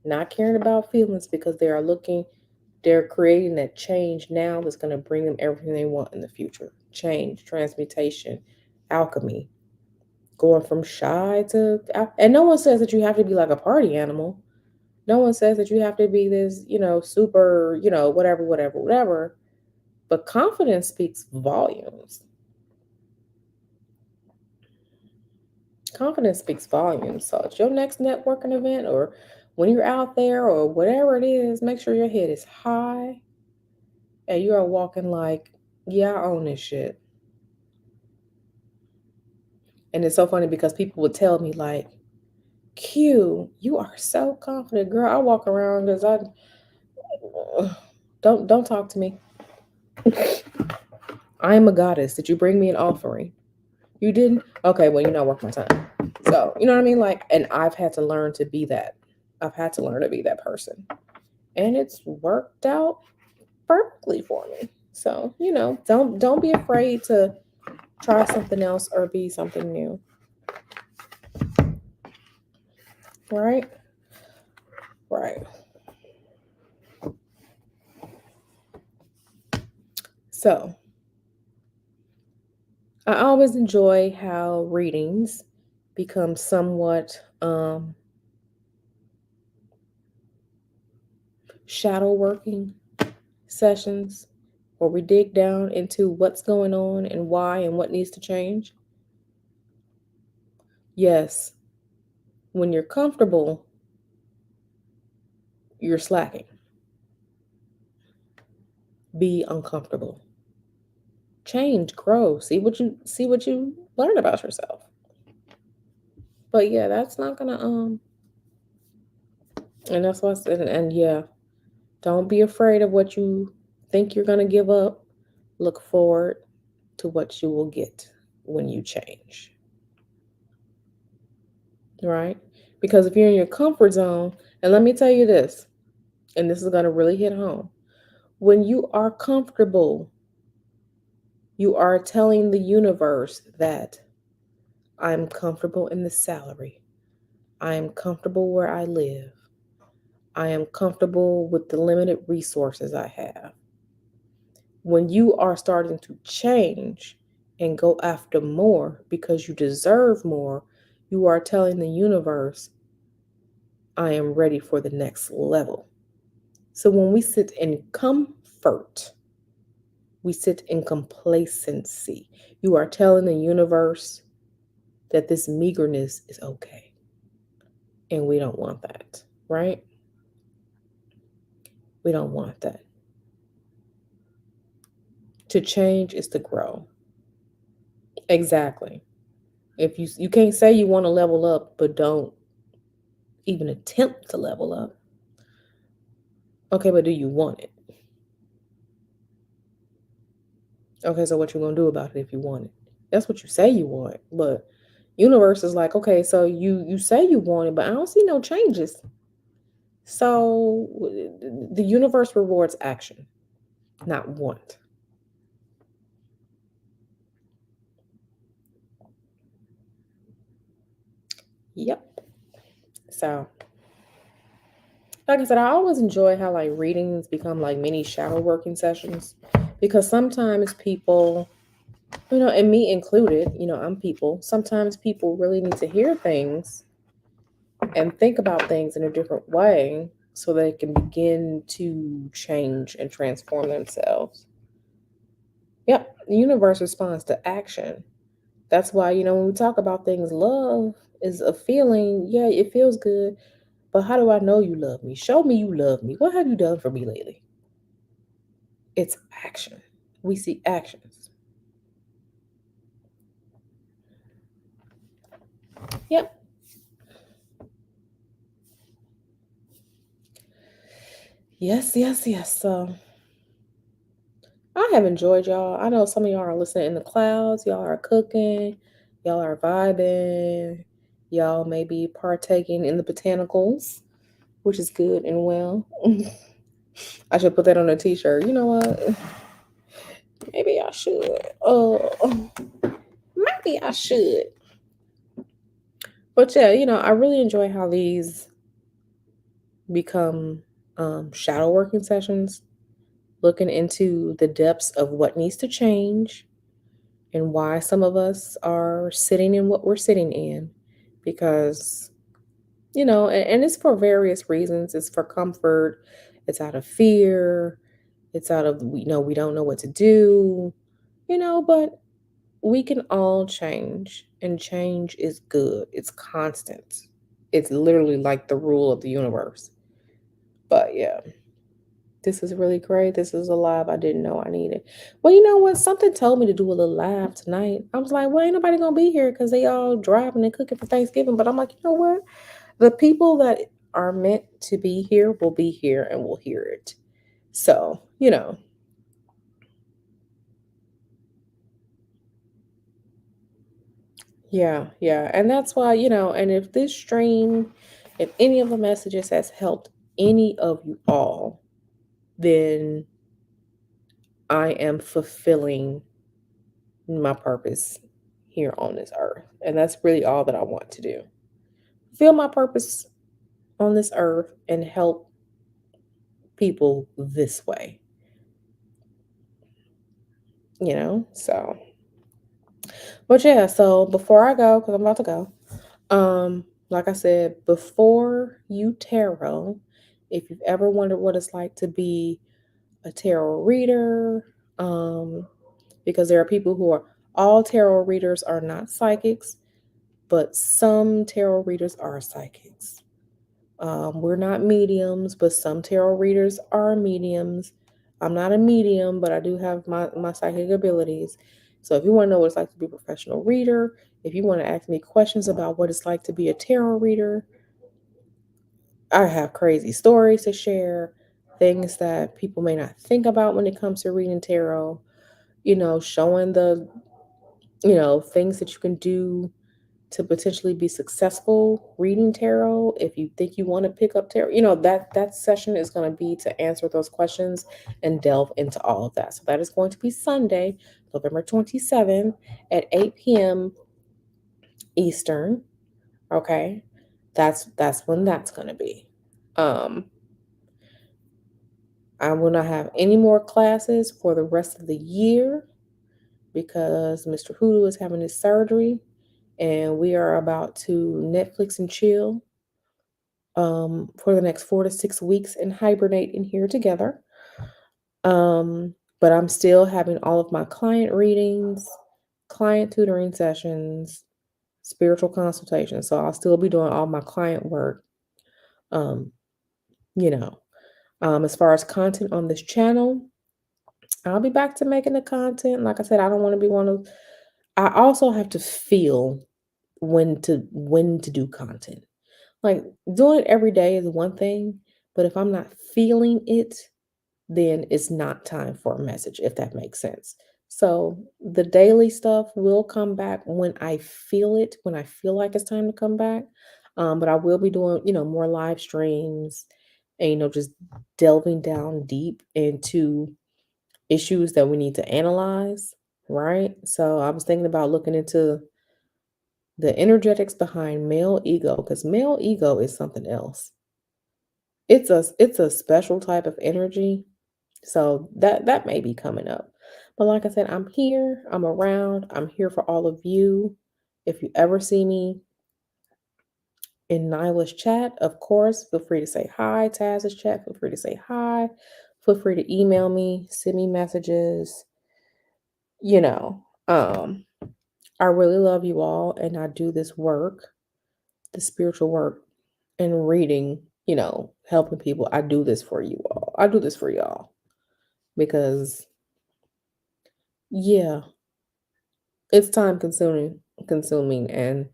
not caring about feelings because they're creating that change now that's going to bring them everything they want in the future. Change, transmutation, alchemy, going from shy to, and no one says that you have to be like a party animal. No one says that you have to be this, super, whatever. But confidence speaks volumes. Confidence speaks volumes. So at your next networking event or when you're out there or whatever it is, make sure your head is high and you are walking like, yeah, I own this shit. And it's so funny because people would tell me like, Q, you are so confident, girl. I walk around because don't talk to me. I am a goddess. Did you bring me an offering? You didn't? Okay, well, you're not worth my time. So, you know what I mean? Like, and I've had to learn to be that. I've had to learn to be that person. And it's worked out perfectly for me. So, don't be afraid to try something else or be something new. Right? Right. So, I always enjoy how readings become somewhat shadow working sessions where we dig down into what's going on and why and what needs to change. Yes, when you're comfortable, you're slacking. Be uncomfortable. Change, grow, see what you learn about yourself. But yeah, that's not gonna and that's why I said, and yeah, don't be afraid of what you think you're gonna give up. Look forward to what you will get when you change. Right? Because if you're in your comfort zone, and let me tell you this, and this is gonna really hit home. When you are comfortable, you are telling the universe that I'm comfortable in the salary. I am comfortable where I live. I am comfortable with the limited resources I have. When you are starting to change and go after more because you deserve more, you are telling the universe, I am ready for the next level. So when we sit in comfort, we sit in complacency. You are telling the universe that this meagerness is okay. And we don't want that, right? We don't want that. To change is to grow. Exactly. If you can't say you want to level up, but don't even attempt to level up. Okay, but do you want it? Okay, so what you gonna do about it if you want it? That's what you say you want, but universe is like, okay, so you say you want it, but I don't see no changes. So the universe rewards action, not want. Yep. So, like I said, I always enjoy how like readings become like mini shadow working sessions because sometimes people, and me included, I'm people. Sometimes people really need to hear things and think about things in a different way so they can begin to change and transform themselves. Yep, the universe responds to action. That's why, when we talk about things, love is a feeling. Yeah, it feels good. But how do I know you love me? Show me you love me. What have you done for me lately? It's action. We see actions. Yep. Yes, yes, yes. So I have enjoyed y'all. I know some of y'all are listening in the clouds. Y'all are cooking. Y'all are vibing. Y'all may be partaking in the botanicals, which is good and well. I should put that on a t-shirt. You know what? Maybe I should. Oh, maybe I should. But yeah, I really enjoy how these become shadow working sessions, looking into the depths of what needs to change and why some of us are sitting in what we're sitting in. Because, and it's for various reasons. It's for comfort, it's out of fear, it's out of, we don't know what to do, but we can all change, and change is good. It's constant. It's literally like the rule of the universe. But yeah, this is really great. This is a live I didn't know I needed. Well, you know what? Something told me to do a little live tonight. I was like, well, ain't nobody gonna be here because they all driving and cooking for Thanksgiving. But I'm like, you know what? The people that are meant to be here will be here and will hear it. So, yeah. And that's why, and if this stream, if any of the messages has helped any of you all, then I am fulfilling my purpose here on this earth. And that's really all that I want to do. Feel my purpose on this earth and help people this way. So. But yeah, so before I go, because I'm about to go, like I said, before you tarot, if you've ever wondered what it's like to be a tarot reader, because there are people who are, all tarot readers are not psychics. but some tarot readers are psychics. We're not mediums, but some tarot readers are mediums. I'm not a medium, but I do have my psychic abilities. So if you want to know what it's like to be a professional reader, if you want to ask me questions about what it's like to be a tarot reader, I have crazy stories to share, things that people may not think about when it comes to reading tarot, showing things that you can do to potentially be successful reading tarot. If you think you want to pick up tarot, that session is going to be to answer those questions and delve into all of that. So that is going to be Sunday, November 27th at 8 p.m. Eastern. Okay. That's when that's going to be. I will not have any more classes for the rest of the year because Mr. Hoodoo is having his surgery and we are about to Netflix and chill for the next 4 to 6 weeks and hibernate in here together. But I'm still having all of my client readings, client tutoring sessions, spiritual consultations. So I'll still be doing all my client work. As far as content on this channel, I'll be back to making the content. Like I said, I don't want to be one of. I also have to feel when to do content. Like doing it every day is one thing, but if I'm not feeling it, then it's not time for a message, if that makes sense. So the daily stuff will come back when I feel it, when I feel like it's time to come back. But I will be doing, more live streams and, just delving down deep into issues that we need to analyze, right? So I was thinking about looking into the energetics behind male ego, because male ego is something else. It's a special type of energy. So that may be coming up. But like I said, I'm here, I'm around, I'm here for all of you. If you ever see me in Nyla's chat, of course, feel free to say hi. Taz's chat, feel free to say hi. Feel free to email me, send me messages. You know, I really love you all, and I do this work, the spiritual work and reading, helping people. I do this for you all. I do this for y'all because, yeah, it's time consuming, and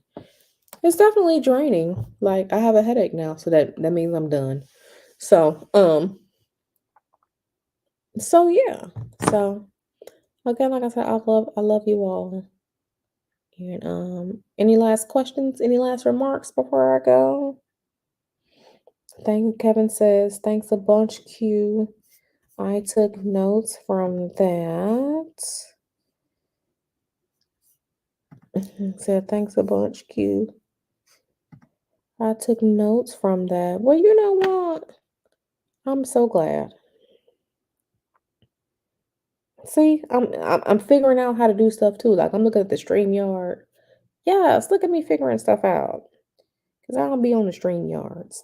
it's definitely draining. Like I have a headache now, so that means I'm done. So, yeah. So again, like I said, I love you all. And any last questions? Any last remarks before I go? Kevin says, thanks a bunch, Q. I took notes from that. Said, thanks a bunch, Q. I took notes from that. Well, you know what? I'm so glad. See, I'm figuring out how to do stuff too. Like I'm looking at the StreamYard. Yes, look at me figuring stuff out. Cause I don't be on the StreamYards.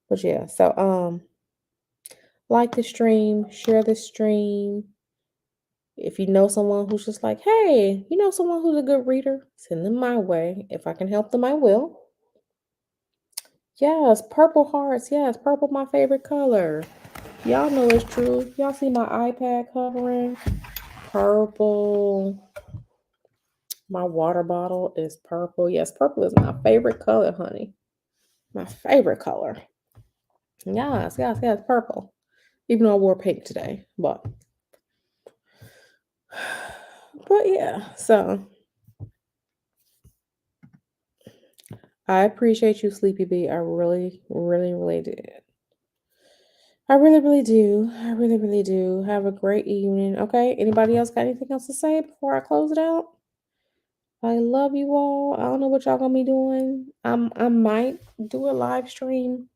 But yeah, so like the stream, share the stream. If you know someone who's just like, hey, you know someone who's a good reader, send them my way. If I can help them, I will. Yes, purple hearts. Yes, purple my favorite color. Y'all know it's true. Y'all see my iPad covering? Purple. My water bottle is purple. Yes, purple is my favorite color, honey. My favorite color. Yes, purple. Even though I wore pink today, but yeah. So I appreciate you, Sleepy Bee. I really, really, really did. I really, really do. I really, really do. Have a great evening. Okay. Anybody else got anything else to say before I close it out? I love you all. I don't know what y'all gonna be doing. I might do a live stream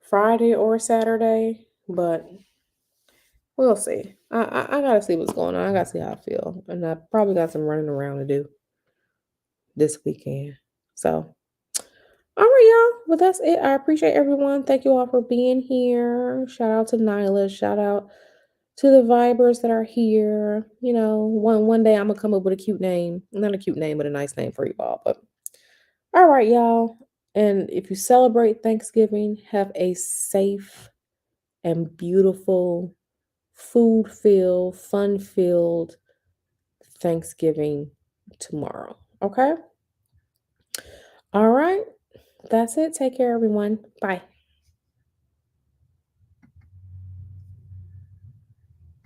Friday or Saturday, but we'll see. I gotta see what's going on. I gotta see how I feel, and I probably got some running around to do this weekend. So, all right, y'all. Well, that's it. I appreciate everyone. Thank you all for being here. Shout out to Nyla. Shout out to the vibers that are here. You know, one day I'm gonna come up with a cute name. Not a cute name, but a nice name for you all. But all right, y'all. And if you celebrate Thanksgiving, have a safe and beautiful, food-filled, fun-filled Thanksgiving tomorrow. Okay? All right. That's it. Take care, everyone. Bye.